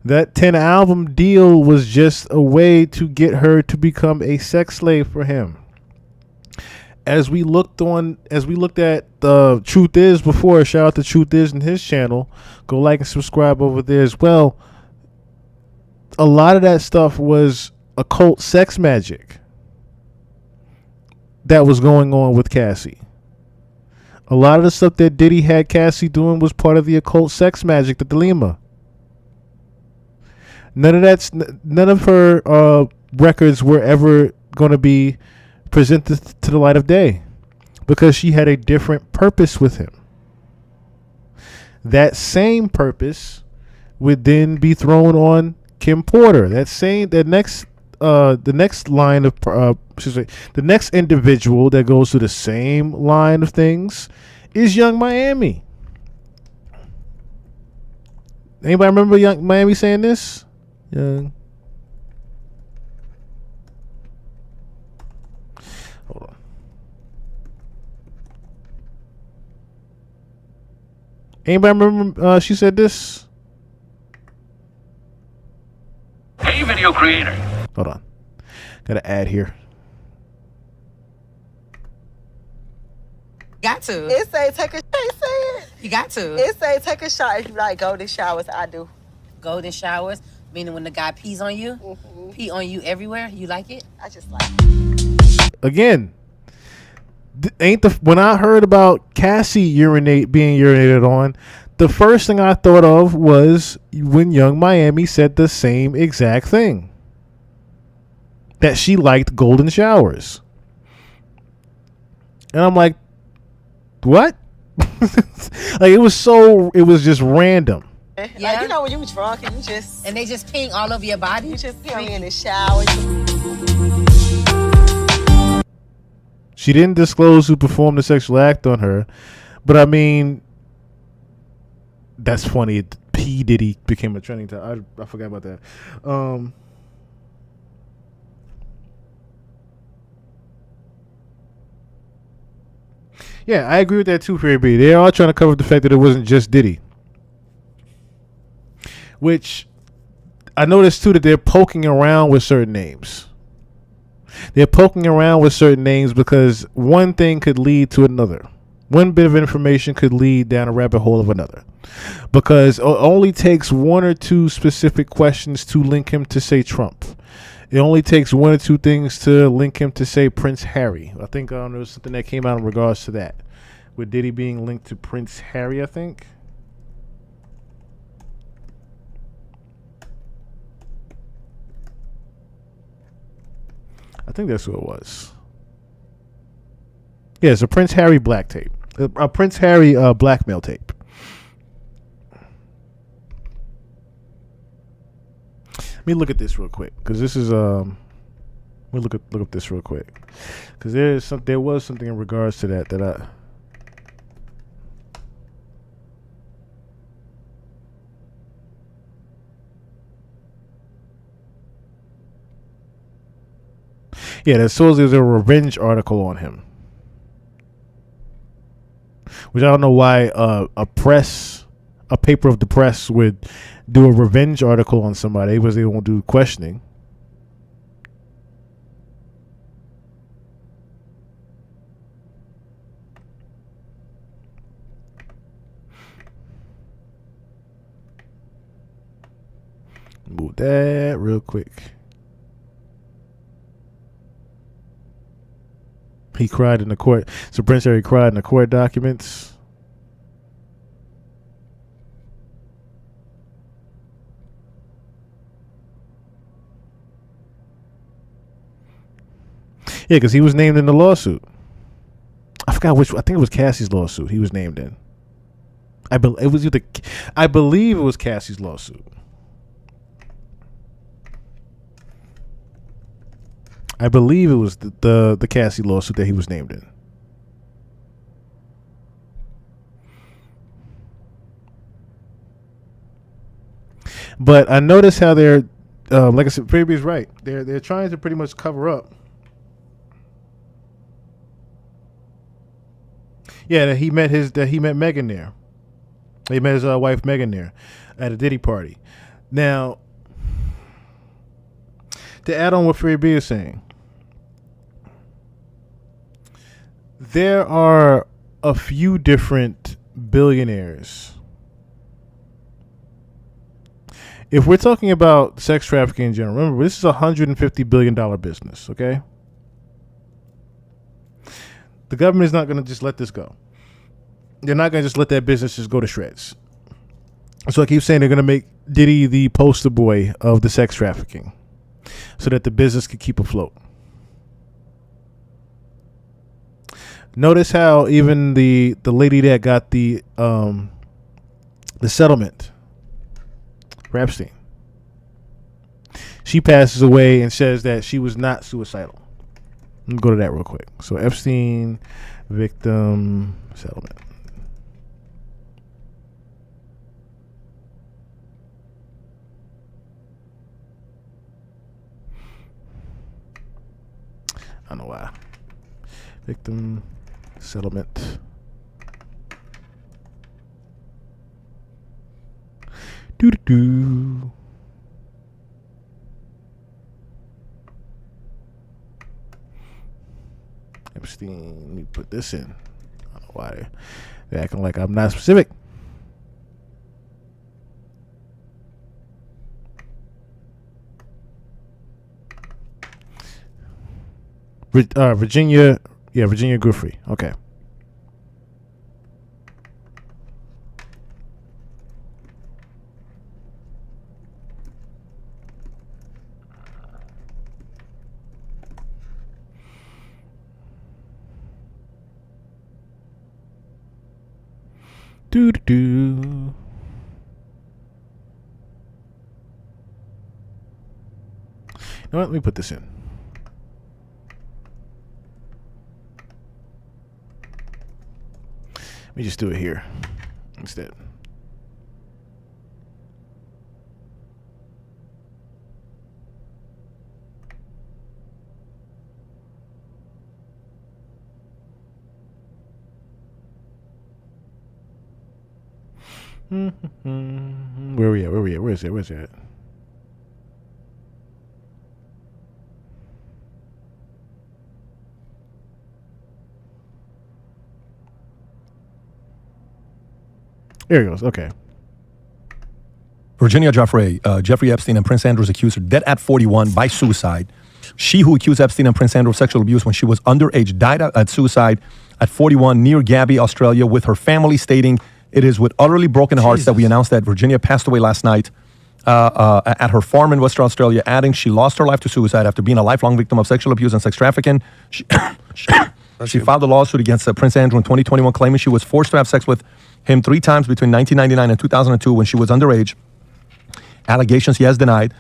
That 10 album deal was just a way to get her to become a sex slave for him. As we looked at the Truth Is before, shout out to Truth Is and his channel. Go like and subscribe over there as well. A lot of that stuff was occult sex magic that was going on with Cassie. A lot of the stuff that Diddy had Cassie doing was part of the occult sex magic, the Delima. None of her records were ever going to be presented to the light of day because she had a different purpose with him. That same purpose would then be thrown on Kim Porter. The next individual that goes through the same line of things is Young Miami. Anybody remember Young Miami saying this? Young. Hold on. Anybody remember she said this? Hey, video creator. Hold on. Got an ad here. Got to. It say take a shot. Say it. You got to. It say take a shot if you like golden showers. I do. Golden showers, meaning when the guy pees on you, pee on you everywhere. You like it? I just like it. Again, when I heard about Cassie being urinated on, the first thing I thought of was when Young Miami said the same exact thing. That she liked golden showers. And I'm like, what? Like it was just random. Like, you know when you drunk and you just... And they just peeing all over your body? You just pee on me in the shower. She didn't disclose who performed the sexual act on her. But I mean, that's funny. P. Diddy became a trending topic. I forgot about that. Yeah, I agree with that too, Fairy B. They're all trying to cover the fact that it wasn't just Diddy. Which I noticed too that they're poking around with certain names. They're poking around with certain names because one thing could lead to another. One bit of information could lead down a rabbit hole of another. Because it only takes one or two specific questions to link him to, say, Trump. It only takes one or two things to link him to, say, Prince Harry. I think there was something that came out in regards to that. With Diddy being linked to Prince Harry, I think. I think that's who it was. Yeah, it's a Prince Harry black tape. A Prince Harry blackmail tape. Let me look at this real quick, because this is let me look up this real quick, because there was something in regards to that I. Yeah, there's supposedly a revenge article on him, which I don't know why a paper of the press would do a revenge article on somebody because they won't do questioning. Move that real quick. He cried in the court. So Prince Harry cried in the court documents. Yeah, because he was named in the lawsuit. I forgot which. I think it was Cassie's lawsuit. He was named in. I believe it was Cassie's lawsuit. I believe it was the Cassie lawsuit that he was named in. But I noticed how they're, like I said, Baby's right. They're trying to pretty much cover up. Yeah, that he met Megan there. He met his wife Megan there at a Diddy party. Now, to add on what Free B is saying, there are a few different billionaires. If we're talking about sex trafficking in general, remember, this is a $150 billion business, okay? The government is not going to just let this go. They're not going to just let that business just go to shreds. So I keep saying they're going to make Diddy the poster boy of the sex trafficking so that the business can keep afloat. Notice how even the lady that got the settlement, Epstein, she passes away and says that she was not suicidal. Let me go to that real quick. So Epstein victim settlement. I don't know why. Victim settlement. Doo-doo-doo. Epstein, let me put this in. I don't know Why they're acting like I'm not specific? Virginia Giuffre. Okay. Do do do. You know what? Let me put this in. Let me just do it here instead. Where are we at? Where's it at? There it goes. Okay. Virginia Giuffre, Jeffrey Epstein and Prince Andrew's accuser, dead at 41 by suicide. She who accused Epstein and Prince Andrew of sexual abuse when she was underage died at suicide at 41 near Gabby, Australia, with her family stating, "It is with utterly broken hearts that we announced that Virginia passed away last night at her farm in Western Australia," adding she lost her life to suicide after being a lifelong victim of sexual abuse and sex trafficking. She filed a lawsuit against Prince Andrew in 2021, claiming she was forced to have sex with him 3 times between 1999 and 2002 when she was underage. Allegations he has denied.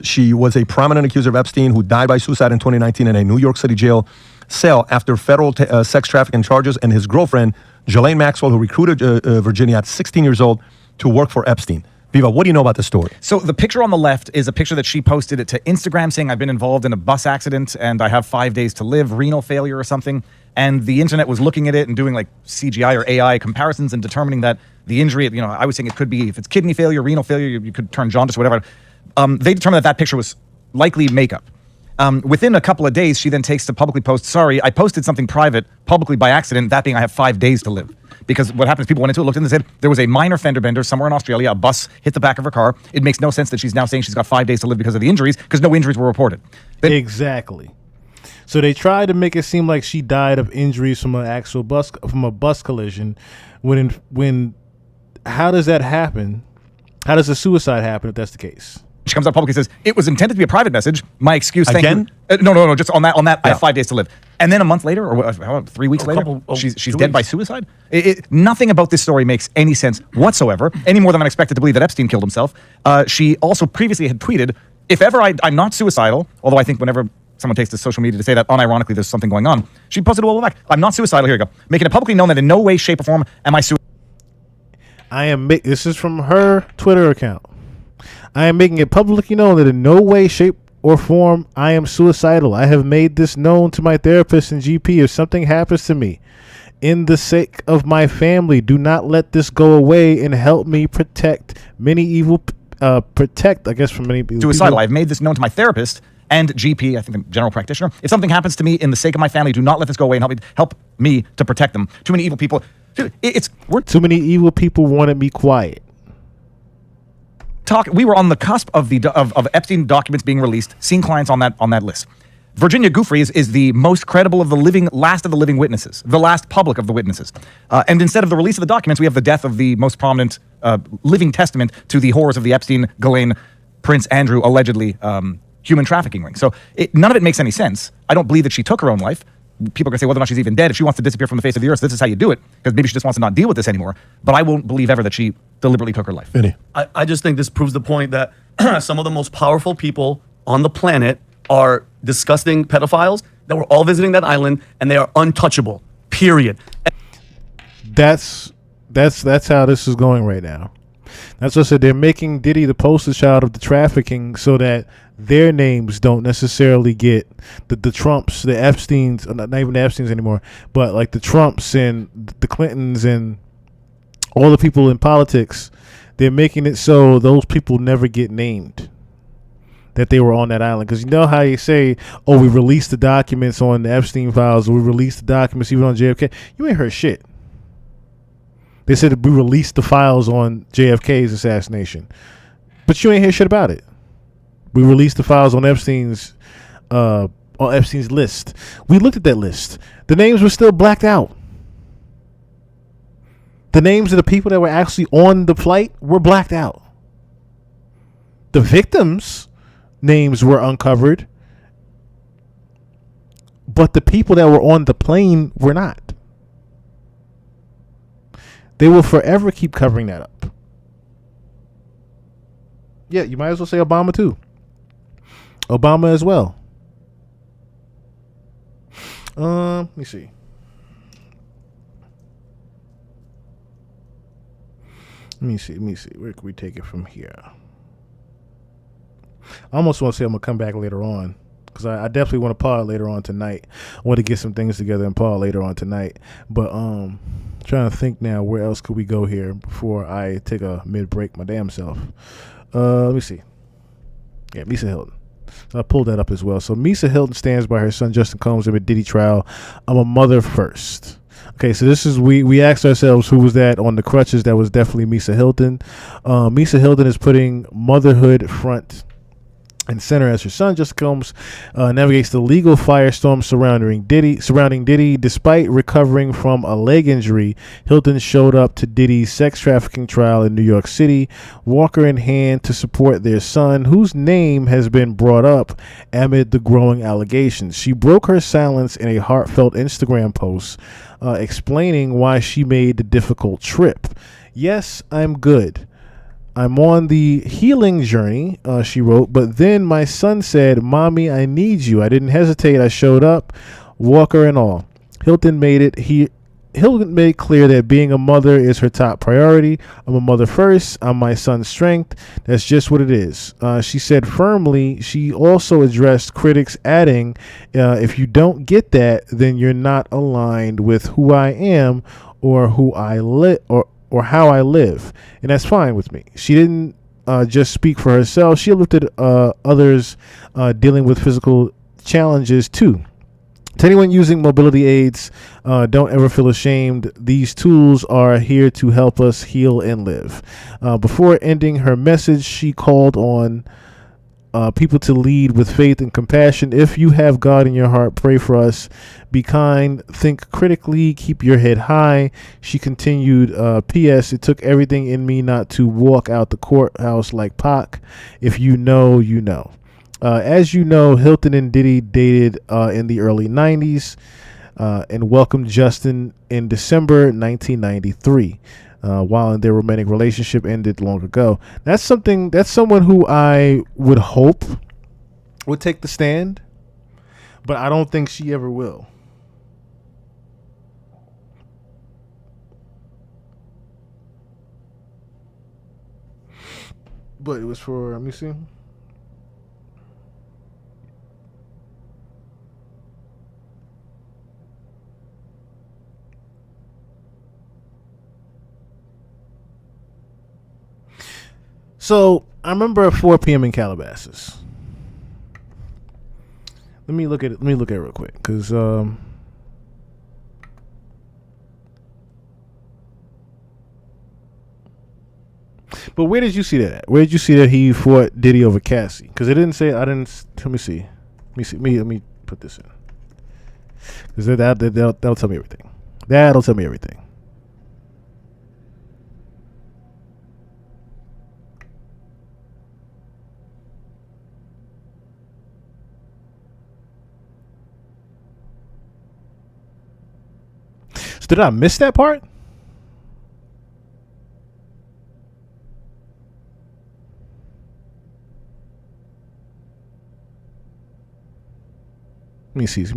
She was a prominent accuser of Epstein, who died by suicide in 2019 in a New York City jail cell after federal sex trafficking charges, and his girlfriend, Ghislaine Maxwell, who recruited Virginia at 16 years old to work for Epstein. Viva, what do you know about this story? So the picture on the left is a picture that she posted it to Instagram saying, "I've been involved in a bus accident and I have 5 days to live, renal failure or something." And the internet was looking at it and doing like CGI or AI comparisons and determining that the injury, I was saying it could be, if it's kidney failure, renal failure, you could turn jaundice or whatever. They determined that picture was likely makeup. Within a couple of days, she then takes to publicly post, "Sorry, I posted something private publicly by accident, that being I have 5 days to live." Because what happens, people went into it, looked in and said, there was a minor fender bender somewhere in Australia, a bus hit the back of her car. It makes no sense that she's now saying she's got 5 days to live because of the injuries, because no injuries were reported. Exactly. So they tried to make it seem like she died of injuries from a bus collision. When how does that happen? How does a suicide happen if that's the case? She comes out publicly and says, "It was intended to be a private message. My excuse, thank Again? you." No, just on that, I have 5 days to live. And then a month later, or 3 weeks later, she's dead by suicide. Nothing about this story makes any sense whatsoever, any more than I'm expected to believe that Epstein killed himself. She also previously had tweeted, "If ever I'm not suicidal," although I think whenever someone takes to social media to say that, unironically, there's something going on, she posted a while back, "I'm not suicidal," here you go, "making it publicly known that in no way, shape, or form am I suicidal." This is from her Twitter account. "I am making it publicly known that in no way, shape, or form I am suicidal. I have made this known to my therapist and GP. If something happens to me, in the sake of my family, do not let this go away and help me protect many evil from many people. Suicidal. I've made this known to my therapist and GP, I think the general practitioner. If something happens to me in the sake of my family, do not let this go away and help me to protect them." Too many evil people. Dude, too many evil people wanted me quiet. We were on the cusp of Epstein documents being released, seeing clients on that list. Virginia Giuffre is the most credible of the last of the living witnesses, the last public of the witnesses. And instead of the release of the documents, we have the death of the most prominent living testament to the horrors of the Epstein, Ghislaine, Prince Andrew, allegedly human trafficking ring. So none of it makes any sense. I don't believe that she took her own life. People are going to say whether or not she's even dead. If she wants to disappear from the face of the earth, this is how you do it, because maybe she just wants to not deal with this anymore. But I won't believe ever that she deliberately took her life. I just think this proves the point that some of the most powerful people on the planet are disgusting pedophiles that were all visiting that island, and they are untouchable, period. That's how this is going right now. That's what I said. They're making Diddy the poster child of the trafficking so that their names don't necessarily get the Trumps, the Epsteins, not even the Epsteins anymore, but like the Trumps and the Clintons and all the people in politics. They're making it so those people never get named. that they were on that island. Because you know how you say, oh, we released the documents on the Epstein files, or we released the documents even on JFK. You ain't heard shit. They said we released the files on JFK's assassination, but you ain't hear shit about it. We released the files on Epstein's list. We looked at that list. The names were still blacked out. The names of the people that were actually on the flight were blacked out. The victims' names were uncovered, but the people that were on the plane were not. They will forever keep covering that up. Yeah, you might as well say Obama too. Obama as well. Let me see. Let me see. Where can we take it from here? I almost want to say I'm going to come back later on, because I definitely want to pod later on tonight. I want to get some things together and pod later on tonight. But trying to think now, where else could we go here before I take a mid-break my damn self. Let me see. Yeah, Misa Hilton. So I pulled that up as well. So Misa Hilton stands by her son Justin Combs in the Diddy trial. I'm a mother first. Okay, so this is we asked ourselves who was that on the crutches. That was definitely Misa Hilton. Misa Hilton is putting motherhood front and center as her son Justin Combs navigates the legal firestorm surrounding Diddy. Despite recovering from a leg injury, Hilton showed up to Diddy's sex trafficking trial in New York City, walker in hand, to support their son, whose name has been brought up amid the growing allegations. She broke her silence in a heartfelt Instagram post, explaining why she made the difficult trip. "Yes, I'm good. I'm on the healing journey," she wrote, "but then my son said, 'Mommy, I need you.' I didn't hesitate. I showed up, walker and all." Hilton made clear that being a mother is her top priority. "I'm a mother first. I'm my son's strength. That's just what it is," she said firmly. She also addressed critics, adding, "If you don't get that, then you're not aligned with who I am or who I live or how I live, and that's fine with me." She didn't just speak for herself. She looked at others dealing with physical challenges too. To anyone using mobility aids, don't ever feel ashamed. These tools are here to help us heal and live. Before ending her message, she called on people to lead with faith and compassion. "If you have God in your heart, pray for us. Be kind, think critically, keep your head high." She continued, "P.S. It took everything in me not to walk out the courthouse like Pac. If you know, you know." As you know, Hilton and Diddy dated in the early 90s and welcomed Justin in December 1993. While their romantic relationship ended long ago. That's someone who I would hope would take the stand, but I don't think she ever will. But it was for, let me see. So I remember at 4 p.m. in Calabasas. Let me look at it. Let me look at it real quick, because but where did you see that at? Where did you see that he fought Diddy over Cassie? Because it didn't say. I didn't. Let me see. Let me put this in. Because that'll tell me everything. That'll tell me everything. So did I miss that part? Let me see. All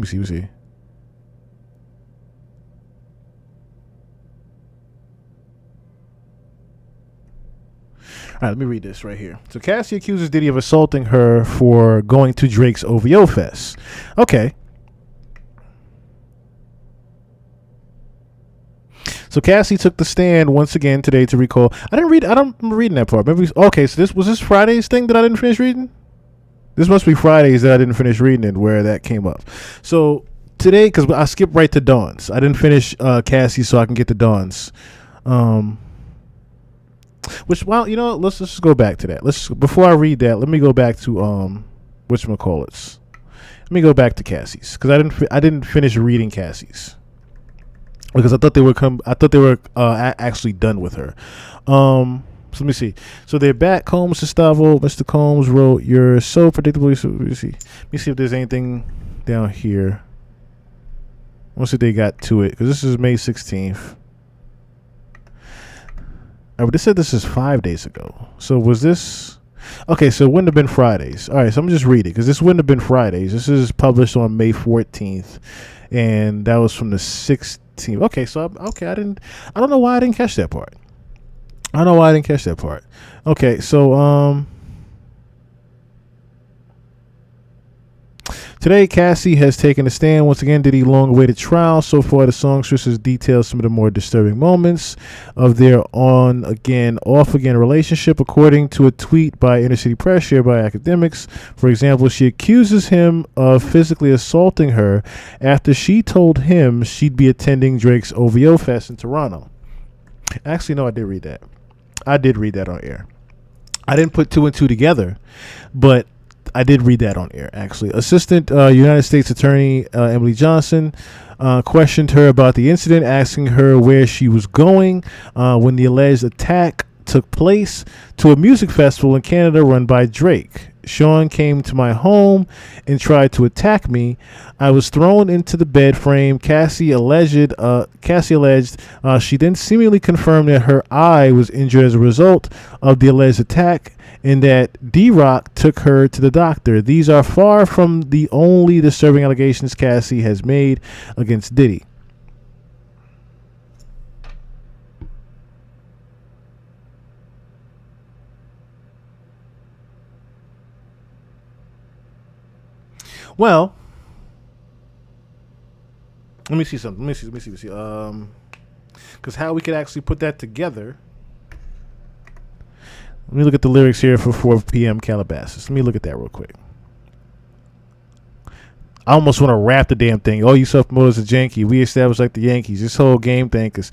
right, let me read this right here. So Cassie accuses Diddy of assaulting her for going to Drake's OVO Fest. Okay. So Cassie took the stand once again today to recall. I don't remember reading that part. Maybe okay. So this was Friday's thing that I didn't finish reading. This must be Fridays that I didn't finish reading it where that came up. So today, because I skipped right to Dawn's. I didn't finish Cassie so I can get to Dawn's. Which, well, you know, let's just go back to that. Before I read that, let me go back to whatchamacallits. Let me go back to Cassie's because I didn't finish reading Cassie's because I thought they were actually done with her. So let me see. So they're back. Combs, Gustavo, Mr. Combs wrote, "You're so predictable." So let me see if there's anything down here. Once they got to it, because this is May 16th. Oh, but they said this is 5 days ago. So was this? Okay, so it wouldn't have been Fridays. All right, so I'm just reading because this wouldn't have been Fridays. This is published on May 14th, and that was from the 16th. Okay, so I don't know why I didn't catch that part. Okay, so today Cassie has taken a stand once again. Diddy long-awaited trial. So far, the songstress has detailed some of the more disturbing moments of their on-again, off-again relationship, according to a tweet by Inner City Press shared by academics. For example, she accuses him of physically assaulting her after she told him she'd be attending Drake's OVO Fest in Toronto. Actually, no, I did read that. On air. I didn't put two and two together, but I did read that on air, actually. Assistant United States Attorney Emily Johnson questioned her about the incident, asking her where she was going when the alleged attack took place to a music festival in Canada run by Drake. Sean came to my home and tried to attack me. I was thrown into the bed frame. Cassie alleged. She then seemingly confirmed that her eye was injured as a result of the alleged attack, and that D-Rock took her to the doctor. These are far from the only disturbing allegations Cassie has made against Diddy. Well, let me see something. Let me see. Because how we could actually put that together. Let me look at the lyrics here for 4 p.m. Calabasas. Let me look at that real quick. I almost want to rap the damn thing. Oh, you self-promoters are janky. We established like the Yankees. This whole game thinkless.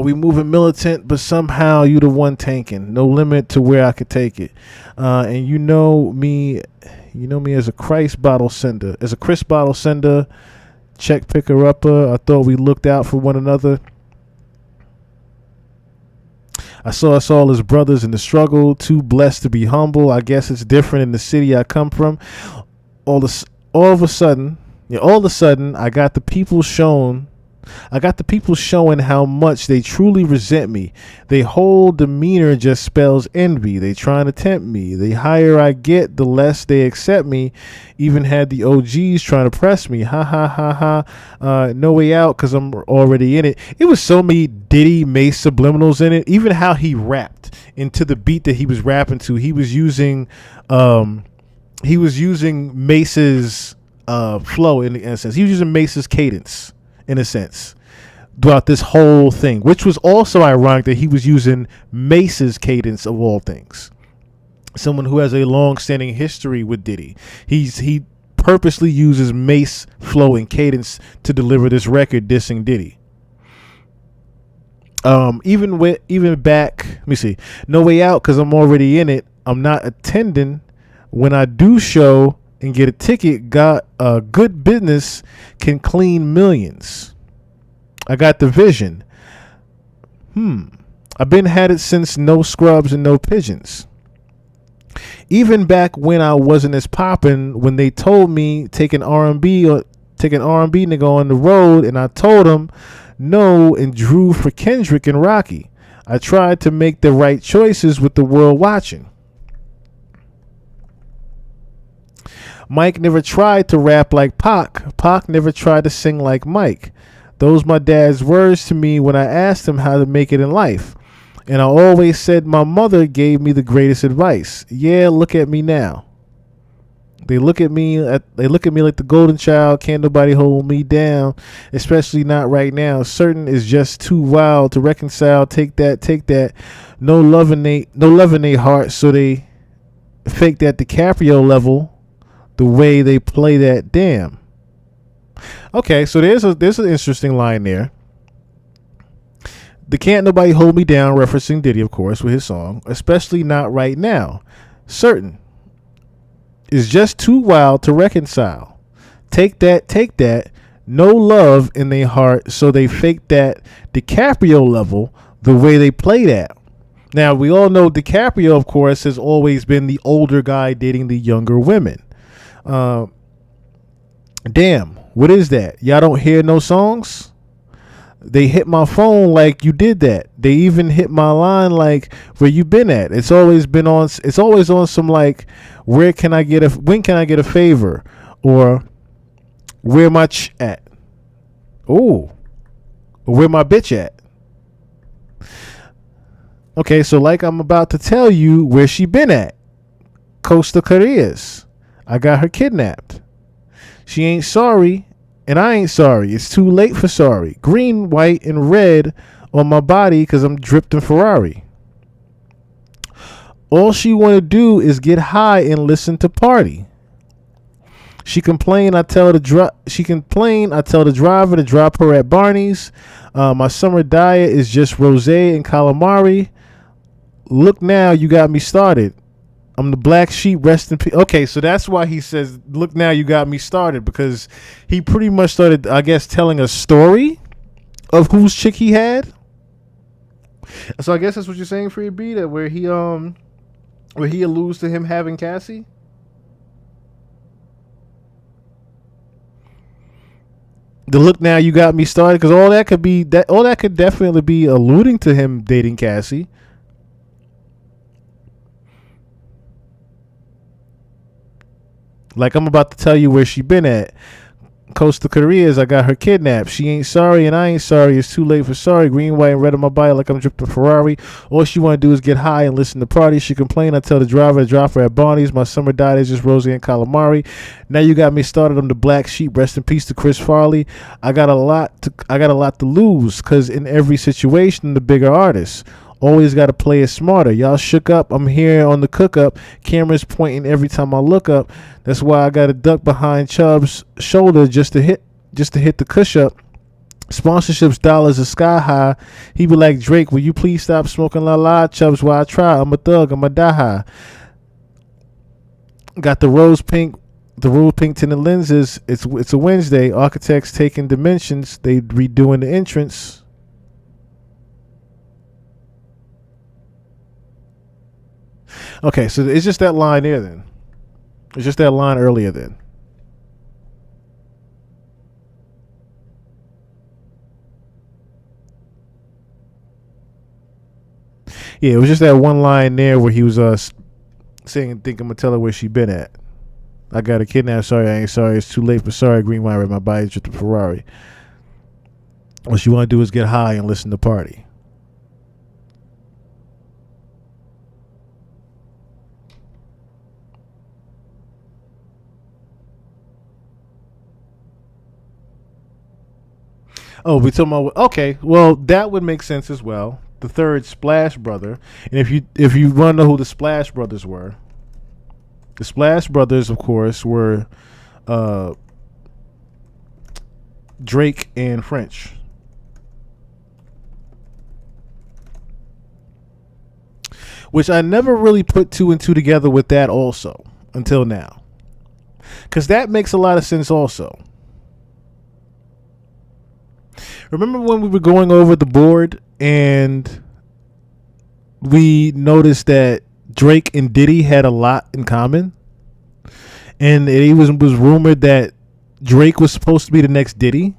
We moving militant, but somehow you the one tanking. No limit to where I could take it. And you know me as a Christ bottle sender. As a Chris bottle sender, check picker upper. I thought we looked out for one another. I saw us all as brothers in the struggle, too blessed to be humble. I guess it's different in the city I come from. All of a sudden, I got the people showing how much they truly resent me. Their whole demeanor just spells envy. They trying to tempt me. The higher I get, the less they accept me. Even had the OGs trying to press me. Ha ha ha ha. No way out because I'm already in it. It was so many Diddy Mace subliminals in it. Even how he rapped into the beat that he was rapping to. He was using Mace's flow in a sense. He was using Mace's cadence in a sense throughout this whole thing, which was also ironic that he was using Mace's cadence of all things. Someone who has a long-standing history with Diddy. He purposely uses Mace flow and cadence to deliver this record dissing Diddy. Even back, let me see. No way out because I'm already in it. I'm not attending. When I do show and get a ticket, got a good business can clean millions. I got the vision. I've been had it since no scrubs and no pigeons. Even back when I wasn't as poppin', when they told me take an R&B nigga on the road, and I told them no and drew for Kendrick and Rocky. I tried to make the right choices with the world watching. Mike never tried to rap like Pac. Pac never tried to sing like Mike. Those my dad's words to me when I asked him how to make it in life. And I always said my mother gave me the greatest advice. Yeah, look at me now. They look at me like the golden child. Can't nobody hold me down, especially not right now. Certain is just too wild to reconcile. Take that. No love in they heart, so they fake that DiCaprio level the way they play that damn. Okay, so there's an interesting line there. The Can't Nobody Hold Me Down, referencing Diddy, of course, with his song, especially not right now. Certain is just too wild to reconcile. Take that. No love in their heart, so they fake that DiCaprio level the way they play that. Now, we all know DiCaprio, of course, has always been the older guy dating the younger women. Damn, what is that? Y'all don't hear no songs? They hit my phone like you did that. They even hit my line like, where you been at? It's always on some like, when can I get a favor? Or where my at? Oh, where my bitch at? Okay, so like I'm about to tell you where she been at. Costa Carrias. I got her kidnapped. She ain't sorry, and I ain't sorry. It's too late for sorry. Green, white, and red on my body because I'm dripped in Ferrari. All she want to do is get high and listen to party. She complain. I tell the driver to drop her at Barney's. My summer diet is just rosé and calamari. Look now, you got me started. I'm the black sheep, rest in peace. Okay, so that's why he says, look now, you got me started, because he pretty much started, I guess, telling a story of whose chick he had. So I guess that's what you're saying, Free B, that where he alludes to him having Cassie. The look now, you got me started, because all that could definitely be alluding to him dating Cassie. Like I'm about to tell you where she been at. Costa Carrias, I got her kidnapped. She ain't sorry and I ain't sorry. It's too late for sorry. Green, white, and red on my body like I'm dripped in Ferrari. All she want to do is get high and listen to party. She complain. I tell the driver to drop her at Barney's. My summer diet is just rosé and calamari. Now you got me started on the black sheep. Rest in peace to Chris Farley. I got a lot to lose, because in every situation, the bigger artist. Always got to play it smarter. Y'all shook up. I'm here on the cook up. Cameras pointing every time I look up. That's why I got to duck behind Chubb's shoulder just to hit the cush up. Sponsorships dollars are sky high. He be like, Drake, will you please stop smoking la la? Chubbs, while I try. I'm a thug. I'm a die high. Got the rose pink tinted lenses. It's a Wednesday. Architects taking dimensions. They redoing the entrance. Okay, so it's just that line there then. It's just that line earlier then. Yeah, it was just that one line there where he was saying, think I'm going to tell her where she been at. I got a kidnap. Sorry, I ain't sorry. It's too late for sorry. Green, white, red, my body just a Ferrari. What you want to do is get high and listen to party. Oh, we talking about, okay. Well, that would make sense as well. The third Splash Brother, and if you want to know who the Splash Brothers were, the Splash Brothers, of course, were Drake and French. Which I never really put two and two together with that also until now, because that makes a lot of sense also. Remember when we were going over the board and we noticed that Drake and Diddy had a lot in common? And it was rumored that Drake was supposed to be the next Diddy.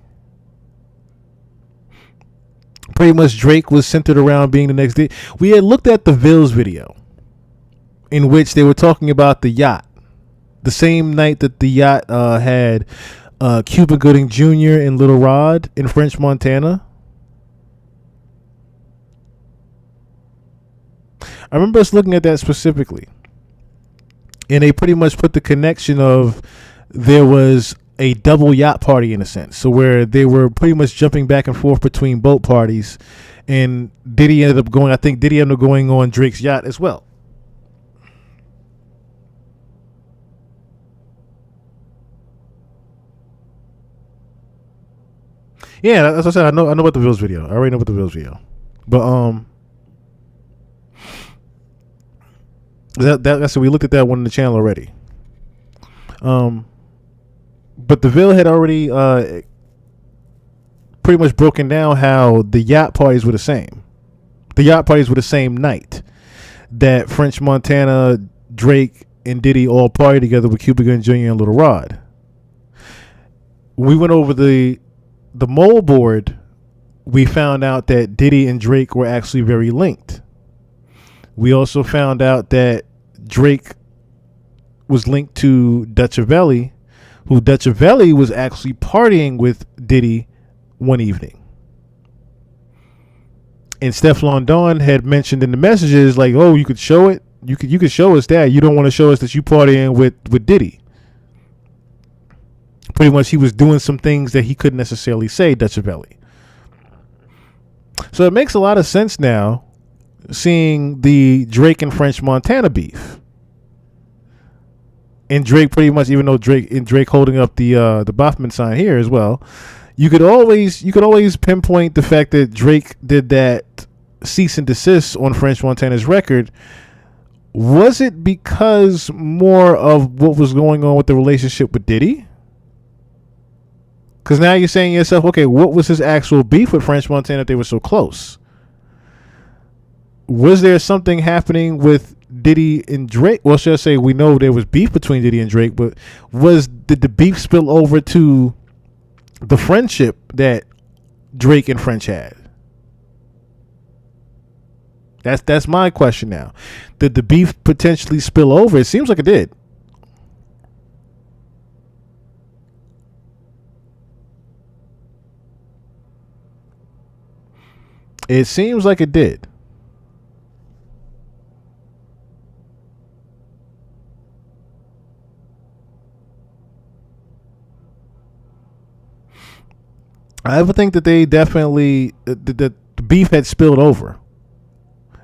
Pretty much Drake was centered around being the next Diddy. We had looked at the Vils video in which they were talking about the yacht. The same night that the yacht had Cuba Gooding Jr. and Little Rod in French Montana. I remember us looking at that specifically. And they pretty much put the connection of there was a double yacht party in a sense. So where they were pretty much jumping back and forth between boat parties. And Diddy ended up going on Drake's yacht as well. Yeah, that's what I said. I know about the Bills video. I already know about the Bills video. But that's so we looked at that one on the channel already. But the Ville had already pretty much broken down how the yacht parties were the same. The yacht parties were the same night that French Montana, Drake, and Diddy all partied together with Cuba Gooding Jr. and Little Rod. We went over the mole board. We found out that Diddy and Drake were actually very linked. We also found out that Drake was linked to Dutchavelli, who Dutchavelli was actually partying with Diddy one evening. And Stefflon Don had mentioned in the messages, like, oh, you could show it. You could show us that. You don't want to show us that you partying with Diddy. Pretty much he was doing some things that he couldn't necessarily say, Dutchavelli. So it makes a lot of sense now seeing the Drake and French Montana beef. And Drake pretty much, even though Drake holding up the Boffman sign here as well, you could always pinpoint the fact that Drake did that cease and desist on French Montana's record. Was it because more of what was going on with the relationship with Diddy? Because now you're saying to yourself, okay, what was his actual beef with French Montana if they were so close? Was there something happening with Diddy and Drake? Well, should I say we know there was beef between Diddy and Drake, but did the beef spill over to the friendship that Drake and French had? That's my question now. Did the beef potentially spill over? It seems like it did. It seems like it did. I ever think that they definitely the beef had spilled over,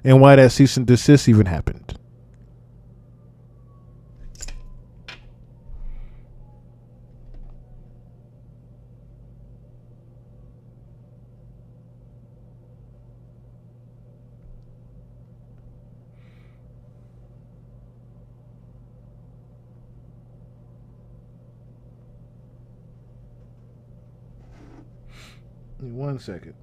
and why that cease and desist even happened. Give me 1 second.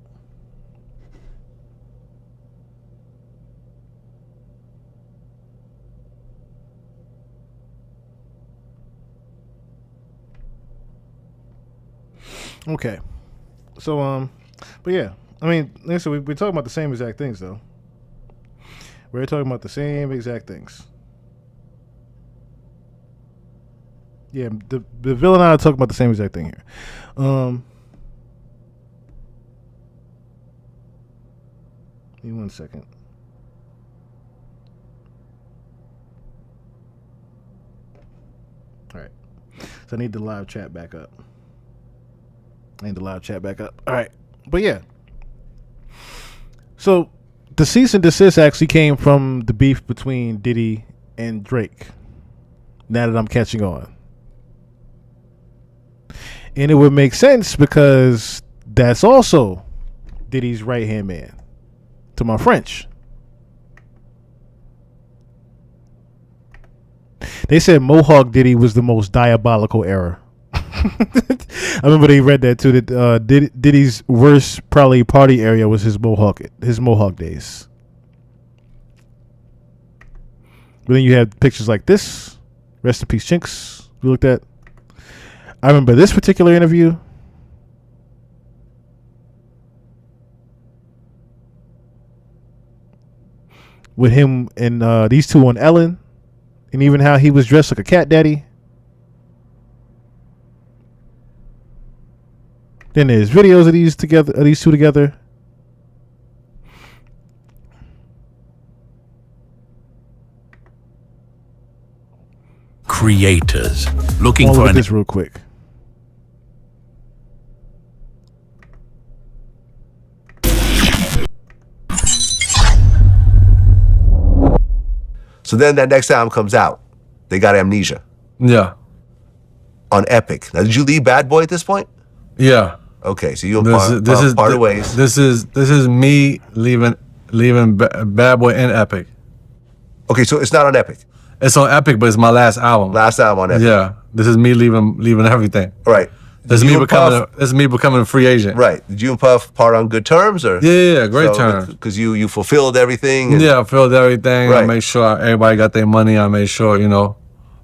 Okay. So, but yeah, I mean, like I said, we're talking about the same exact things, though. We're talking about the same exact things. Yeah, the Ville and I are talking about the same exact thing here. Give me 1 second. All right. So I need the live chat back up. All right. But yeah. So the cease and desist actually came from the beef between Diddy and Drake. Now that I'm catching on. And it would make sense because that's also Diddy's right-hand man to my French. They said Mohawk Diddy was the most diabolical era. I remember they read that too. That Diddy's worst probably party area was his Mohawk days. But then you had pictures like this. Rest in peace, Chinks. We looked at. I remember this particular interview. With him and these two on Ellen, and even how he was dressed like a cat daddy. Then there's videos of these two together. Creators looking for this real quick. So then that next album comes out. They got Amnesia. Yeah. On Epic. Now, did you leave Bad Boy at this point? Yeah. Okay, so you and part ways. This is me leaving Bad Boy and Epic. Okay, so it's not on Epic. It's on Epic, but it's my last album. Last album on Epic. Yeah, this is me leaving everything. Right. This is me becoming a free agent. Right. Did you and Puff part on good terms, or? Yeah, great terms. Because you fulfilled everything. Yeah, I fulfilled everything. Right. I made sure everybody got their money. I made sure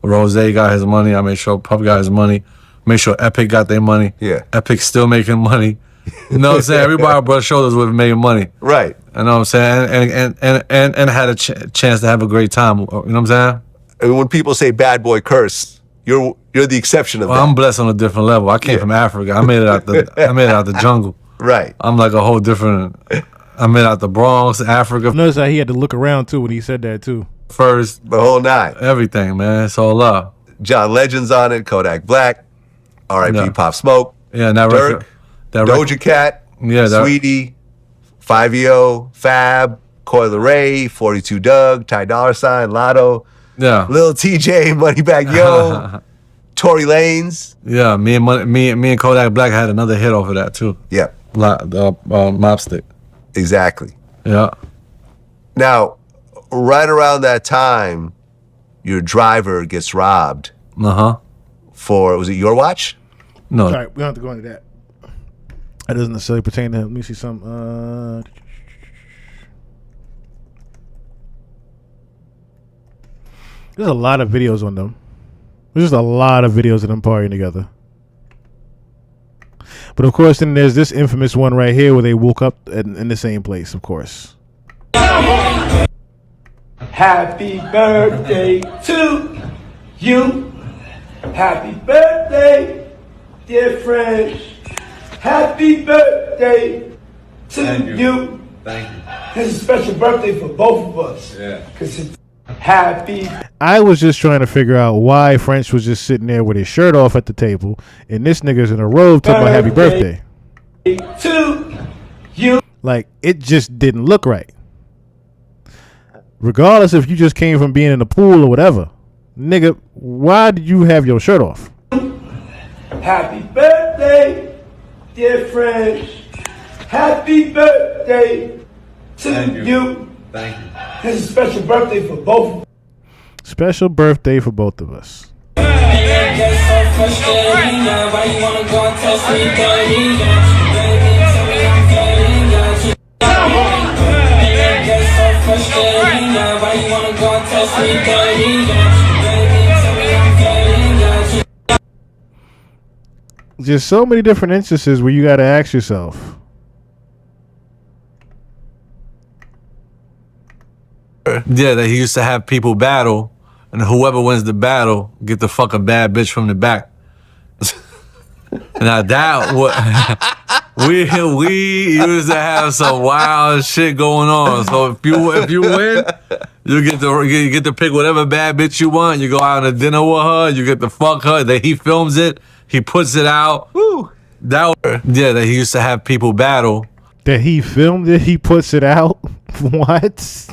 Rose got his money. I made sure Puff got his money. Made sure Epic got their money. Yeah. Epic's still making money. You know what I'm saying? Everybody brushed shoulders with making money. Right. You know what I'm saying? And had a chance to have a great time. You know what I'm saying? And when people say bad boy curse, you're the exception of that. I'm blessed on a different level. I came from Africa. I made it out the jungle. Right. I'm like a whole different. I made it out the Bronx, Africa. Notice how he had to look around too when he said that too. First, the whole nine. Everything, man. It's all love. John Legend's on it. Kodak Black. R.I.P. Pop Smoke. Yeah, and that Dirk. record, that Doja Cat. Yeah, Sweetie. 5EO. Fab. Coi Leray. 42 Doug. Ty Dolla $ign. Lotto. Yeah. Lil TJ. Moneybagg Yo. Tory Lanez. Yeah, me and Kodak Black had another hit off of that too. Yeah. Mop Stick. Exactly. Yeah. Now, right around that time, your driver gets robbed. For, was it your watch? No. All right, we don't have to go into that. That doesn't necessarily pertain to him. Let me see some. There's a lot of videos on them. There's just a lot of videos of them partying together. But of course, then there's this infamous one right here where they woke up in the same place, of course. Happy birthday to you. Happy birthday, dear friend. Happy birthday to you. Thank you. It's a special birthday for both of us. Yeah. Because it's happy. I was just trying to figure out why French was just sitting there with his shirt off at the table, and this nigga's in a robe talking about happy birthday. To you. Like, it just didn't look right. Regardless if you just came from being in the pool or whatever. Nigga, why did you have your shirt off? Happy birthday, dear friend. Happy birthday to you. Thank you. This is a special birthday for both of us. Special birthday for both of us. Just so many different instances where you got to ask yourself. Yeah, that he used to have people battle, and whoever wins the battle get the fucking bad bitch from the back. Now that we used to have some wild shit going on. So if you win, you get to pick whatever bad bitch you want. You go out on a dinner with her. You get to fuck her. Then he films it. He puts it out. Woo. That he used to have people battle. That he filmed it. He puts it out. What?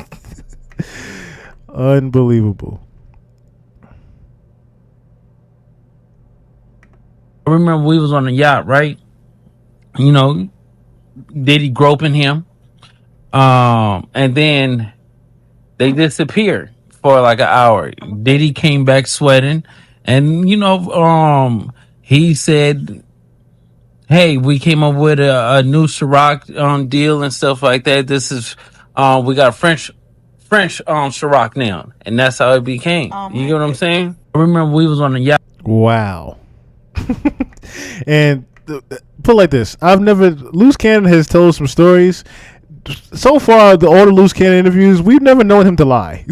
Unbelievable. I remember we was on the yacht, right? You know, Diddy groping him. And then they disappeared for like an hour. Diddy came back sweating. And, you know, he said, hey, we came up with a new Ciroc deal and stuff like that. This is, we got French Ciroc now. And that's how it became. You get what I'm saying? I remember we was on the yacht. Wow. And put it like this, Loose Cannon has told some stories. So far, all the Loose Cannon interviews, we've never known him to lie.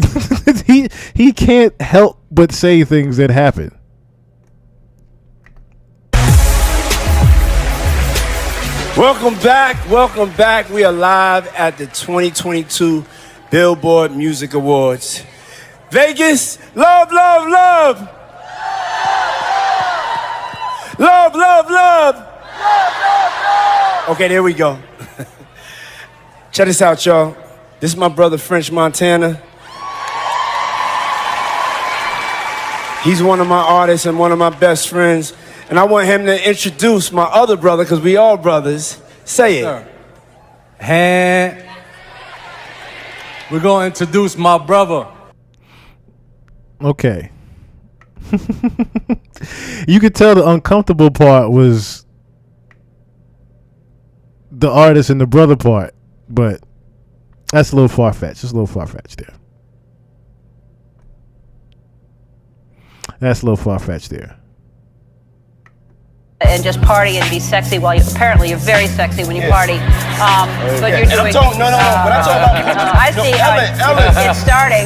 He can't help but say things that happen. Welcome back. We are live at the 2022 Billboard Music Awards. Vegas, love, love, love. Love, love, love. Okay, there we go. Check this out, y'all. This is my brother, French Montana. He's one of my artists and one of my best friends. And I want him to introduce my other brother, because we all brothers. Say it. And we're going to introduce my brother. Okay. You could tell the uncomfortable part was the artist and the brother part, but that's a little far-fetched. It's a little far-fetched there. That's a little far-fetched there. And just party and be sexy while you apparently you're very sexy when you party. But you're doing. When I talk about. I see. It's starting.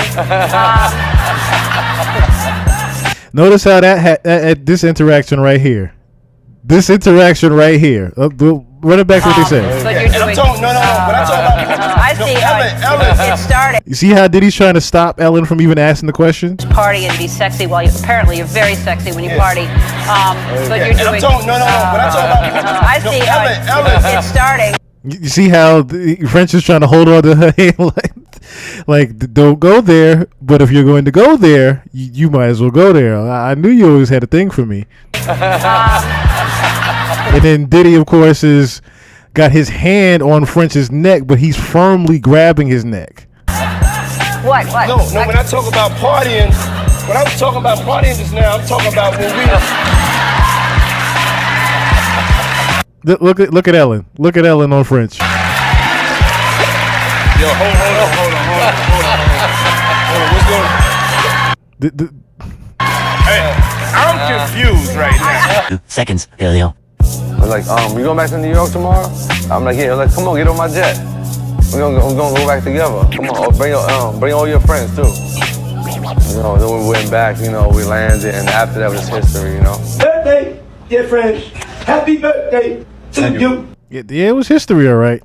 Notice how that this interaction right here. This interaction right here. Run it back to what they said. But you're doing. When I talk about. I see. It's starting. You see how Diddy's trying to stop Ellen from even asking the question? Party and be sexy while you apparently you're very sexy when you party. But you're doing. When I talk about. I see. It's starting. You see how French is trying to hold on to her hand like don't go there, but if you're going to go there, you might as well go there. I knew you always had a thing for me. And then Diddy, of course, is got his hand on French's neck, but he's firmly grabbing his neck. What? No, when I talk about partying, when I was talking about partying just now, I'm talking about when we... Look at Ellen. Look at Ellen on French. Yo, hold on. What's going on? Hey, I'm confused right now. 2 seconds, Elio. Like, we going back to New York tomorrow? I'm like, yeah. Like, come on, get on my jet. We're gonna go back together. Come on, bring all your friends too. You know, then we went back. You know, we landed, and after that was history. You know. Birthday, dear friends. Happy birthday to you. Yeah, it was history, all right.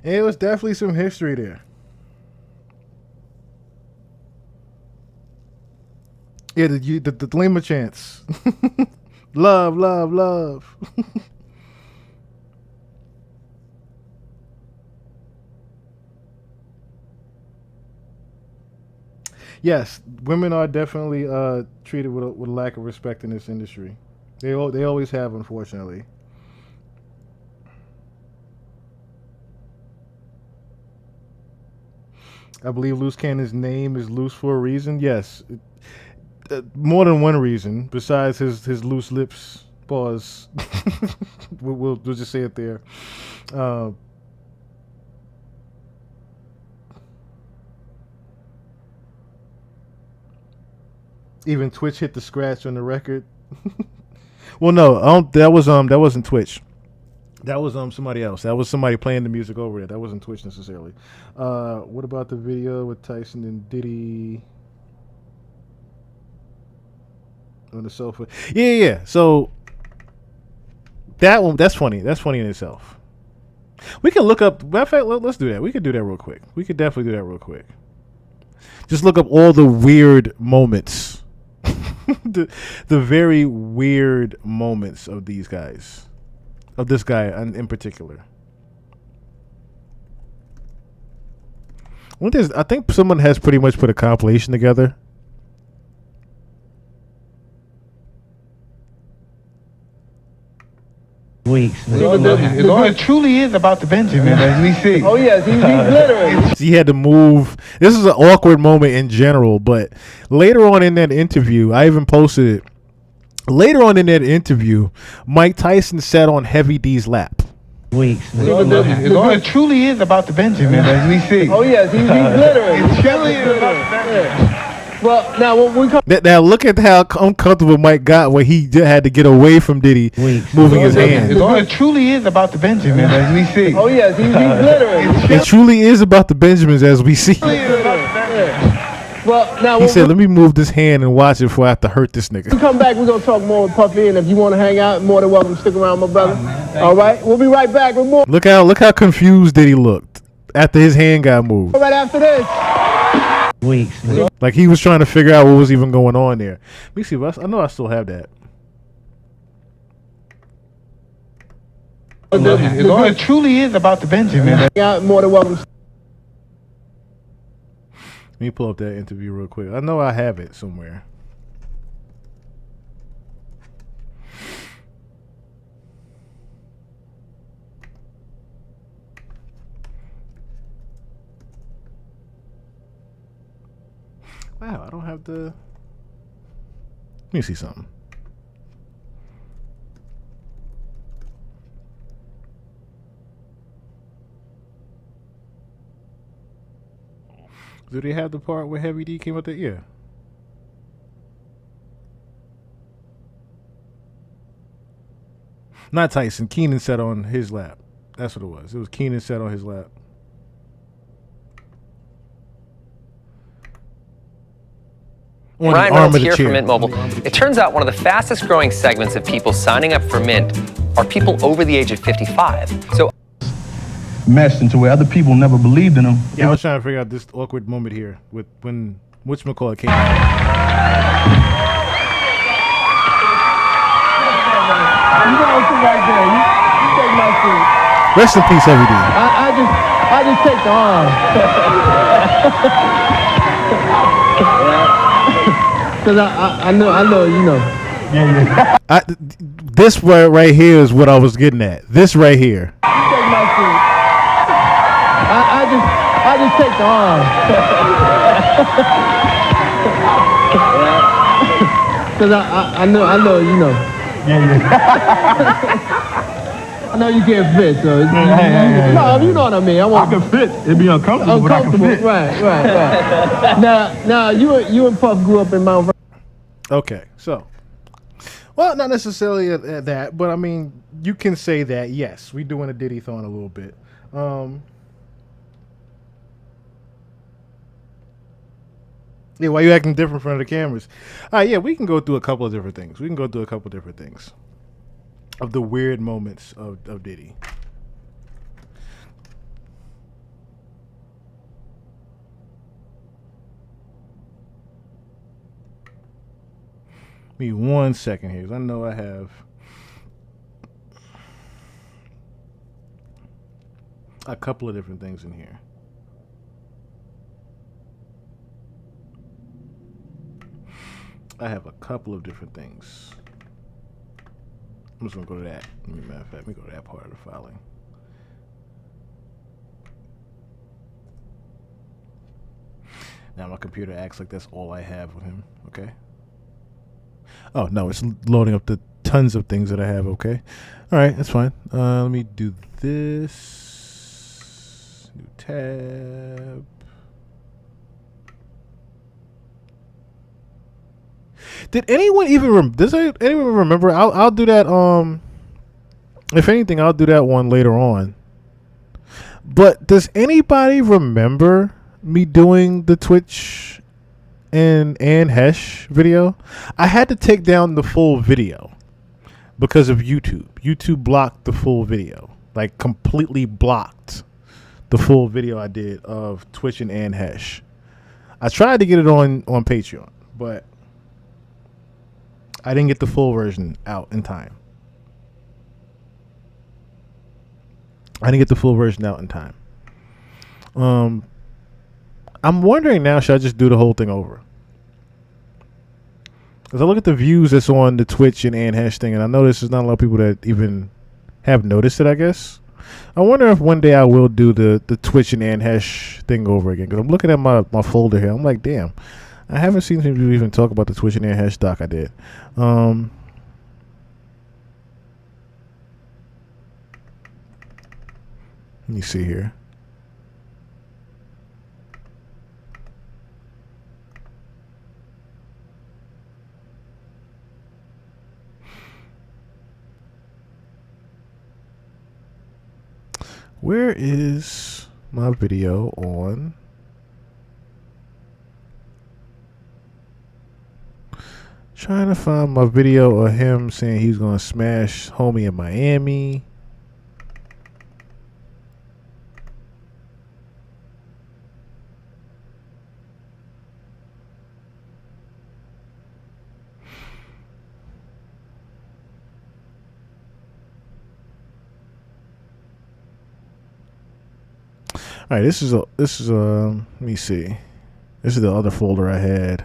It was definitely some history there. Yeah, the Lima chants. Love, love, love. Yes, women are definitely treated with a lack of respect in this industry. They always have, unfortunately. I believe Loose Cannon's name is loose for a reason. Yes, more than one reason besides his loose lips. Pause. we'll just say it there. Even Twitch hit the scratch on the record. Well, no, that wasn't Twitch. That was somebody else. That was somebody playing the music over there. That wasn't Twitch necessarily. What about the video with Tyson and Diddy on the sofa? Yeah. So that's funny. That's funny in itself. We can look up. Matter of fact, let's do that. We could do that real quick. We could definitely do that real quick. Just look up all the weird moments. the very weird moments of these guys. Of this guy in particular. I think someone has pretty much put a compilation together. Weeks. It truly is about the Benjamin, as we see. Oh yes, he's glittering. He had to move. This is an awkward moment in general, but later on in that interview, I even posted it. Later on in that interview, Mike Tyson sat on Heavy D's lap. Weeks. It truly is about the Benjamin, as we see. Oh yes, he's glittering. It truly is about the Benjamin. Well, now when we come. Now look at how uncomfortable Mike got when he had to get away from Diddy moving his hand. It truly is about the Benjamin, as we see. Oh yes, he's glittering. It truly is about the Benjamins, as we see. Well, now He said, "Let me move this hand and watch it before I have to hurt this nigga." we come back, we're gonna talk more with Puffy, and if you want to hang out, more than welcome to stick around, my brother. All right, we'll be right back with more. Look how confused Diddy looked after his hand got moved. Right after this. Weeks. Like he was trying to figure out what was even going on there. Let me see. I know I still have that. It truly is about the Benjamin. More than welcome. Let me pull up that interview real quick. I know I have it somewhere. Wow, I don't have the. Let me see something. Do they have the part where Heavy D came up there? Yeah. Not Tyson. Keenan sat on his lap. That's what it was. It was Keenan sat on his lap. Ryan Reynolds here from Mint Mobile. It turns out one of the fastest growing segments of people signing up for Mint are people over the age of 55. So Meshed into where other people never believed in him. Yeah, I was trying to figure out this awkward moment here with when whatchamacallit came out. You know, sit right there. You take my seat. Rest in peace, Heavy D. I just take the arm. Cause I know, you know. Yeah. This right here is what I was getting at. This right here. You take my seat. I just take the arm. Cause I know, you know. I know you can't fit, so it's, no, you know what I mean. I can fit. It'd be uncomfortable, but I can fit. Right. Now, you and Puff grew up in Mount Vernon. Okay, so, well, not necessarily that, but I mean, you can say that. Yes, we doing a Diddy-thon a little bit. Yeah, why you acting different in front of the cameras? All right, yeah, we can go through a couple of different things. Of the weird moments of Diddy. Me 1 second here, 'cause I know I have a couple of different things in here. I have a couple of different things. I'm just gonna go to that. Matter of fact, let me go to that part of the filing. Now my computer acts like that's all I have with him. Okay. Oh no, it's loading up the tons of things that I have. Okay. All right, that's fine. Let me do this. New tab. Did anyone even does anyone remember? I'll do that. If anything, I'll do that one later on. But does anybody remember me doing the Twitch and Hesh video? I had to take down the full video because of YouTube. YouTube blocked the full video, like completely blocked the full video I did of Twitch and Hesh. I tried to get it on Patreon, but I didn't get the full version out in time. I'm wondering now, should I just do the whole thing over? Because I look at the views that's on the Twitch and Hash thing, and I notice there's not a lot of people that even have noticed it, I guess. I wonder if one day I will do the Twitch and Hash thing over again. Because I'm looking at my folder here. I'm like, damn. I haven't seen him even talk about the Twitch and Hash doc I did. Let me see here. Where is my video on? Trying to find my video of him saying he's gonna smash homie in Miami. All right, this is let me see. This is the other folder I had.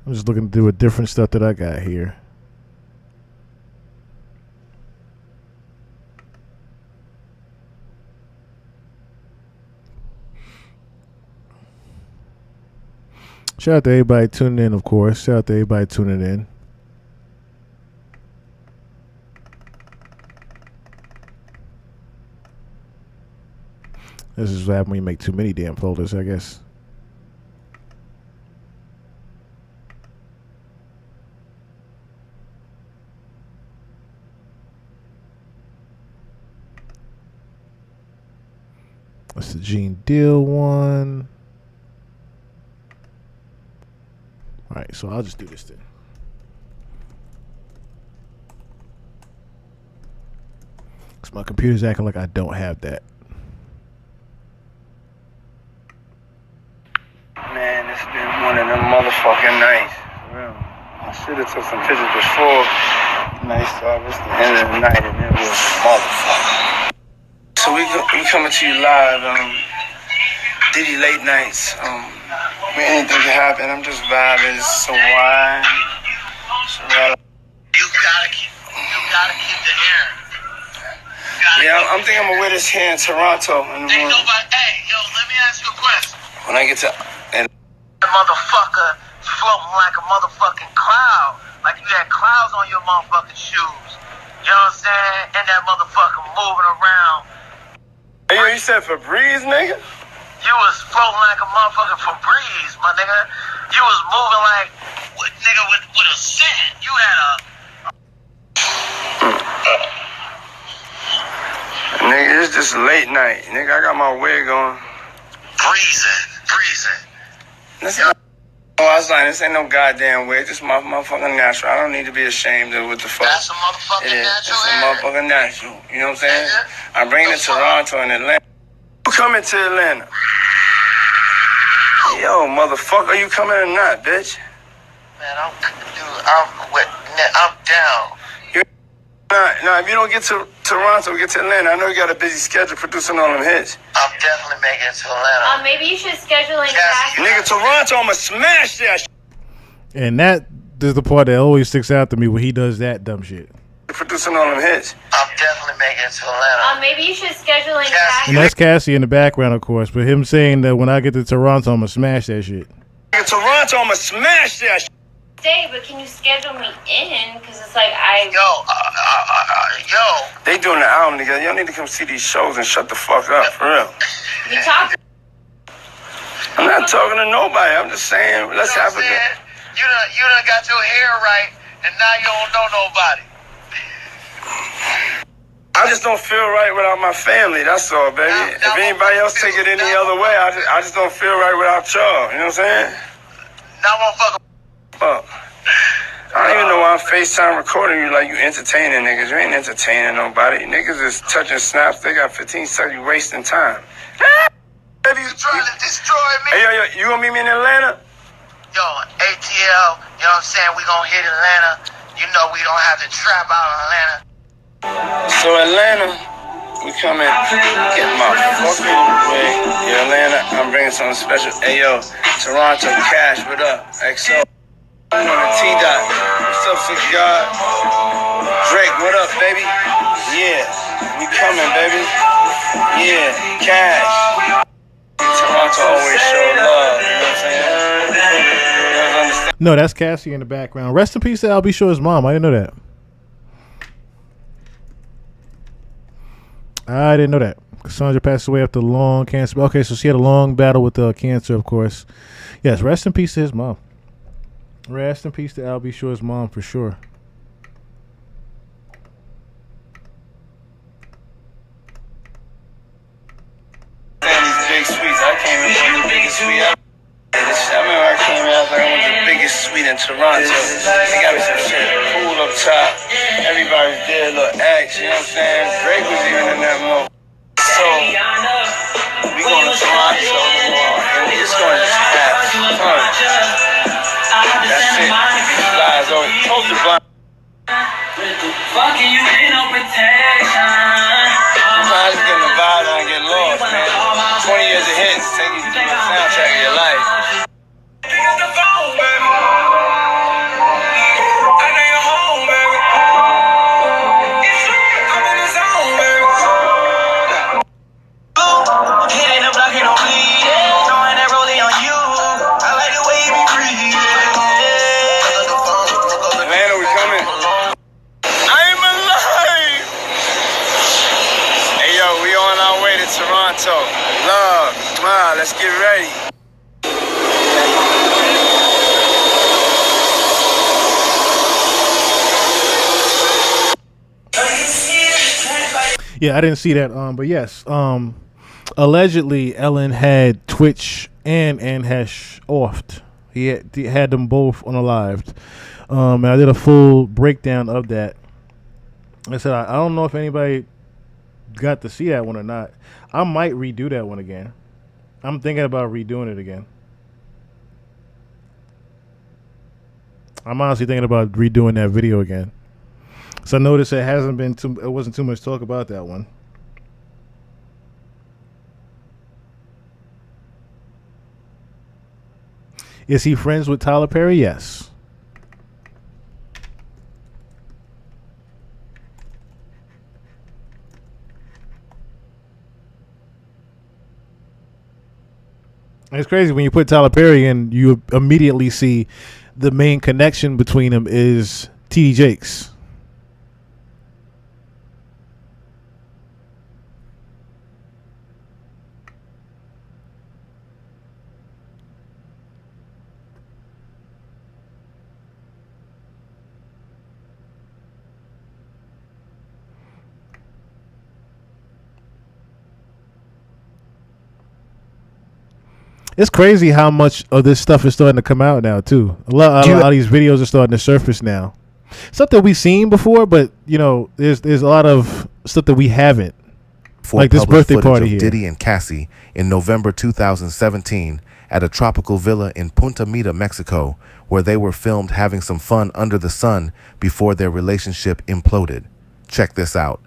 I'm just looking to do a different stuff that I got here. Shout out to everybody tuning in, of course. Shout out to everybody tuning in. This is what happens when you make too many damn folders, I guess. That's the Gene Deal one. Alright, so I'll just do this then. Because my computer's acting like I don't have that. Man, it's been one of them motherfucking nights. Real. I should have took some pictures before night started. It's the end of the night and it was motherfucker. So we coming to you live, Diddy late nights. Anything can happen. I'm just vibing. It's so wide. So you gotta keep the hair. Yeah, I'm thinking I'm gonna wear this hair in Toronto. Ain't nobody. Hey, yo, let me ask you a question. When I get to that motherfucker floating like a motherfucking cloud, like you had clouds on your motherfucking shoes. You know what I'm saying? And that motherfucker moving around. Hey, yo, you said Febreze, nigga? You was floating like a motherfucking Febreze, my nigga. You was moving like, nigga, with a scent. You had a... Nigga, it's just late night. Nigga, I got my wig on. Breezing. Listen, I was like, this ain't no goddamn wig. This is my motherfucking natural. I don't need to be ashamed of what the fuck. That's a motherfucking natural. It's a motherfucking natural. You know what I'm saying? I'm bringing it to Toronto and Atlanta. You coming to Atlanta? Yo, motherfucker, you coming or not, bitch? Man, I'm down. Nah, if you don't get to Toronto, get to Atlanta. I know you got a busy schedule producing all them hits. I'm definitely making it to Atlanta. Maybe you should schedule in cash. Nigga, Toronto, I'ma smash that. And that is the part that always sticks out to me when he does that dumb shit. Producing all them hits. I'm definitely making it to Atlanta. Maybe you should schedule in cash. And that's Cassie in the background, of course. But him saying that when I get to Toronto, I'm going to smash that shit. Nigga, Toronto, I'ma smash that. Day, but can you schedule me in? Because it's like Yo. They doing the album together. Y'all need to come see these shows and shut the fuck up, for real. You talk. I'm not talking to nobody. I'm just saying, let's have a good. You done got your hair right, and now you don't know nobody. I just don't feel right without my family. That's all, baby. If anybody else take it any other way, I just don't feel right without y'all. You know what I'm saying? Now motherfucker. Fuck. I don't even know why I'm FaceTime recording you like you entertaining niggas. You ain't entertaining nobody. Niggas is touching snaps. They got 15 seconds. You wasting time. Baby, you trying to destroy me? Hey, yo, you gonna meet me in Atlanta? Yo, ATL, you know what I'm saying? We gonna hit Atlanta. You know we don't have to trap out in Atlanta. So Atlanta, we coming, get my fucking wig. Yeah, Atlanta, I'm bringing something special. Hey, yo, Toronto, Cash, what up? XO. On the T-Dot. What's up, Six God? Drake, what up, baby? Yeah, we coming, baby. Yeah, Cash. Toronto always show love, you know what I'm saying? No, that's Cassie in the background. Rest in peace to I'll Be Sure's mom. I didn't know that. I didn't know that. Cassandra passed away after long cancer. Okay, so she had a long battle with cancer, of course. Yes, rest in peace to his mom. Rest in peace to Al B. Sure's mom for sure. These big sweets. I came in for the biggest sweet ever. I remember I came out like I was the biggest sweet in Toronto. They got me some shit cool up top. Everybody's there, little X, you know what I'm saying? Drake was even in that mode. So, we going to Toronto and we just going to have fun. That's it. Flies over. Told you blind. Fucking you ain't no protection. Sometimes you get in the vibe and I get lost, man. 20 years of hits take you to the soundtrack of your life. Yeah, I didn't see that. But yes, allegedly Ellen had Twitch and Hash offed. He had them both on a live. And I did a full breakdown of that. I said I don't know if anybody got to see that one or not. I might redo that one again. I'm thinking about redoing it again. I'm honestly thinking about redoing that video again. So I noticed it wasn't too much talk about that one. Is he friends with Tyler Perry? Yes. It's crazy when you put Tyler Perry in, you immediately see the main connection between them is TD Jakes. It's crazy how much of this stuff is starting to come out now too. A lot of these videos are starting to surface now. Stuff that we've seen before, but there's a lot of stuff that we haven't. Like this birthday party here. Diddy and Cassie in November 2017 at a tropical villa in Punta Mita, Mexico, where they were filmed having some fun under the sun before their relationship imploded. Check this out.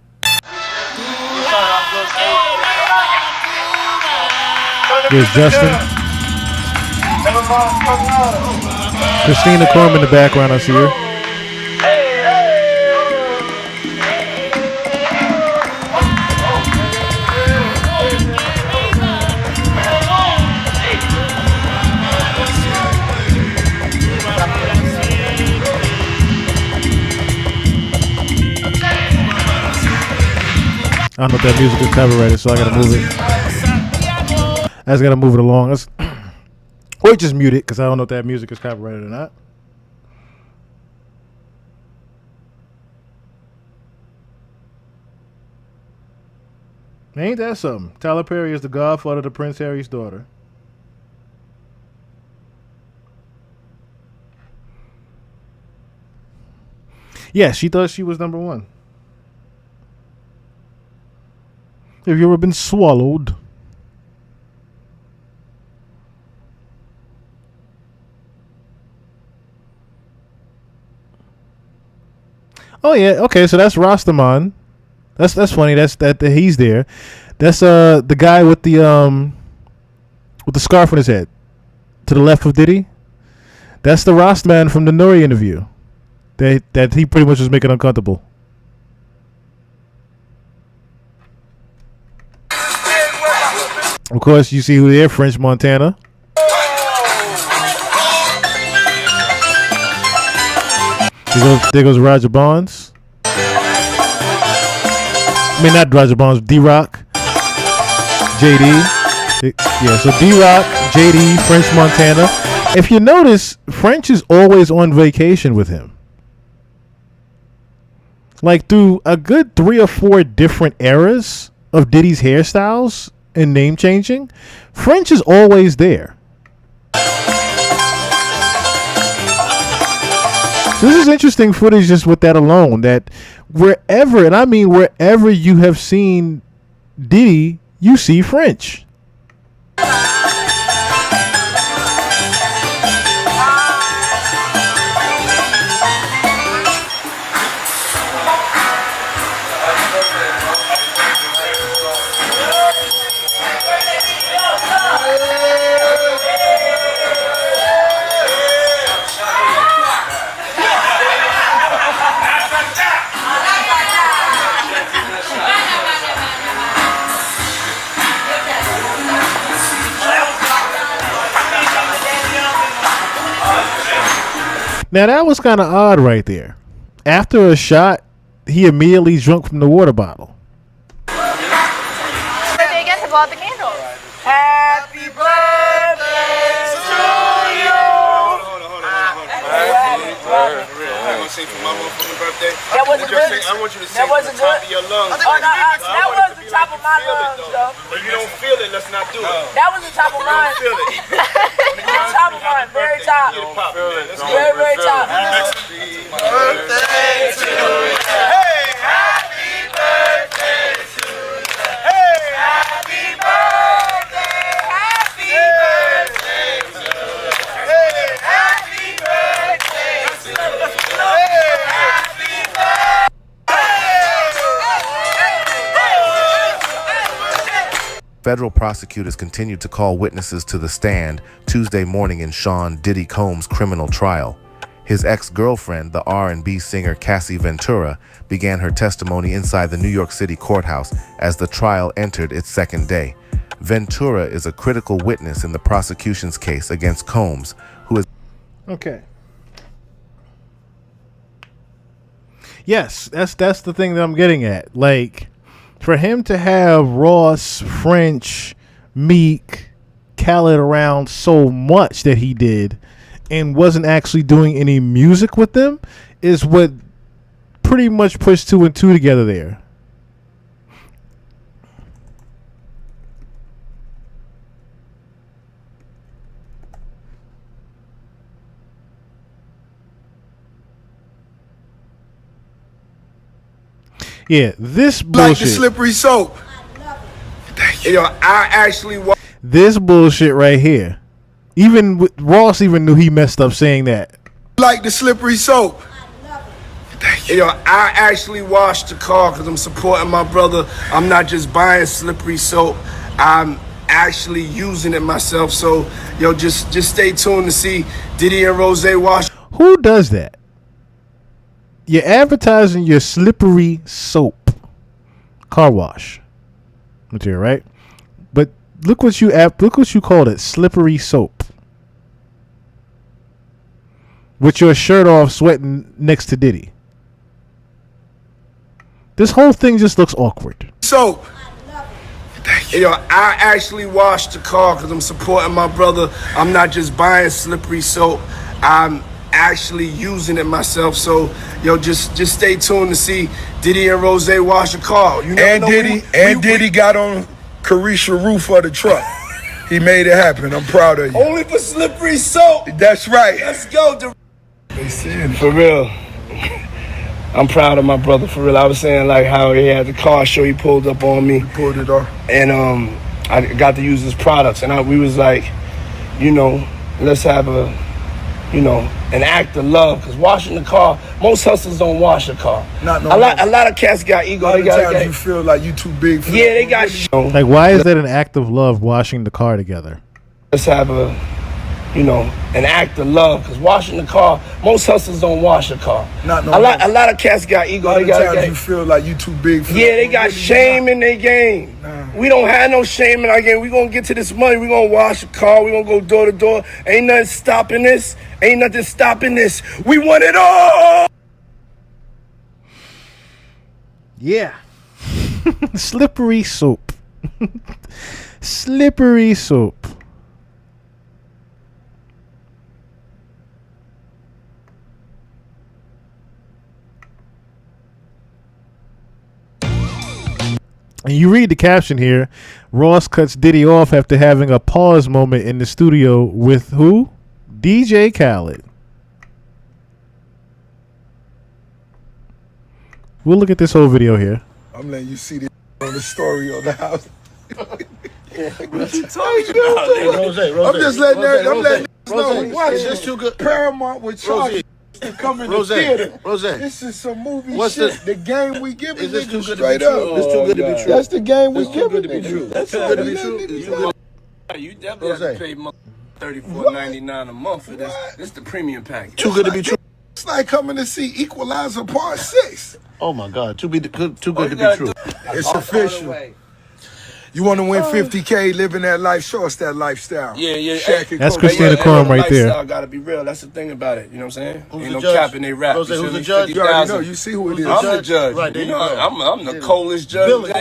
Here's Justin. Christina Corm in the background, I see her. I don't know if that music is copyrighted, so I gotta move it. I just gotta move it along. Or just mute it, because I don't know if that music is copyrighted or not. Ain't that something? Tyler Perry is the godfather to Prince Harry's daughter. Yeah, she thought she was number one. Have you ever been swallowed? Oh yeah, okay, so that's Rastaman. That's funny. That's he's there. That's the guy with the scarf on his head, to the left of Diddy. That's the Rastaman from the Nori interview. That he pretty much was making uncomfortable. Of course, you see who there, French Montana. There goes Roger Bonds. I mean, not Roger Bonds, D-Rock. JD. Yeah, so D-Rock, JD, French Montana. If you notice, French is always on vacation with him. Like, through a good 3 or 4 different eras of Diddy's hairstyles and name changing, French is always there. So this is interesting footage just with that alone, that wherever, and I mean wherever you have seen Diddy, you see French. Now that was kind of odd right there. After a shot, he immediately drunk from the water bottle. Birthday again to blow out the candles. Happy birthday to you. Happy birthday sing for my motherfucking birthday? That wasn't good. I want you to That sing from wasn't the top good. of your lungs. Oh, no, that was the top of my lungs, though. If you don't feel it, let's not do it. That was the top of mine. Feel it. The top of mine, very top. Very, very top. Happy birthday to you. Hey, happy birthday to you. Hey, happy birthday. Happy birthday to you. Hey, happy birthday to you. Hey, happy birthday. Federal prosecutors continued to call witnesses to the stand Tuesday morning in Sean Diddy Combs' criminal trial. His ex-girlfriend, the R&B singer Cassie Ventura, began her testimony inside the New York City courthouse as the trial entered its second day. Ventura is a critical witness in the prosecution's case against Combs, who is... Okay. Yes, that's the thing that I'm getting at. Like, for him to have Ross, French, Meek, Khaled around so much that he did and wasn't actually doing any music with them is what pretty much pushed 2 and 2 together there. Yeah, this bullshit. Like the slippery soap. Yo, I actually This bullshit right here. Even Ross even knew he messed up saying that. like the slippery soap. Yo, I actually washed the car because I'm supporting my brother. I'm not just buying slippery soap. I'm actually using it myself. So, yo, just stay tuned to see Diddy and Rose wash. Who does that? You're advertising your slippery soap car wash material, right? But look what you called it, slippery soap. With your shirt off, sweating next to Diddy. This whole thing just looks awkward. Soap. Yo, I actually washed the car because I'm supporting my brother. I'm not just buying slippery soap. I'm actually using it myself. So, yo, just stay tuned to see Diddy and Rose wash the car. You never know Diddy got on Carisha roof of the truck. He made it happen. I'm proud of you. Only for slippery soap. That's right. Let's go. For real. I'm proud of my brother, for real. I was saying like how he had the car show, he pulled up on me. He pulled it off. And I got to use his products. And we was like, you know, let's have an act of love. Because washing the car, most hustlers don't wash a car. A lot of cats got ego. A lot of times you feel like you too big for Yeah, they got Like, why is that an act of love, washing the car together? Let's have an act of love. Because washing the car, most hustlers don't wash a car. A lot of cats got ego. A lot of times you feel like you too big for Yeah, they got shame in their game. We don't have no shame in our game. We gonna get to this money. We gonna wash a car. We gonna go door to door. Ain't nothing stopping this. Ain't nothing stopping this. We want it all. Yeah. Slippery soap. Slippery soap. And you read the caption here. Ross cuts Diddy off after having a pause moment in the studio with who? DJ Khaled. We'll look at this whole video here. I'm letting you see this on the story of the house. What you talking about? Rose, I'm just letting niggas know. Rose, Watch is it. this too good? Paramount with Charlie to come in the theater. Rose, this is some movie what's shit. The game we giving is this too niggas good straight to be up. true? This too good to be true. That's the game we This too giving good to be true. niggas. That's too good to be true. You definitely have to pay $34.99 a month for this. This is the premium package. Too good to be true. It's like coming to see Equalizer Part 6. Oh my God, too good to be true. It's official. You want to win 50K living that life? Show us that lifestyle. Yeah. Shaq and That's Kobe. Christina Corum right there. Lifestyle gotta be real. That's the thing about it. You know what I'm saying? Who's Ain't the no judge? cap in they rap. Rose, You who's feel the me? judge? You already 50,000. know. You see who it is. I'm the judge. Right, there you you know, go. I'm the coldest judge. Billy.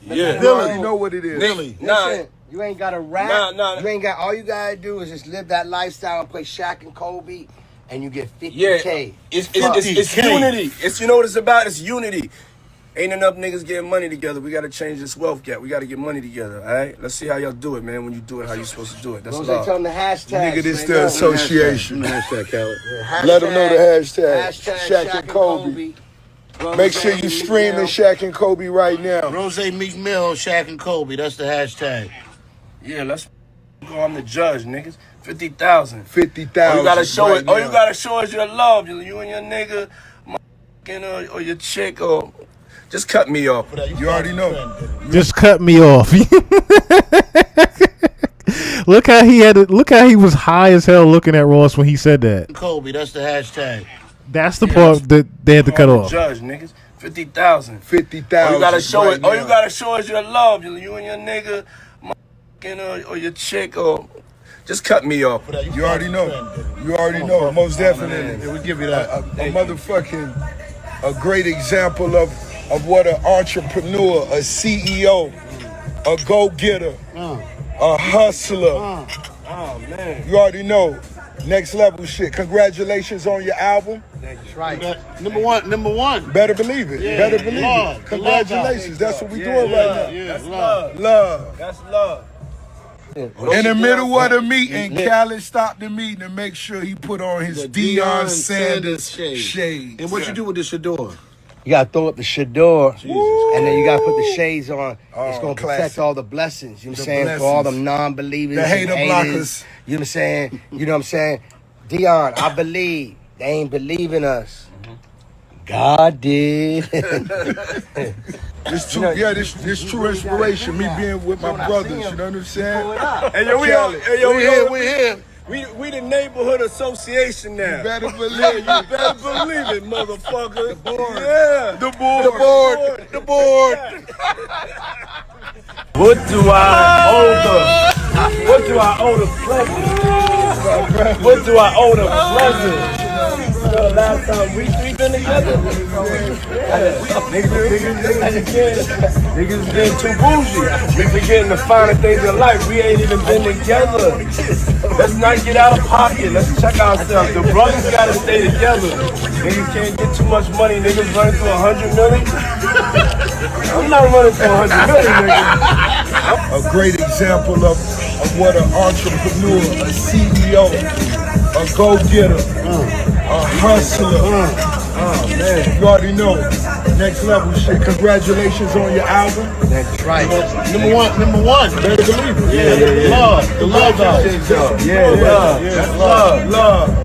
Yeah. You already know what it is. Billy. Listen, you ain't got to rap. Nah. You ain't got. All you gotta do is just live that lifestyle and play Shaq and Kobe, and you get 50K. Yeah, it's unity. It's, you know what it's about? It's unity. Ain't enough niggas getting money together. We gotta change this wealth gap. We gotta get money together, all right? Let's see how y'all do it, man, when you do it how you supposed to do it. That's Rose, love. tell them the hashtag. Nigga, this the association. Hashtag, Khaled. Let them know the hashtag. Hashtag Shaq and Kobe. Make sure you streaming Shaq and Kobe right now. Rose Meek Mill, Shaq and Kobe. That's the hashtag. Yeah, let's go. I'm the judge, niggas. 50,000. 50,000. All you gotta show right it. All now. you gotta show is your love. You and your nigga, or your chick, or just cut me off. You already know. Just cut me off. Look how he had. Look how he was high as hell looking at Ross when he said that. Kobe, that's the hashtag. That's the part that they had to cut off. Judge, niggas. 50,000. 50,000. All you gotta show right it. All now. you gotta show is your love. You and your nigga, or your chick, or just cut me off. You already know. You already know. Most definitely. Yeah, we give you that. A motherfucking, a great example of what an entrepreneur, a CEO, a go-getter, a hustler. Oh, man. You already know. Next level shit. Congratulations on your album. That's right. Number one. Better believe it. Yeah. Better believe Love. it. Congratulations. That's what we doing right now. Yeah, That's love. Love. That's love. In the middle of the meeting, Khaled stopped the meeting to make sure he put on his Deion Sanders shades. And what you do with the Shador? You gotta throw up the Shador, and then you gotta put the shades on. It's gonna protect classic. all the blessings. You know what I'm The saying? For all blessings. them non-believers, The and hater haters. blockers. You know what I'm saying? You know what I'm saying? Dion, I believe. They ain't believing us. God did. This true inspiration. Me being with my brothers. You know what I'm saying? Hey, yo, Khaled. we here. We the neighborhood association now. You better believe Yeah, it. you better believe it, motherfucker. The board. Yeah. The board. The board. What do I owe What do I owe the pleasure? What do I owe the pleasure? The last time we been together, niggas getting too bougie. We forgetting the finer things in life. We ain't even been together. Let's not get out of pocket. Let's check ourselves. The brothers gotta stay together. Niggas can't get too much money. Niggas running through 100 million. I'm not running through 100 million, nigga. A great example of what an entrepreneur, a CEO, a go-getter, a hustler. Oh man, you already know. Next level shit. Congratulations on your album. That's right. Number one. Better believe it. Yeah. Love. The love out. Yeah. Love.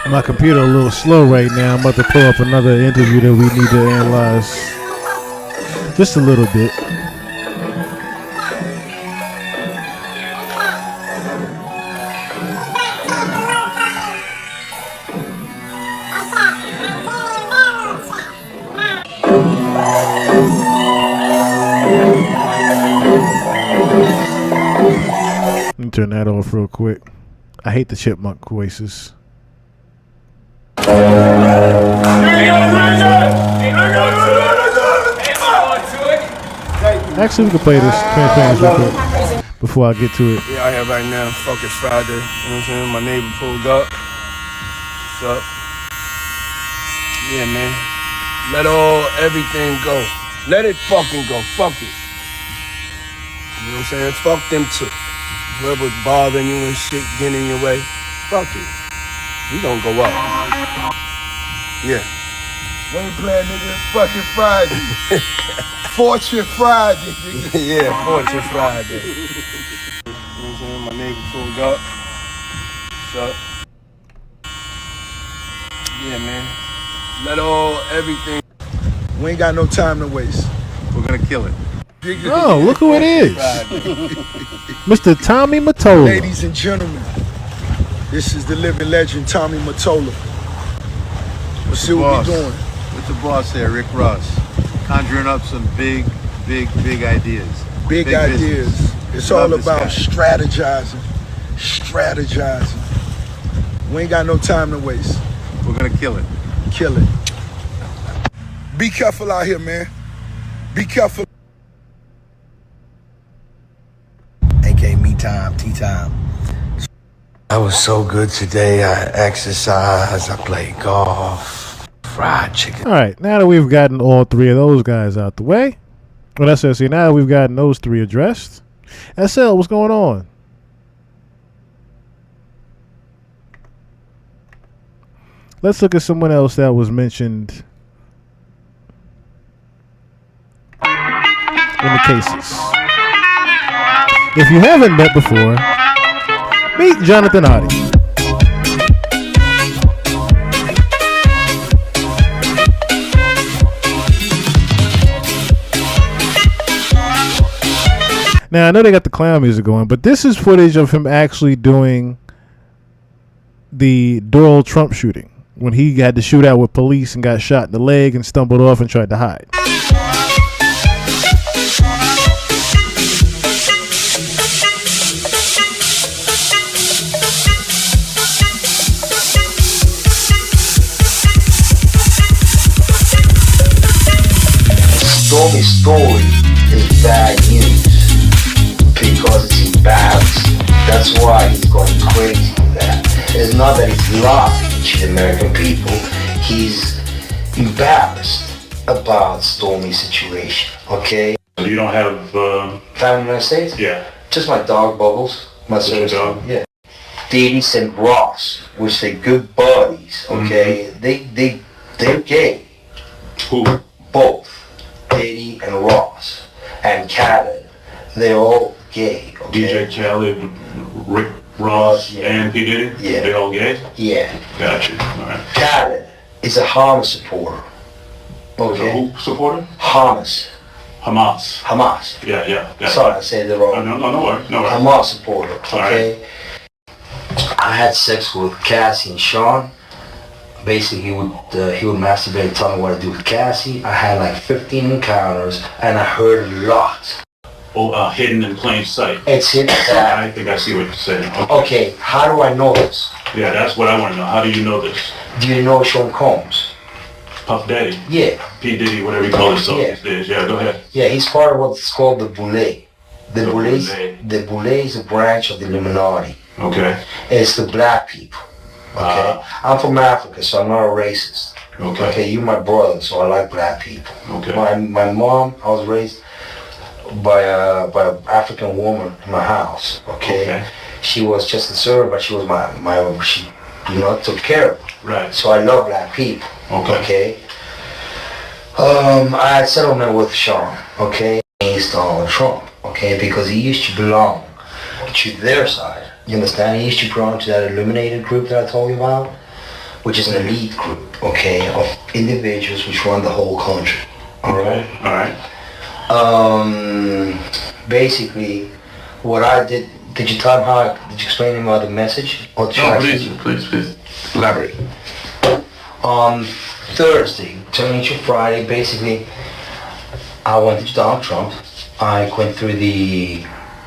My computer a little slow right now. I'm about to pull up another interview that we need to analyze. Just a little bit. Let me turn that off real quick. I hate the chipmunk voices. Actually, we can play this Transparent real quick before I get to it. Yeah, I have right now. Fuck it, Friday. You know what I'm saying? My neighbor pulled up. What's up? Yeah, man. Let everything go. Let it fucking go. Fuck it. You know what I'm saying? Fuck them too. Whoever's bothering you and shit, getting in your way, fuck it. We gonna go up. Yeah. We ain't playing, nigga. Fucking Friday. Fortune Friday, nigga. Yeah, Fortune Friday. You know what I'm saying? My neighbor pulled up. What's up? Yeah, man. Let everything. We ain't got no time to waste. We're gonna kill it. Oh, look who it is. Mr. Tommy Mottola. Ladies and gentlemen, this is the living legend, Tommy Mottola. Let's see what we're doing. With the boss there, Rick Ross. Conjuring up some big ideas. Big ideas. Business. It's all about strategizing. We ain't got no time to waste. We're gonna kill it. Kill it. Be careful out here, man. Be careful. AK me time, tea time. I was so good today. I exercised, I played golf, fried chicken. All right, now that we've gotten all three of those guys out the way, well, that's SC. Now that we've gotten those three addressed, SL, what's going on? Let's look at someone else that was mentioned in the cases. If you haven't met before, meet Jonathan Hardy. Now, I know they got the clown music going, but this is footage of him actually doing the Donald Trump shooting when he had to shoot out with police and got shot in the leg and stumbled off and tried to hide. Stormy's story is bad news because it's embarrassing. That's why he's going crazy with that. It's not that he's lying to the American people. He's embarrassed about Stormy's situation, okay? You don't have... Family in the United States? Yeah. Just my dog, Bubbles. My service dog? Yeah. Diddy and Ross, which they good buddies, okay? Mm-hmm. They're gay. Who? Both. Diddy and Ross. And Khaled. They're all gay, okay? DJ Khaled, Rick Ross, and P. Diddy? Yeah. They all gay? Yeah. Got you. All right. Khaled is a Hamas supporter. Okay. Who supporter? Hamas. Hamas. Yeah. Sorry, I said it wrong. No worries. Hamas supporter, okay? Right. I had sex with Cassie and Sean. Basically, he would masturbate and tell me what to do with Cassie. I had like 15 encounters, and I heard a lot. Hidden in plain sight. It's hidden. I think I see what you're saying. Okay, how do I know this? Yeah, that's what I want to know. How do you know this? Do you know Sean Combs? Puff Daddy? Yeah. P. Diddy, whatever you call himself these days. Yeah, go ahead. Yeah, he's part of what's called the Boule. The Boule is a branch of the Illuminati. Okay. It's the black people. Okay. I'm from Africa, so I'm not a racist. Okay. You're my brother, so I like black people. Okay. My mom, I was raised by an African woman in my house. Okay. She was just a servant, but she was she took care of me. Right. So I love black people. Okay. I had settlement with Sean. Okay. He's Donald Trump. Okay, because he used to belong to their side. You understand? He used to belong to that illuminated group that I told you about, which is an elite group, okay, of individuals which run the whole country. All right. Basically, what I did you tell him did you explain to him about the message? Or please elaborate. On Thursday, turning to Friday, basically, I went to Donald Trump. I went through the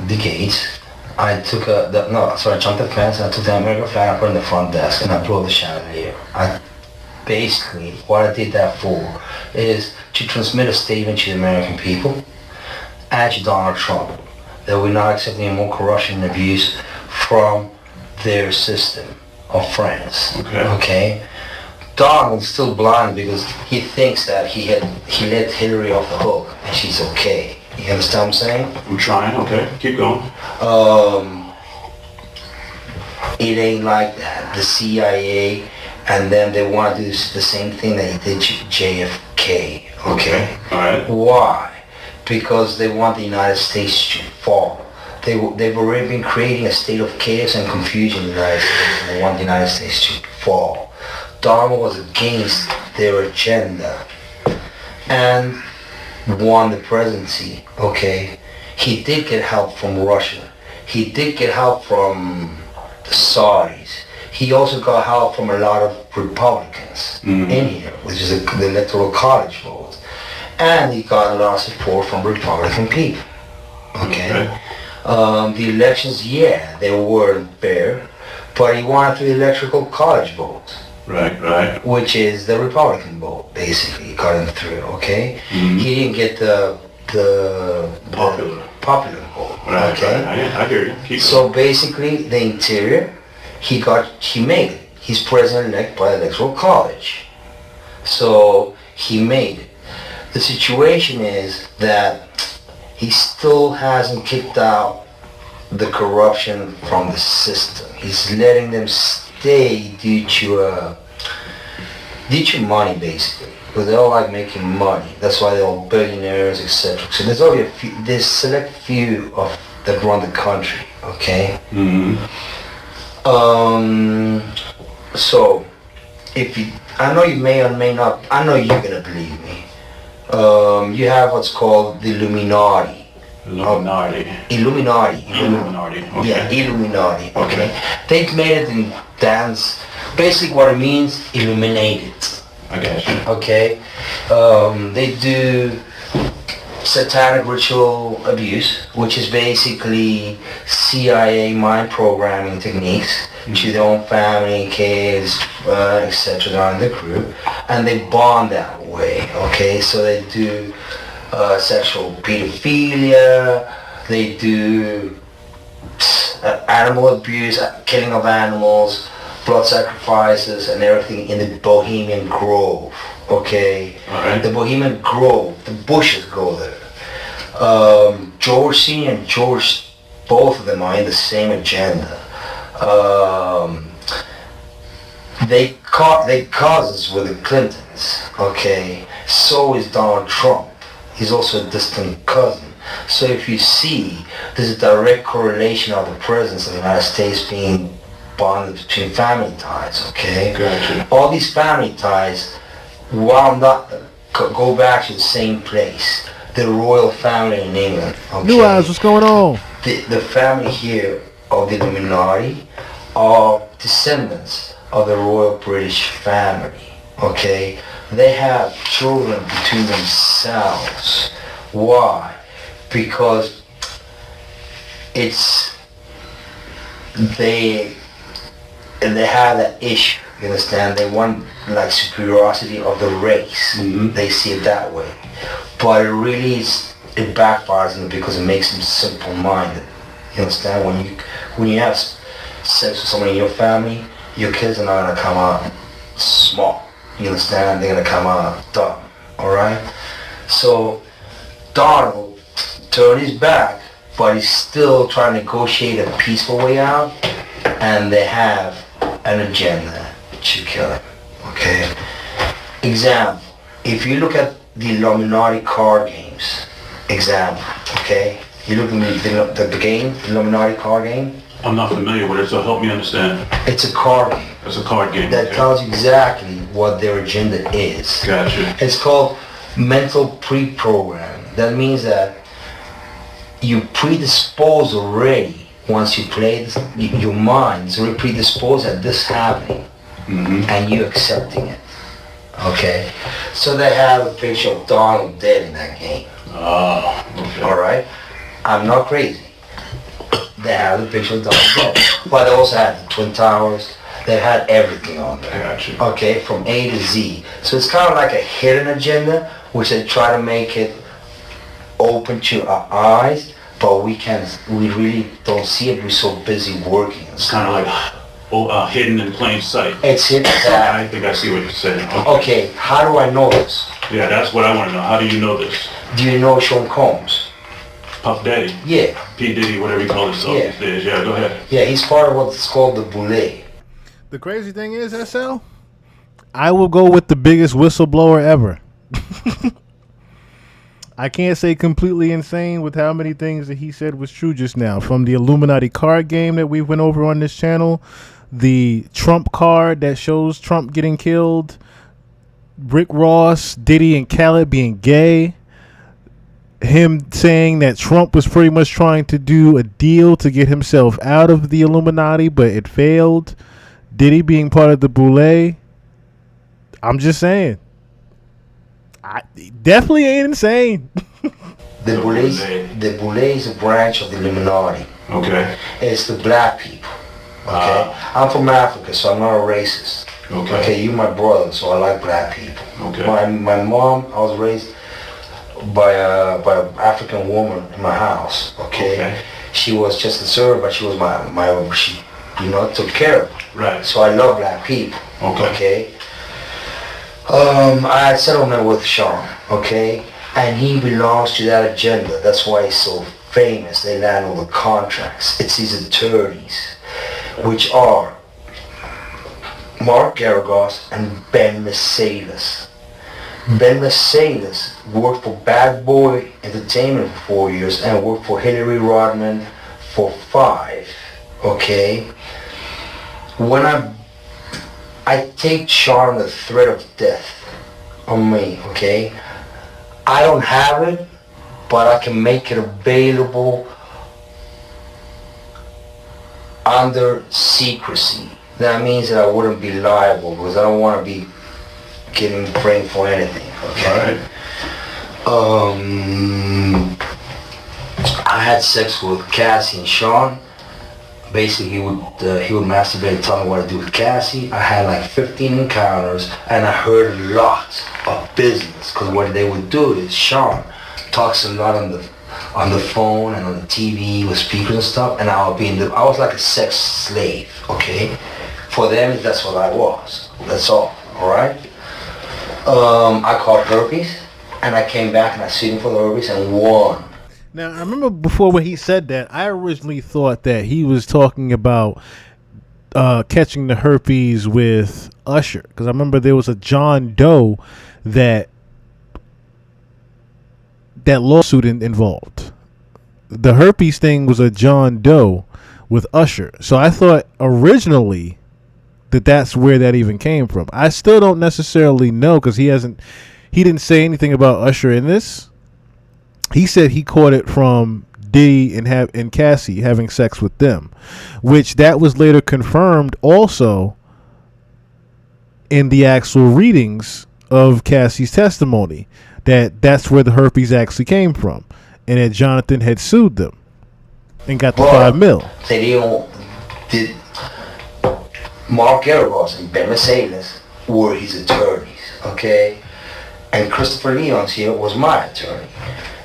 gates. I took I jumped the fence, and I took the American flag, I put it in the front desk, and I blew the chandelier. Basically, what I did that for is to transmit a statement to the American people and to Donald Trump that we're not accepting any more corruption and abuse from their system of friends. Okay? Donald's still blind because he thinks that he let Hillary off the hook and she's okay. You understand what I'm saying? I'm trying, okay. Keep going. It ain't like that. The CIA and then they want to do the same thing that he did to JFK. Okay? Alright. Why? Because they want the United States to fall. They've already been creating a state of chaos and confusion in the United States, and they want the United States to fall. Donald was against their agenda. And won the presidency, okay, he did get help from Russia. He did get help from the Saudis. He also got help from a lot of Republicans in here, which is the electoral college vote. And he got a lot of support from Republican people, okay? The elections, yeah, they weren't fair, but he won through the electoral college vote. Right. Which is the Republican vote, basically. He got him through, okay? He didn't get the popular vote, okay? I hear you. Keep So basically, the interior, he made it. He's president-elect by the electoral college. So he made it. The situation is that he still hasn't kicked out the corruption from the system. He's letting them stay due to money, basically. Because they all like making money. That's why they're all billionaires, etc. So there's only there's select few that run the country, okay? So I know you may or may not, I know you're gonna believe me. You have what's called the Illuminati. Illuminati. Okay. Yeah, Illuminati. Okay. They've made it in dance. Basically, what it means, illuminated. I got you. Okay. They do satanic ritual abuse, which is basically CIA mind programming techniques to their own family, kids, etc. on the crew, and they bond that way. Okay, so they do sexual pedophilia, they do animal abuse, killing of animals, blood sacrifices, and everything in the Bohemian Grove. Okay, the Bohemian Grove, the Bushes go there. George Senior and George, both of them are in the same agenda. They cousins with the Clintons. Okay, so is Donald Trump. He's also a distant cousin. So if you see, there's a direct correlation of the presence of the United States being bonded between family ties, okay? Gotcha. All these family ties, while not, go back to the same place. The royal family in England, okay? New Eyes, what's going on? The family here of the Illuminati are descendants of the royal British family, okay? They have children between themselves. Why? Because they have that issue, you understand? They want like superiority of the race. They see it that way. But it it backfires on them because it makes them simple-minded. You understand? When you have sex with someone in your family, your kids are not gonna come out smart. You understand? They're gonna come out dumb. Alright? So Donald turned his back, but he's still trying to negotiate a peaceful way out, and they have an agenda to kill him. Okay? Example, if you look at the Illuminati card games, example, okay? You look at the game, the Illuminati card game. I'm not familiar with it, so help me understand. It's a card game. It's a card game. That tells you exactly what their agenda is. Gotcha. It's called mental pre-programming. That means that you predispose already. Once you play this, your mind is already predisposed at this happening, and you accepting it. Okay? So they have a picture of Donald dead in that game. Oh, okay. Alright? I'm not crazy. They have a picture of Donald dead. But they also had the Twin Towers. They had everything on there. Gotcha. Okay? From A to Z. So it's kind of like a hidden agenda, which they try to make it open to our eyes, but we really don't see it. We're so busy working. It's kind of like hidden in plain sight. It's hidden. I think I see what you're saying. Okay, how do I know this? Yeah, that's what I want to know. How do you know this? Do you know Sean Combs? Puff Daddy? Yeah. P. Diddy, whatever you call himself these days. Yeah, go ahead. Yeah, he's part of what's called the Boule. The crazy thing is, SL, I will go with the biggest whistleblower ever. I can't say completely insane with how many things that he said was true just now. From the Illuminati card game that we went over on this channel, the Trump card that shows Trump getting killed, Rick Ross, Diddy and Khaled being gay, him saying that Trump was pretty much trying to do a deal to get himself out of the Illuminati, but it failed. Diddy being part of the Boule. I'm just saying. I definitely ain't insane. The Boule is a branch of the Illuminati. Okay. It's the black people. Okay. I'm from Africa, so I'm not a racist. Okay. You're my brother, so I like black people. Okay. My mom, I was raised by an African woman in my house. Okay. She was just a servant, but she was she took care of me. Right. So I love black people. Okay. I had settlement with Sean. Okay. And he belongs to that agenda. That's why he's so famous. They land all the contracts. It's his attorneys, which are Mark Garagos and Ben Mercedes. Ben Mercedes worked for Bad Boy Entertainment for 4 years and worked for Hillary Rodman for 5. Okay? When I take Sean the threat of death on me, okay? I don't have it, but I can make it available under secrecy. That means that I wouldn't be liable because I don't want to be getting blamed for anything, okay? I had sex with Cassie and Sean. Basically, he would masturbate and tell me what to do with Cassie. I had like 15 encounters, and I heard a lot of business. Because what they would do is Sean talks a lot on the phone and on the TV with speakers and stuff, and I was like a sex slave, okay? For them, that's what I was. That's all right? I caught herpes, and I came back and I sued him for the herpes and won. Now, I remember before when he said that, I originally thought that he was talking about catching the herpes with Usher. Because I remember there was a John Doe that lawsuit involved. The herpes thing was a John Doe with Usher. So I thought originally that's where that even came from. I still don't necessarily know because he didn't say anything about Usher in this. He said he caught it from Diddy and Cassie having sex with them, which that was later confirmed also in the actual readings of Cassie's testimony, that's where the herpes actually came from, and that Jonathan had sued them and got the $5 million. Did Mark Garagos and Ben Mercedes were his attorneys, okay? And Christopher Leon's here was my attorney.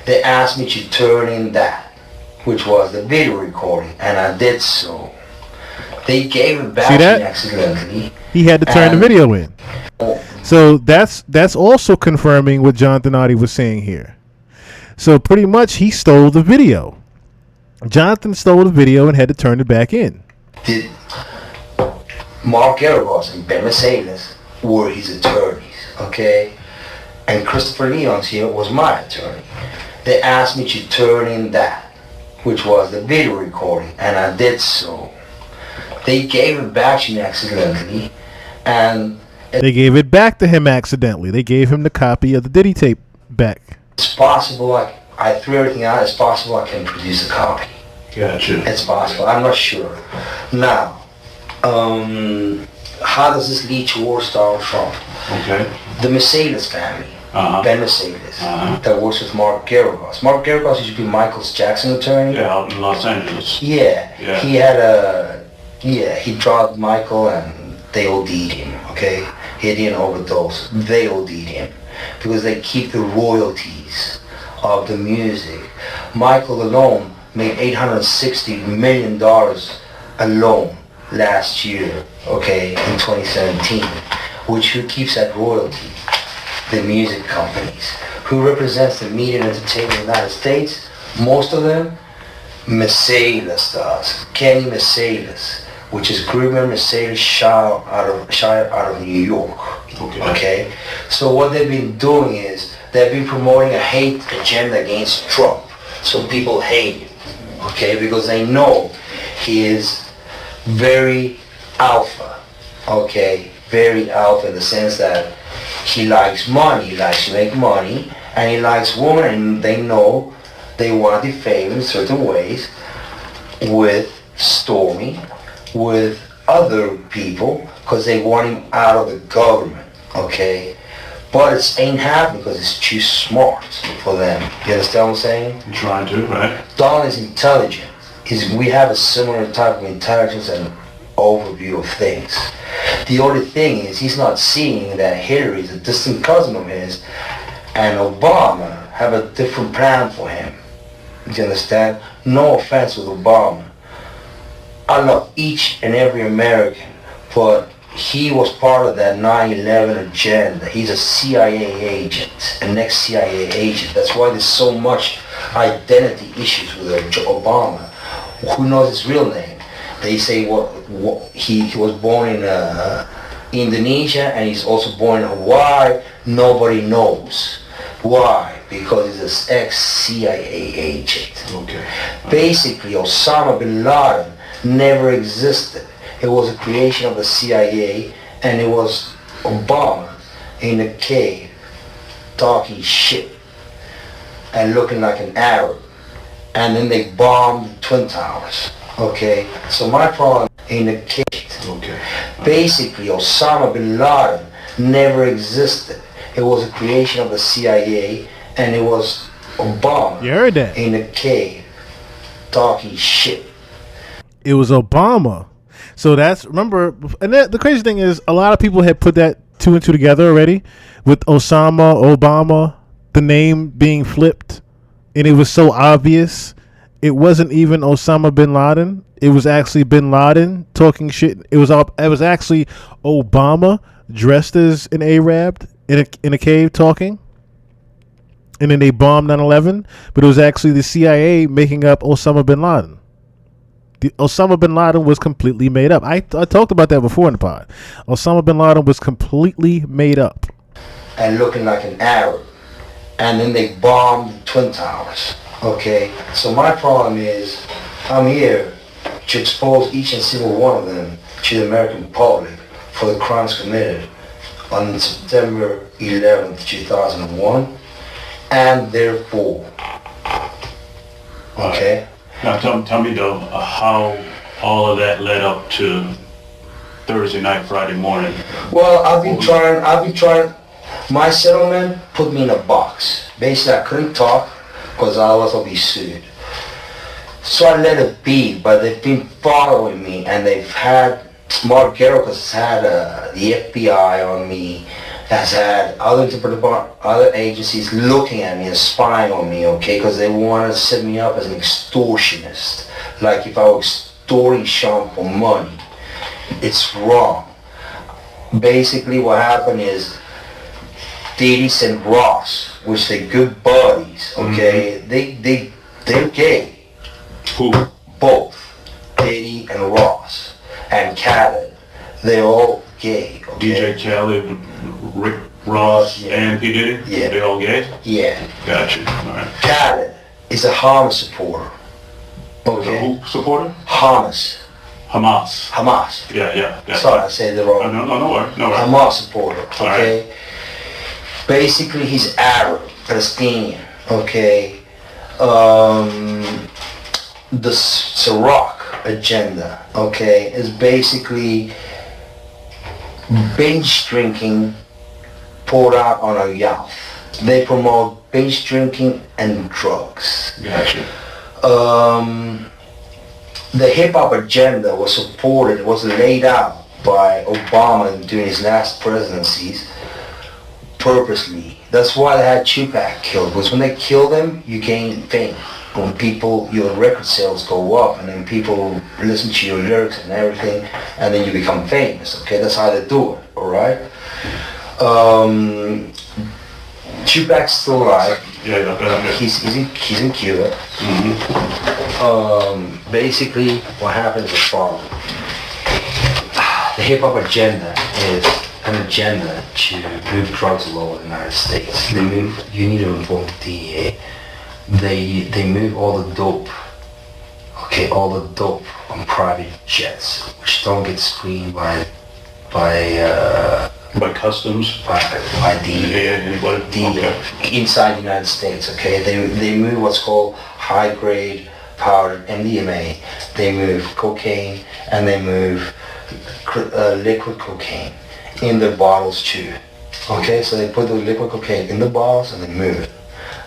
They asked me to turn in that, which was the video recording, and I did so. They gave it back to me accidentally. He had to turn the video in. So that's also confirming what Jonathan Oddie was saying here. So pretty much he stole the video. Jonathan stole the video and had to turn it back in. Did Mark Garagos and Ben Mercedes were his attorneys, okay? And Christopher Leon's here was my attorney. They asked me to turn in that, which was the video recording, and I did so. They gave it back to me accidentally, and they gave it back to him accidentally. They gave him the copy of the Diddy tape back. It's possible I threw everything out. It's possible I can produce a copy. Gotcha. It's possible. I'm not sure. Now, how does this lead towards Donald Trump? Okay. The Mercedes family. Ben Mercedes, that works with Mark Garagos. Mark Garagos used to be Michael Jackson's attorney. Yeah, out in Los Angeles. Yeah. He drugged Michael and they OD'd him, okay? He didn't overdose. They OD'd him because they keep the royalties of the music. Michael alone made $860 million alone last year, okay, in 2017, which who keeps that royalty? The music companies. Who represents the media and entertainment in the United States? Most of them, Mercedes does. Kenny Mercedes, which is Greenman Mercedes Shire out of New York. Okay? So what they've been doing is they've been promoting a hate agenda against Trump. So people hate him. Okay? Because they know he is very alpha. Okay? Very alpha in the sense that he likes money, he likes to make money, And he likes women, and they know they want to defame him in certain ways with Stormy, with other people, because they want him out of the government, okay? But it ain't happening because it's too smart for them. You understand what I'm saying? I'm trying to, right? Don is intelligent. We have a similar type of intelligence and overview of things. The only thing is he's not seeing that Hillary is a distant cousin of his and Obama have a different plan for him. Do you understand? No offense with Obama. I love each and every American, but he was part of that 9/11 agenda. He's a CIA agent, an ex-CIA agent. That's why there's so much identity issues with Obama. Who knows his real name? They say he was born in Indonesia and he's also born in Hawaii. Nobody knows. Why? Because he's an ex-CIA agent. Okay. Basically, Osama bin Laden never existed. It was a creation of the CIA, and it was Obama in a cave talking shit and looking like an Arab. And then they bombed the Twin Towers. Okay? So my problem in the cave. Okay. Basically, Osama bin Laden never existed. It was a creation of the CIA, and it was Obama You heard that? in a cave talking shit. It was Obama. So that's, remember, and the crazy thing is a lot of people had put that two and two together already with Osama, Obama, the name being flipped, and it was so obvious. It wasn't even Osama bin Laden. It was actually bin Laden talking shit. It was actually Obama dressed as an Arab in a cave talking. And then they bombed 9/11, but it was actually the CIA making up Osama bin Laden. Osama bin Laden was completely made up. I talked about that before in the pod. Osama bin Laden was completely made up. And looking like an Arab. And then they bombed the Twin Towers. Okay? So my problem is, I'm here to expose each and single one of them to the American public for the crimes committed on September 11th, 2001, and therefore. Okay? Now tell me though, how all of that led up to Thursday night, Friday morning. Well, I've been trying. My settlement put me in a box. Basically, I couldn't talk because I was going to be sued. So I let it be, but they've been following me, and they've had, Mark Garrick has had the FBI on me, has had other agencies looking at me and spying on me, okay, because they want to set me up as an extortionist. Like if I was extorting Sean for money. It's wrong. Basically what happened is Diddy and Ross, which they're good buddies, okay, they're gay. Who? Both. Diddy and Ross. And Khaled. They're all gay. Okay? DJ Khaled, Rick Ross, and P. Diddy? Yeah. They all gay? Yeah. Gotcha. All right. Khaled is a Hamas supporter. Okay. Who supporter? Hamas. Hamas. Yeah. Sorry, I said it wrong. No worry. Hamas supporter. Okay. Right. Basically, he's Arab, Palestinian. Okay. The Ciroc agenda. Okay, is basically binge drinking poured out on a yacht. They promote binge drinking and drugs. Gotcha. The hip-hop agenda was laid out by Obama during his last presidencies purposely. That's why they had Tupac killed, because when they kill them, you gain fame. When your record sales go up, and then people listen to your lyrics and everything, and then you become famous, okay? That's how they do it, all right? Tupac's still alive. Yeah. He's in Cuba. Basically, what happens is the following. The hip-hop agenda is an agenda to move drugs all over the United States. You need to inform the DEA. They move all the dope, on private jets, which don't get screened by By customs? By inside the United States, okay? They move what's called high-grade powder, MDMA. They move cocaine, and they move liquid cocaine in the bottles too. Okay, so they put the liquid cocaine in the bottles and they move it.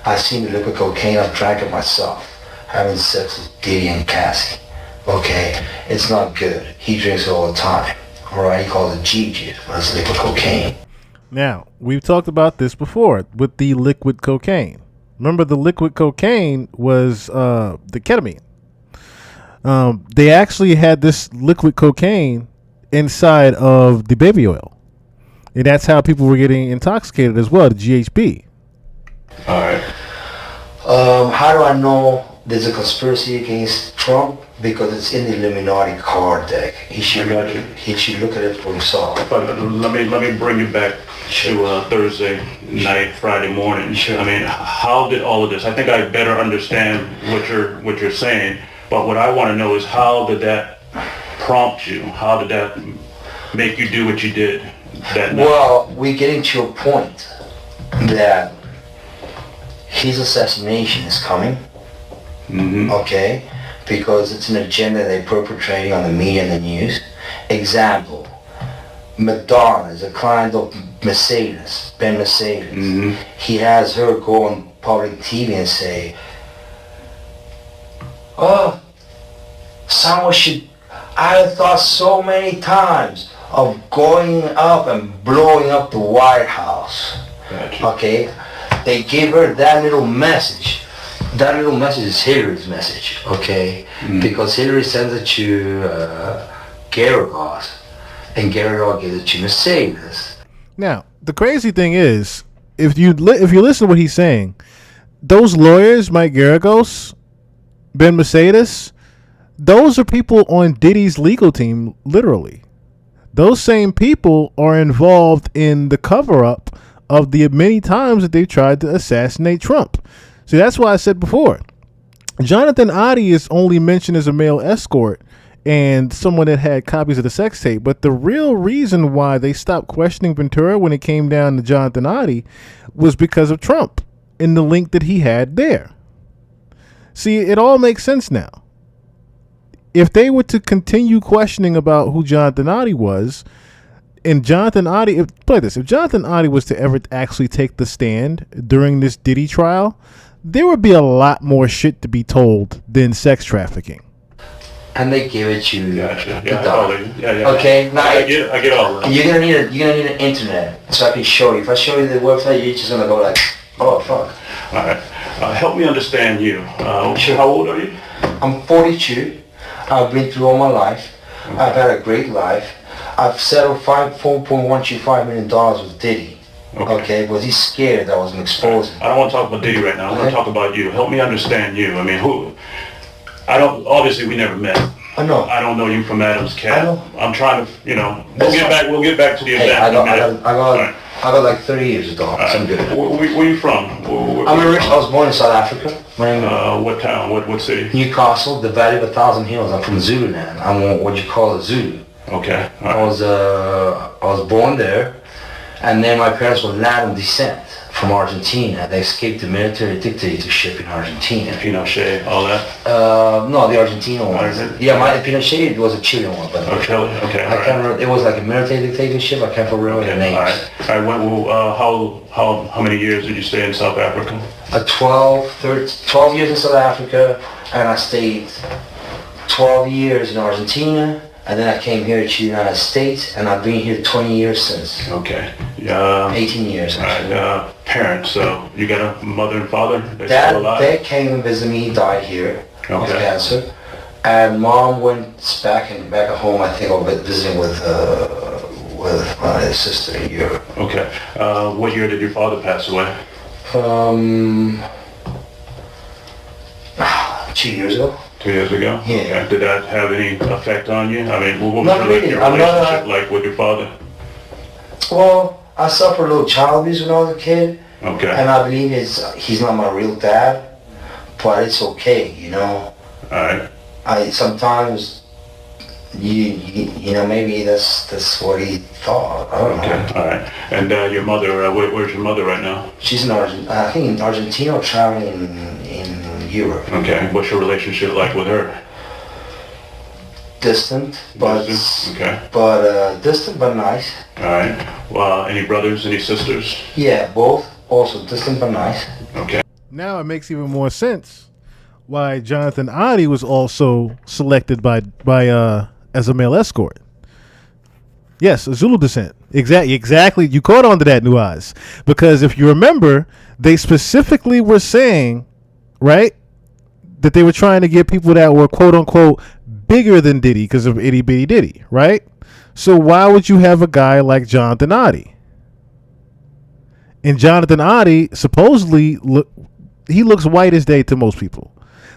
I've seen the liquid cocaine, I've drank it myself, having sex with Diddy and Cassie. Okay, it's not good. He drinks it all the time. Alright, he calls it G-juice, but it's liquid cocaine. Now, we've talked about this before with the liquid cocaine. Remember, the liquid cocaine was the ketamine. They actually had this liquid cocaine inside of the baby oil. And that's how people were getting intoxicated as well, the GHB. All right. How do I know there's a conspiracy against Trump? Because it's in the Illuminati card deck. He should look at it for himself. But let me bring you back to Thursday night, Friday morning. Sure. I mean, how did all of this? I think I better understand what you're saying. But what I want to know is, how did that prompt you? How did that make you do what you did that night? Well, we're getting to a point that his assassination is coming. Mm-hmm. Okay, because it's an agenda they're perpetrating on the media and the news. Example, Madonna is a client of Mercedes, Ben Mercedes. Mm-hmm. He has her go on public TV and say, "Oh, someone should," I have thought so many times of going up and blowing up the White House. Gotcha. Okay, they gave her that little message. That little message is Hillary's message, okay? Because Hillary sends it to Geragos, and Geragos gives it to Mercedes. Now, the crazy thing is, if you listen to what he's saying, those lawyers, Mike Geragos, Ben Mercedes, those are people on Diddy's legal team, literally. Those same people are involved in the cover-up of the many times that they've tried to assassinate Trump. See, that's why I said before, Jonathan Oddie is only mentioned as a male escort and someone that had copies of the sex tape. But the real reason why they stopped questioning Ventura when it came down to Jonathan Oddie was because of Trump and the link that he had there. See, it all makes sense now. If they were to continue questioning about who Jonathan Oddie was, and Jonathan Oddie, if Jonathan Oddie was to ever actually take the stand during this Diddy trial, there would be a lot more shit to be told than sex trafficking. And they give it to Gotcha. the Yeah, dog. yeah. Okay, now I get all of that. you're gonna need an internet so I can show you. If I show you the website, you're just gonna go like, oh fuck. All right. Help me understand you. Sure. How old are you? I'm 42. I've been through all my life. I've had a great life. I've settled $4.125 million with Diddy. Okay, but he's scared that I was exposed. I don't want to talk about Diddy right now. I want to talk about you. Help me understand you. I mean, obviously we never met. I know. I don't know you from Adam's Cat. I know. I'm trying to, we'll get back to the event. I got like 30 years of dog. I'm good. Where are you from? I was born in South Africa. What town? What city? Newcastle, the Valley of 1,000 Hills. I'm from Zululand. I'm what you call a Zulu. Okay. I was born there, and then my parents were Latin descent from Argentina. They escaped the military dictatorship in Argentina. Pinochet, all that? No, the Argentina one. Yeah, my Pinochet was a Chilean one, but okay, I can't remember. It was like a military dictatorship. I can't remember the names. All right. How many years did you stay in South Africa? 12 years in South Africa, and I stayed 12 years in Argentina. And then I came here to the United States, and I've been here 20 years since. Okay. 18 years. All right. Parents, so you got a mother and father? They're still alive? Dad came and visited me, died here of cancer. And mom went back at home, I think, visiting with my sister in Europe. Okay. What year did your father pass away? 2 years ago. 2 years ago? Yeah. Okay. Did that have any effect on you? I mean, what was Not really. your relationship like with your father? Well, I suffered a little child abuse when I was a kid. Okay. And I believe he's not my real dad, but it's okay, you know. All right. Sometimes you know, maybe that's what he thought. I don't know. All right. And your mother, where's your mother right now? She's in I think in Argentina or traveling in Europe. Okay. What's your relationship like with her? Distant, but distant but nice. All right. Well, any brothers, any sisters? Yeah, both. Also distant but nice. Okay. Now it makes even more sense why Jonathan Adi was also selected by as a male escort. Yes, a Zulu descent. Exactly. You caught on to that, Nuaz. Because if you remember, they specifically were saying, right, that they were trying to get people that were quote unquote bigger than Diddy because of itty bitty Diddy, right? So why would you have a guy like Jonathan Adi? And Jonathan Adi supposedly he looks white as day to most people,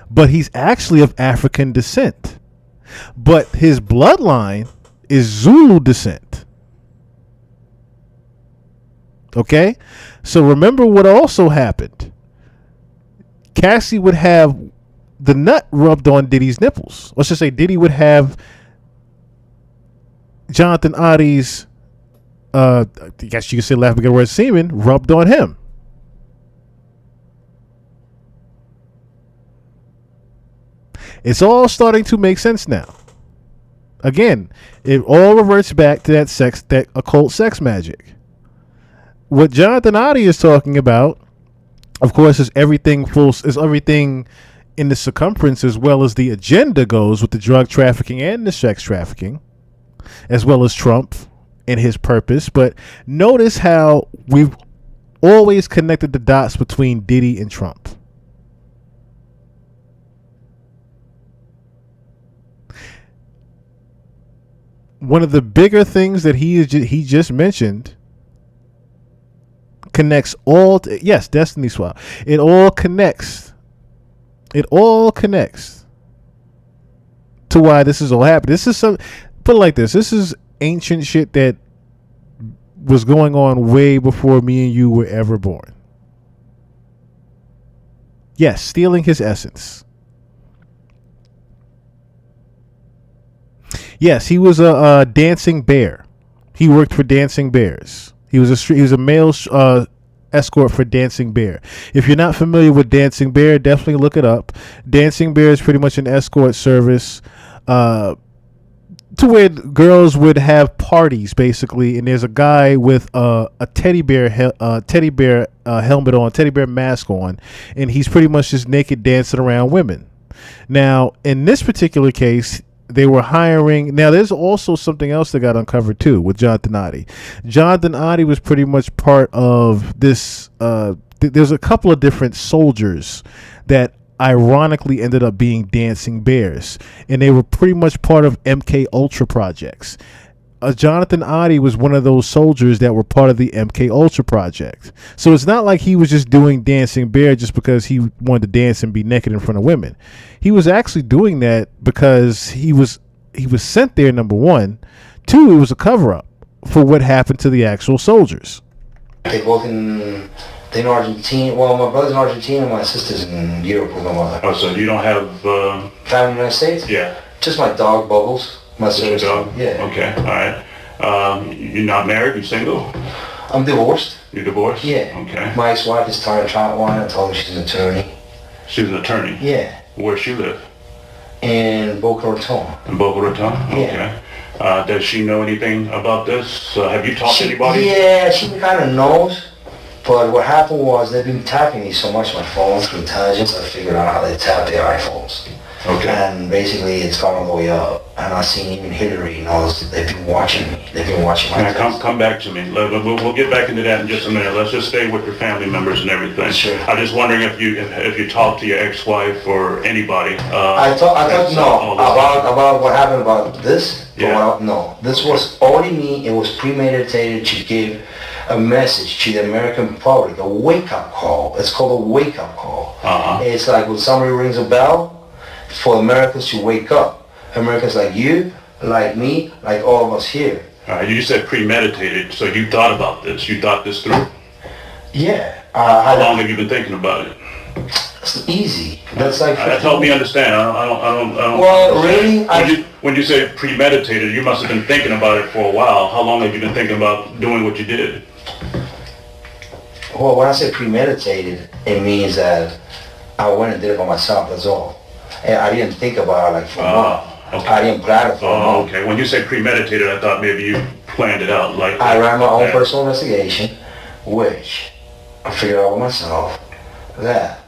but he's actually of African descent. But his bloodline is Zulu descent. Okay? So remember what also happened. Cassie would have the nut rubbed on Diddy's nipples. Let's just say Diddy would have Jonathan Adi's, I guess you could say, laughing at the word semen, rubbed on him. It's all starting to make sense now. Again, it all reverts back to that occult sex magic. What Jonathan Adi is talking about, of course, is everything in the circumference as well as the agenda goes with the drug trafficking and the sex trafficking, as well as Trump and his purpose. But notice how we've always connected the dots between Diddy and Trump. One of the bigger things that he just mentioned connects all yes, Destiny Swap. It all connects to why this is all happening. This is put it like this. This is ancient shit that was going on way before me and you were ever born. Yes, stealing his essence. Yes, he was a dancing bear. He worked for Dancing Bears. He was a male escort for Dancing Bear. If you're not familiar with Dancing Bear, definitely look it up. Dancing Bear is pretty much an escort service to where girls would have parties, basically. And there's a guy with a teddy bear helmet on, teddy bear mask on, and he's pretty much just naked dancing around women. Now, in this particular case, they were hiring. Now, there's also something else that got uncovered too with Jonathan Adi. Jonathan Adi was pretty much part of this. There's a couple of different soldiers that ironically ended up being dancing bears, and they were pretty much part of MK Ultra projects. Jonathan Adi was one of those soldiers that were part of the MK Ultra project. So it's not like he was just doing Dancing Bear just because he wanted to dance and be naked in front of women. He was actually doing that because he was sent there, number one. Two, it was a cover-up for what happened to the actual soldiers. They both in Argentina. Well, my brother's in Argentina, my sister's in Europe with my mother. Oh, so you don't have family in the United States? Yeah. Just my dog, Bubbles. My sister's dog? Yeah. Okay, all right. You're not married? You're single? I'm divorced. You're divorced? Yeah. Okay. My ex-wife is tired of trying one. I told her she's an attorney. She's an attorney? Yeah. Where she live? In Boca Raton. In Boca Raton? Yeah. Okay. Does she know anything about this? Have you talked to anybody? Yeah, she kind of knows. But what happened was they've been tapping me so much on my phone through intelligence. I figured out how they tap their iPhones. Okay. And basically it's gone all the way up. And I've seen even Hillary knows they've been watching me. They've been watching my come back to me. We'll get back into that in just a minute. Let's just stay with your family members and everything. Sure. I'm just wondering if you talked to your ex-wife or anybody. I thought no about what happened about this. Yeah. No, this was already me. It was premeditated to give a message to the American public, a wake-up call. It's called a wake-up call. It's like when somebody rings a bell for Americans to wake up. Americans like you, like me, like all of us here. All right, you said premeditated, so you thought about this. You thought this through? Yeah. How long have you been thinking about it? It's easy. That's like. Help me understand. I don't. Well, really, when you say premeditated, you must have been thinking about it for a while. How long have you been thinking about doing what you did? Well, when I say premeditated, it means that I went and did it by myself, that's all. And I didn't think about it like for a month. Okay. I didn't plan it for a month. Okay. When you say premeditated, I thought maybe you planned it out. I ran my own personal investigation, which I figured out with myself that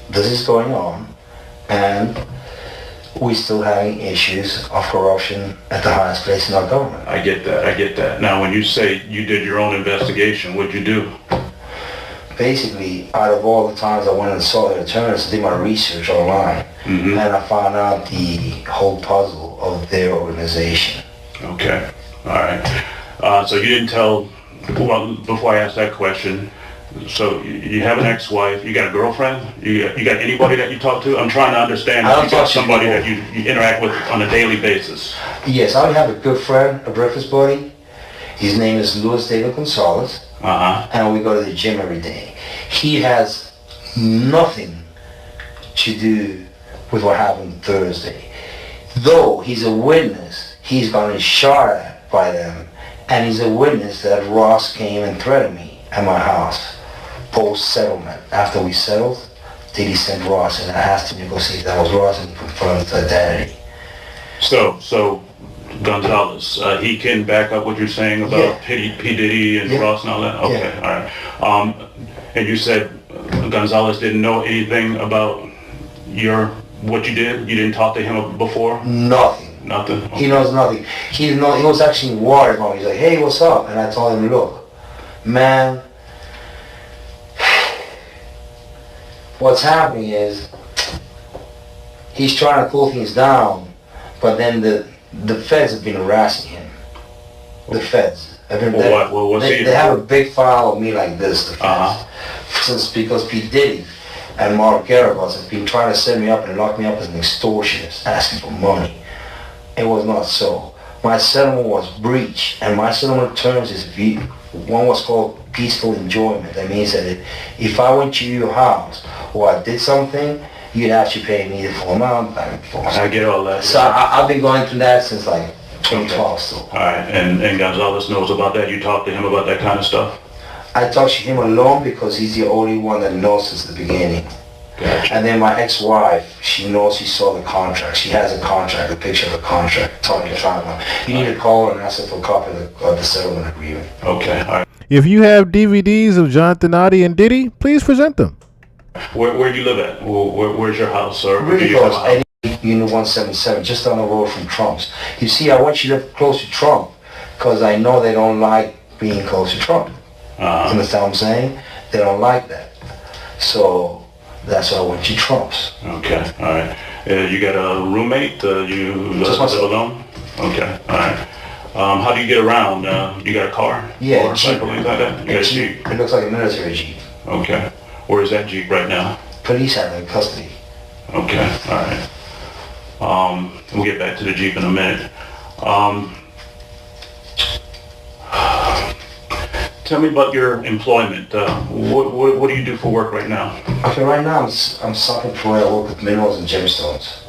this is going on, and we still having issues of corruption at the highest place in our government. I get that. Now, when you say you did your own investigation, what'd you do? Basically, out of all the times I went and saw the attorneys, I did my research online, and I found out the whole puzzle of their organization. Okay, all right. So you didn't tell, well, before I ask that question, so you have an ex-wife, you got a girlfriend, you got anybody that you talk to? I'm trying to understand if you got somebody that you interact with on a daily basis. Yes, I have a good friend, a breakfast buddy. His name is Luis David Gonzalez. And we go to the gym every day. He has nothing to do with what happened Thursday. Though he's a witness, he's gotten shot at by them, and he's a witness that Ross came and threatened me at my house post-settlement. After we settled, Diddy sent Ross, and I asked him to go see if that was Ross, and he confirmed his identity. So Gonzalez, he can back up what you're saying about P. Diddy and Ross and all that? Okay, all right. And you said Gonzalez didn't know anything about what you did? You didn't talk to him before? Nothing. Nothing? Okay. He knows nothing. He was actually worried about me. He's like, hey, what's up? And I told him, look, man, what's happening is he's trying to cool things down, but then the feds have been harassing him. The feds. They have a big file of me like this, the feds. Since because P. Diddy and Mark Garibus have been trying to set me up and lock me up as an extortionist, asking for money. It was not so. My settlement was breached, and my settlement terms is one was called peaceful enjoyment. That means that if I went to your house or I did something, you'd actually pay me the full amount back and forth. I get all that. So I've been going through that since like 2012 still. All right, and Gonzalez knows about that? You talk to him about that kind of stuff? I talk to him alone because he's the only one that knows since the beginning. Gotcha. And then my ex-wife, she knows, she saw the contract. She has a contract, a picture of the contract. Tony Trama. You need to call her and ask her for a copy of the settlement agreement. Okay, all right. If you have DVDs of Jonathan Adi and Diddy, please present them. Where do you live at? Where's your house? Or Really close. Unit 177, just down the road from Trump's. You see, I want you to live close to Trump because I know they don't like being close to Trump. You understand what I'm saying? They don't like that. So that's why I went to Trump's. Okay, all right. You got a roommate? You live alone? Okay, all right. How do you get around? You got a car? Yeah, motorcycle, anything like that? You got a Jeep? It looks like a military Jeep. Okay. Where is that Jeep right now? Police have it in custody. Okay, all right. We'll get back to the Jeep in a minute. Tell me about your employment. What do you do for work right now? Okay, right now I'm self-employed. I work with minerals and gemstones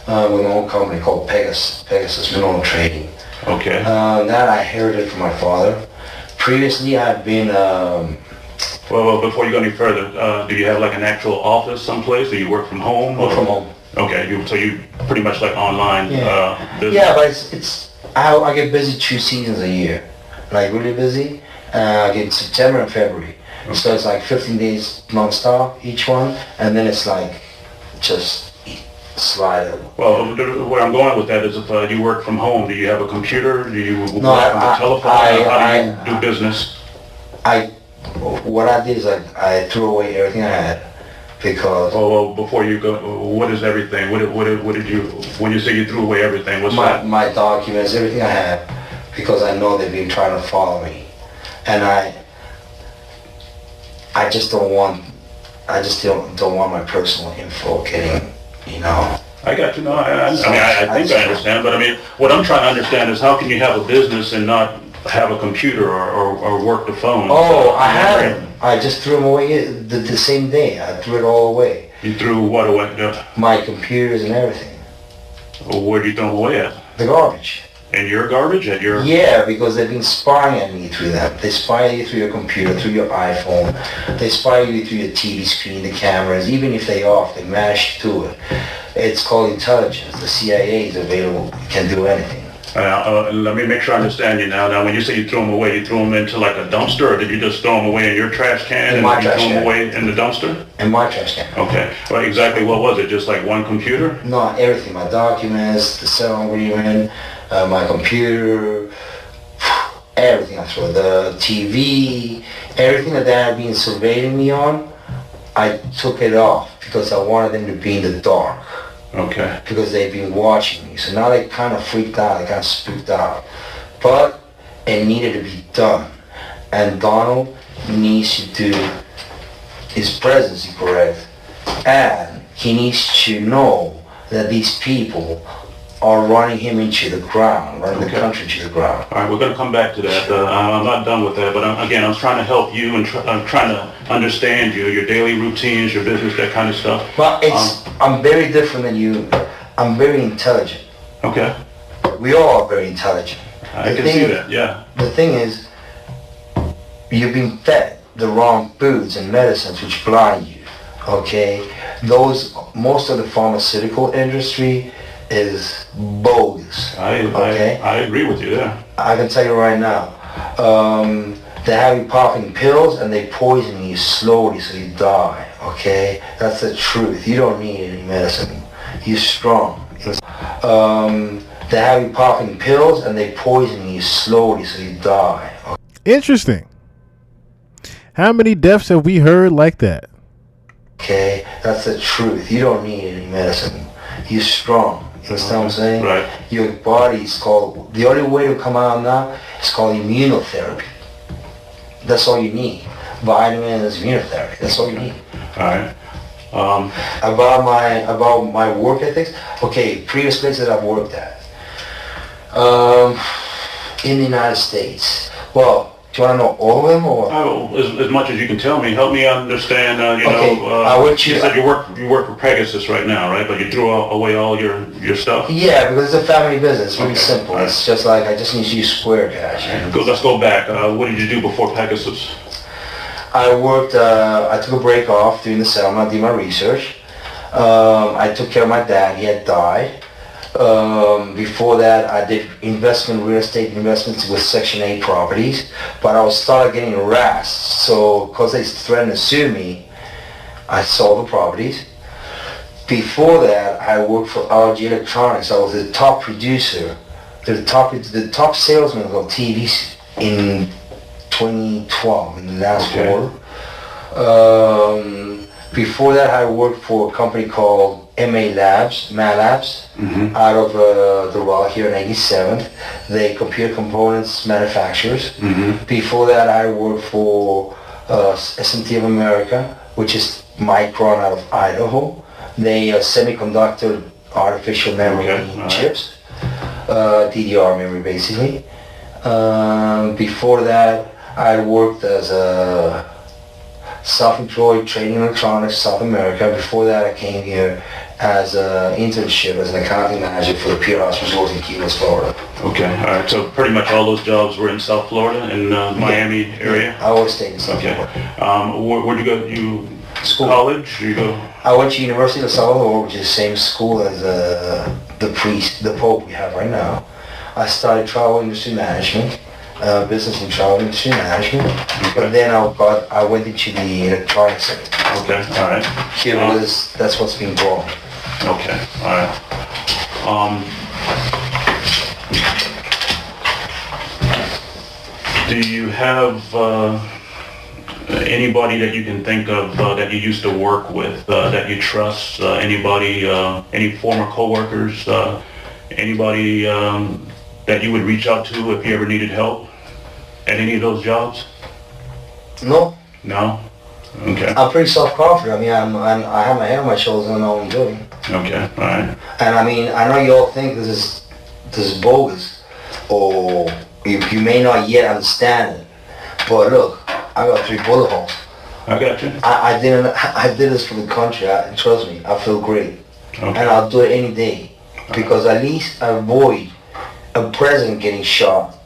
with my own company called Pegasus Mineral Trading. Okay. That I inherited from my father. Previously, I've been. Well, before you go any further, do you have like an actual office someplace? Do you work from home? Work from home. Okay, so you pretty much like online business? Yeah, but I get busy 2 seasons a year, like really busy. I get September and February, so it's like 15 days non-stop each one, and then it's like just slide it. Well, where I'm going with that is if you work from home, do you have a computer? Do you work on the telephone? How do you do business? What I did is I threw away everything I had. Because well, before you go, what is everything? What did you, when you say you threw away everything, what's that? My documents, everything I have, because I know they've been trying to follow me, and I just don't want my personal info getting, I got you. No, I think I understand, but I mean, what I'm trying to understand is how can you have a business and not have a computer or work the phone? Oh, I haven't. I just threw them away the same day. I threw it all away. You threw what away? My computers and everything. Where'd you throw them away at? The garbage. And your garbage? At your... Yeah, because they've been spying at me through that. They spy you through your computer, through your iPhone. They spy you through your TV screen, the cameras. Even if they off, they manage to do it. It's called intelligence. The CIA is available, can do anything. Let me make sure I understand you now. Now, when you say you threw them away, you threw them into like a dumpster, or did you just throw them away in your trash can In my and you trash threw them can. away in the dumpster? In my trash can. Okay. Well, exactly what was it? Just like one computer? No, everything. My documents, the sale agreement, my computer, everything I threw. The TV, everything that they had been surveilling me on, I took it off because I wanted them to be in the dark. Okay. Because they've been watching me. So now they kind of freaked out, they kind of spooked out. But it needed to be done. And Donald needs to do his presidency correct. And he needs to know that these people are running him into the ground, running the country into the ground. All right, we're going to come back to that. I'm not done with that, but again, I'm trying to help you and I'm trying to understand you, your daily routines, your business, that kind of stuff. But I'm very different than you. I'm very intelligent. Okay. We all are very intelligent. I can see that, yeah. The thing is, you've been fed the wrong foods and medicines which blind you, okay? Most of the pharmaceutical industry is bogus. I agree with you there. I can tell you right now, they have you popping pills and they poison you slowly so you die, okay? That's the truth. You don't need any medicine. You're strong. They have you popping pills and they poison you slowly so you die. Interesting. How many deaths have we heard like that? Okay, that's the truth. You don't need any medicine. You're strong. You understand what I'm saying? Right. Your body is called, the only way to come out now is called immunotherapy. That's all you need. Vitamins, immunotherapy. That's all you need. All right. About my work ethics. Okay, previous places I've worked at. In the United States. Well, do you want to know all of them or? As much as you can tell me, help me understand. You said you work for Pegasus right now, right? But you threw away all your stuff. Yeah, because it's a family business. Really simple. Right. It's just like I just need to use Square Cash. Let's go back. What did you do before Pegasus? I worked. I took a break off during the summer. I did my research. I took care of my dad. He had died. Before that, I did real estate investments with Section 8 properties, but I started getting harassed. So, because they threatened to sue me, I sold the properties. Before that, I worked for RG Electronics. I was the top producer, the top salesman of TVs in 2012, in the last quarter. Before that, I worked for a company called MA Labs, out of Doral here in 87th. They computer components manufacturers. Before that, I worked for SMT of America, which is Micron out of Idaho. They semiconductor artificial memory chips, DDR memory basically. Before that, I worked as a self-employed trading electronics, South America. Before that, I came here as an internship as an accounting manager for the Pier House Resort in Key West, Florida. Okay, all right. So pretty much all those jobs were in South Florida, in Miami area. I always stayed in South Florida. Where'd you go? You college? You go? I went to University of El Salvador, which is the same school as the Pope we have right now. I studied travel industry management. Business and travel industry management, but then I went into the electronics sector. Okay, all right. Here that's what's been growing. Okay, all right. Do you have anybody that you can think of that you used to work with, that you trust? Anybody, any former coworkers? Anybody that you would reach out to if you ever needed help at any of those jobs? No. No? Okay. I'm pretty self-confident. I mean, I have my head on my shoulders and I know what I'm doing. Okay, all right. And I mean, I know you all think this is bogus, or you may not yet understand it, but look, I got 3 bullet holes. I got you. I did this for the country. Trust me, I feel great. Okay. And I'll do it any day. because at least I avoid a president getting shot,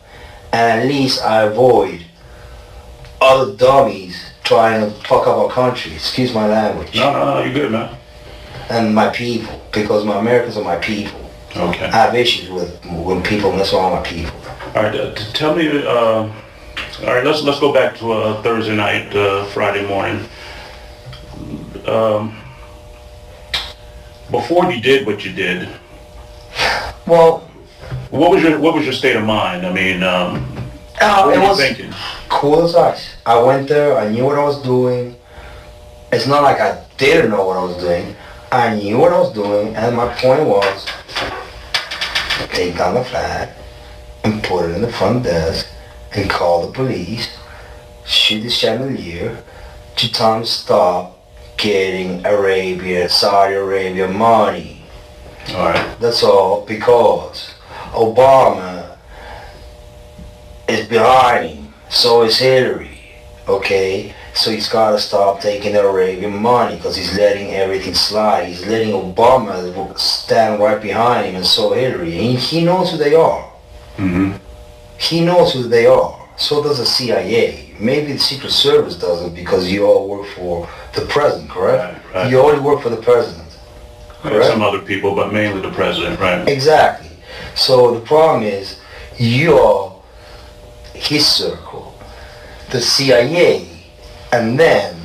and at least I avoid other dummies trying to fuck up our country. Excuse my language. No, you're good, man. And my people, because my Americans are my people. Okay. I have issues with when people mess around with my people. All right, tell me. All right, let's go back to Thursday night, Friday morning. Before you did what you did, well, what was your state of mind? I mean, what it were you was thinking? cool as ice. I went there. I knew what I was doing. It's not like I didn't know what I was doing. I knew what I was doing, and my point was, take down the flag and put it in the front desk and call the police, shoot the chandelier to tell them to stop getting Saudi Arabia money. Alright. That's all, because Obama is behind him, so is Hillary, okay? So he's got to stop taking the Arabian money because he's letting everything slide. He's letting Obama stand right behind him, and so Hillary. And he knows who they are. Mm-hmm. He knows who they are. So does the CIA. Maybe the Secret Service doesn't because you all work for the president, correct? Right. You already work for the president, And correct? some other people, but mainly the president, right? Exactly. So the problem is, you're his circle, the CIA, and then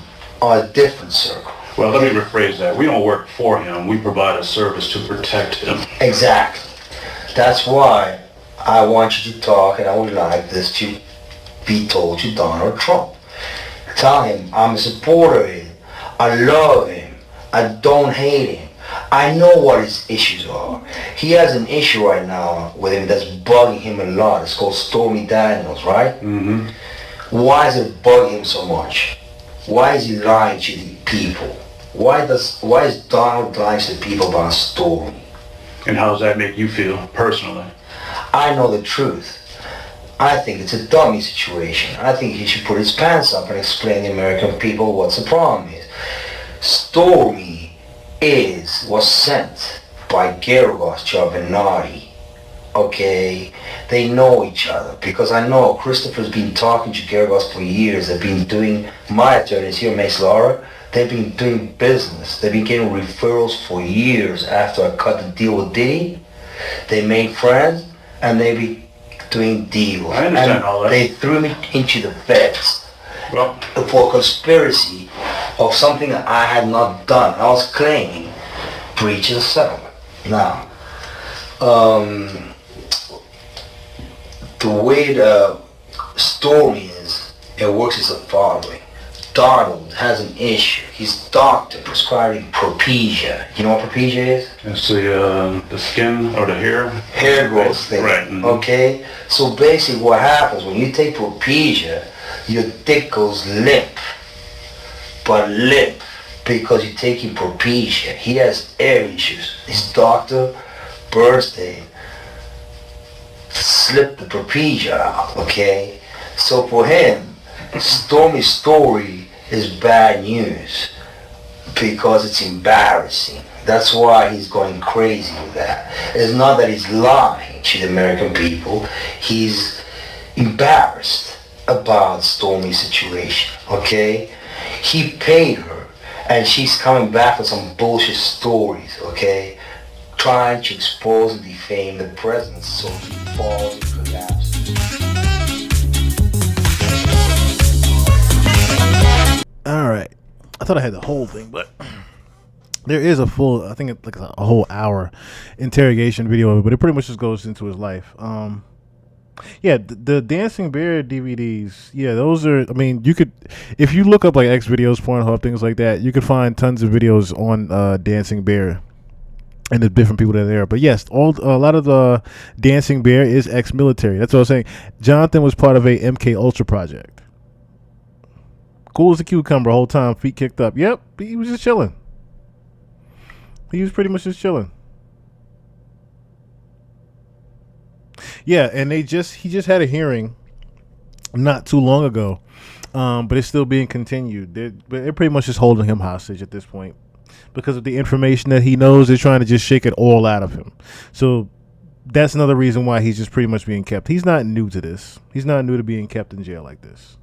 are a different circle. Well, let me rephrase that. We don't work for him. We provide a service to protect him. Exactly. That's why I want you to talk, and I would like this to be told to Donald Trump. Tell him I'm a supporter of him. I love him. I don't hate him. I know what his issues are. He has an issue right now with him that's bugging him a lot. It's called Stormy Daniels, right? Mm-hmm. Why is it bugging him so much? Why is he lying to the people? Why is Donald lying to the people about Stormy? And how does that make you feel personally? I know the truth. I think it's a dummy situation. I think he should put his pants up and explain to the American people what's the problem is. Stormy was sent by Geragos Giovanni. Okay, they know each other because I know Christopher's been talking to Geragos for years. They've been doing, my attorneys here, Mace Laura, they've been doing business. They've been getting referrals for years after I cut the deal with Diddy. They made friends and they be doing deals. I understand and all that. They threw me into the feds Well, for conspiracy of something that I had not done. I was claiming breach of settlement. Now, the way the story is, it works as the following. Donald has an issue. His doctor prescribing Propecia. You know what Propecia is? it's the skin or the hair. Hair growth thing. Right. Mhm. Okay? So basically what happens when you take Propecia, your dick goes limp. But limp because you're taking Propecia. He has air issues. His doctor, Bernstein, slipped the Propecia out, okay? So for him, Stormy's story is bad news because it's embarrassing. That's why he's going crazy with that. It's not that he's lying to the American people. He's embarrassed about Stormy's situation, okay? He paid her and she's coming back with some bullshit stories, okay? Trying to expose and defame the president so he falls and collapses. All right. I thought I had the whole thing, but there is a full, I think it's like a whole hour interrogation video of it, but it pretty much just goes into his life. Yeah, the Dancing Bear DVDs, yeah, those are, I mean, you could, if you look up like X videos, Pornhub, things like that, you could find tons of videos on Dancing Bear and the different people that are there. But yes, a lot of the Dancing Bear is ex-military. That's what I was saying. Jonathan was part of a MK Ultra project. Cool as a cucumber, whole time, feet kicked up. Yep, he was just chilling. He was pretty much just chilling. Yeah, and he just had a hearing not too long ago, but it's still being continued. They're pretty much just holding him hostage at this point. because of the information that he knows. They're trying to just shake it all out of him. So that's another reason why he's just pretty much being kept. He's not new to this. He's not new to being kept in jail like this.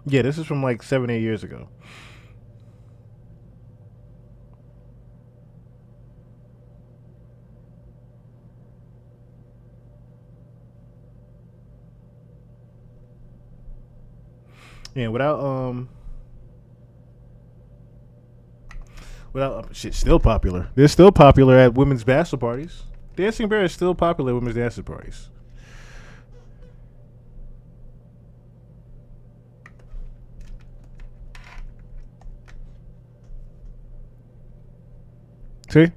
Yeah, this is from like 7-8 years ago. Yeah, without shit, still popular. They're still popular at women's bachelor parties. Dancing Bear is still popular at women's bachelor parties. See?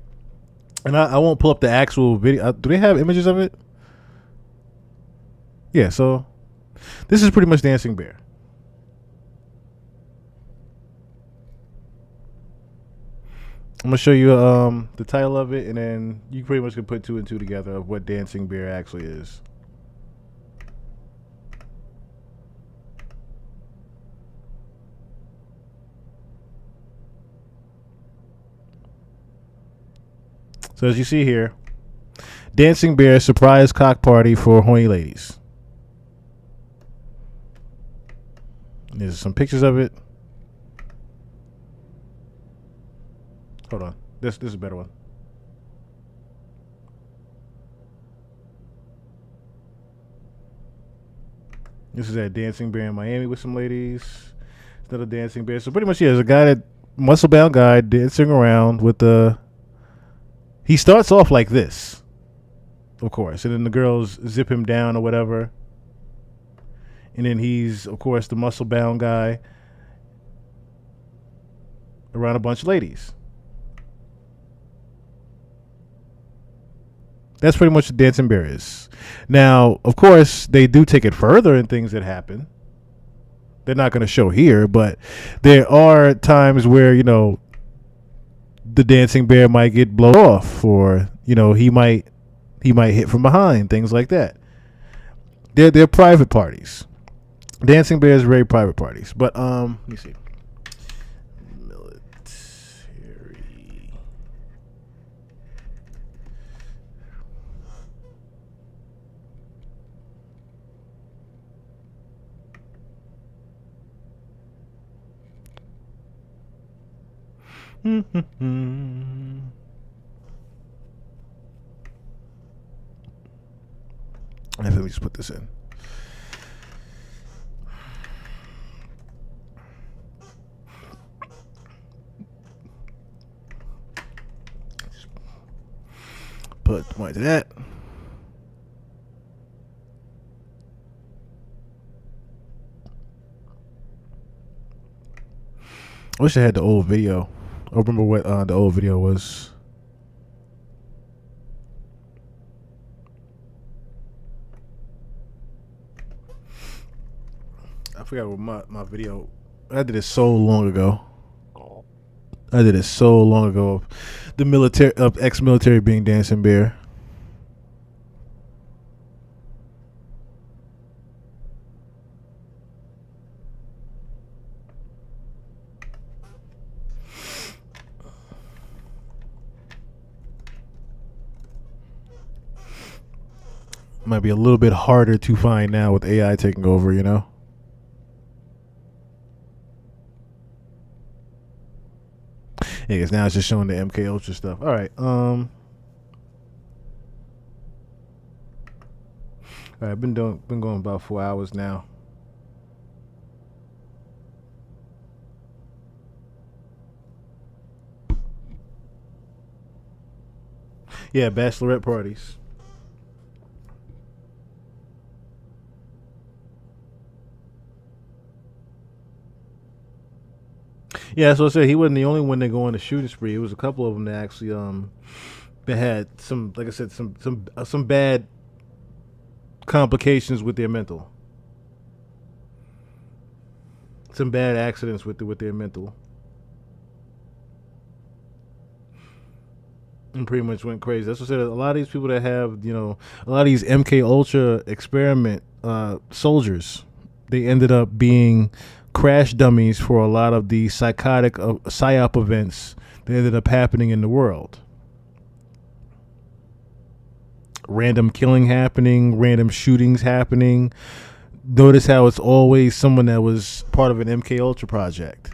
And I won't pull up the actual video. Do they have images of it? Yeah, so this is pretty much Dancing Bear. I'm gonna show you the title of it, and then you pretty much can put 2 and 2 together of what Dancing Bear actually is. So as you see here, Dancing Bear surprise cock party for horny ladies. There's some pictures of it. Hold on. This is a better one. This is at Dancing Bear in Miami with some ladies. It's another Dancing Bear. So pretty much, yeah, there's a guy that muscle bound guy dancing around with the. He starts off like this, of course, and then the girls zip him down or whatever. And then he's, of course, the muscle bound guy around a bunch of ladies. That's pretty much what Dancing Bear is. Now, of course, they do take it further in things that happen. They're not going to show here, but there are times where, you know, the Dancing Bear might get blown off, or, you know, he might hit from behind, things like that. They're private parties. Dancing Bear is very private parties. But let me see. Military. Let me just put this in. Put point to that. I wish I had the old video. I remember what the old video was. I forgot what my video. I did it so long ago. The military, ex-military being Dancing Bear. Might be a little bit harder to find now with AI taking over, you know? Yeah, because now it's just showing the MK Ultra stuff. All right. All right, been going about 4 hours now. Yeah, bachelorette parties. Yeah, so I said he wasn't the only one that go on the shooting spree. It was a couple of them that actually that had some, like I said, some bad complications with their mental, some bad accidents with their mental, and pretty much went crazy. That's what I said. A lot of these people that have, you know, a lot of these MK Ultra experiment soldiers they ended up being crash dummies for a lot of the psychotic psyop events that ended up happening in the world. Random killing happening, random shootings happening. Notice how it's always someone that was part of an MK Ultra project.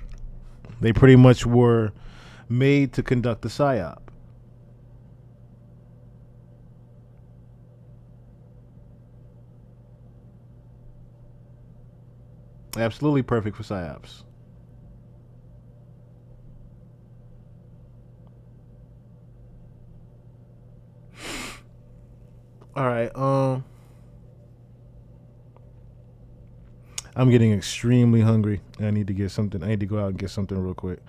They pretty much were made to conduct the psyop. Absolutely perfect for psyops. All right. I'm getting extremely hungry. I need to get something. I need to go out and get something real quick.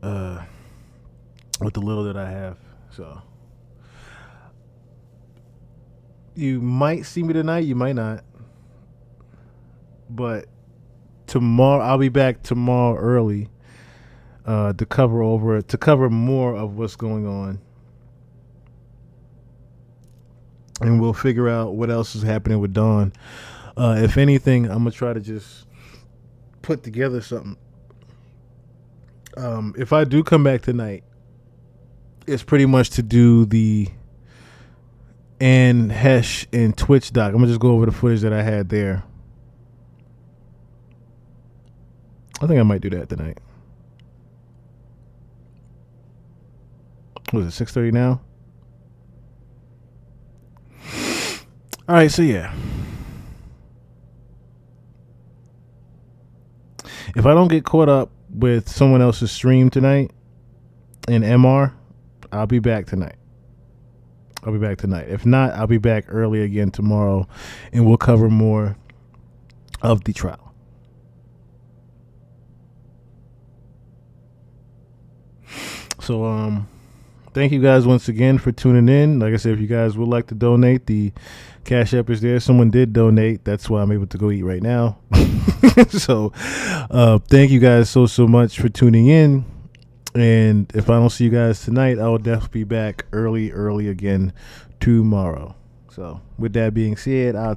With the little that I have. So you might see me tonight. You might not. But tomorrow, I'll be back tomorrow early to cover more of what's going on. And we'll figure out what else is happening with Dawn. If anything, I'm going to try to just put together something. If I do come back tonight, it's pretty much to do the Ann Hesh and Twitch doc. I'm going to just go over the footage that I had there. I think I might do that tonight. Was it 6:30 now? All right, so yeah. If I don't get caught up with someone else's stream tonight in MR, I'll be back tonight. If not, I'll be back early again tomorrow, and we'll cover more of the trial. So, thank you guys once again for tuning in. Like I said, if you guys would like to donate, the Cash App is there. Someone did donate. That's why I'm able to go eat right now. So, thank you guys so much for tuning in. And if I don't see you guys tonight, I will definitely be back early again tomorrow. So, with that being said, I'll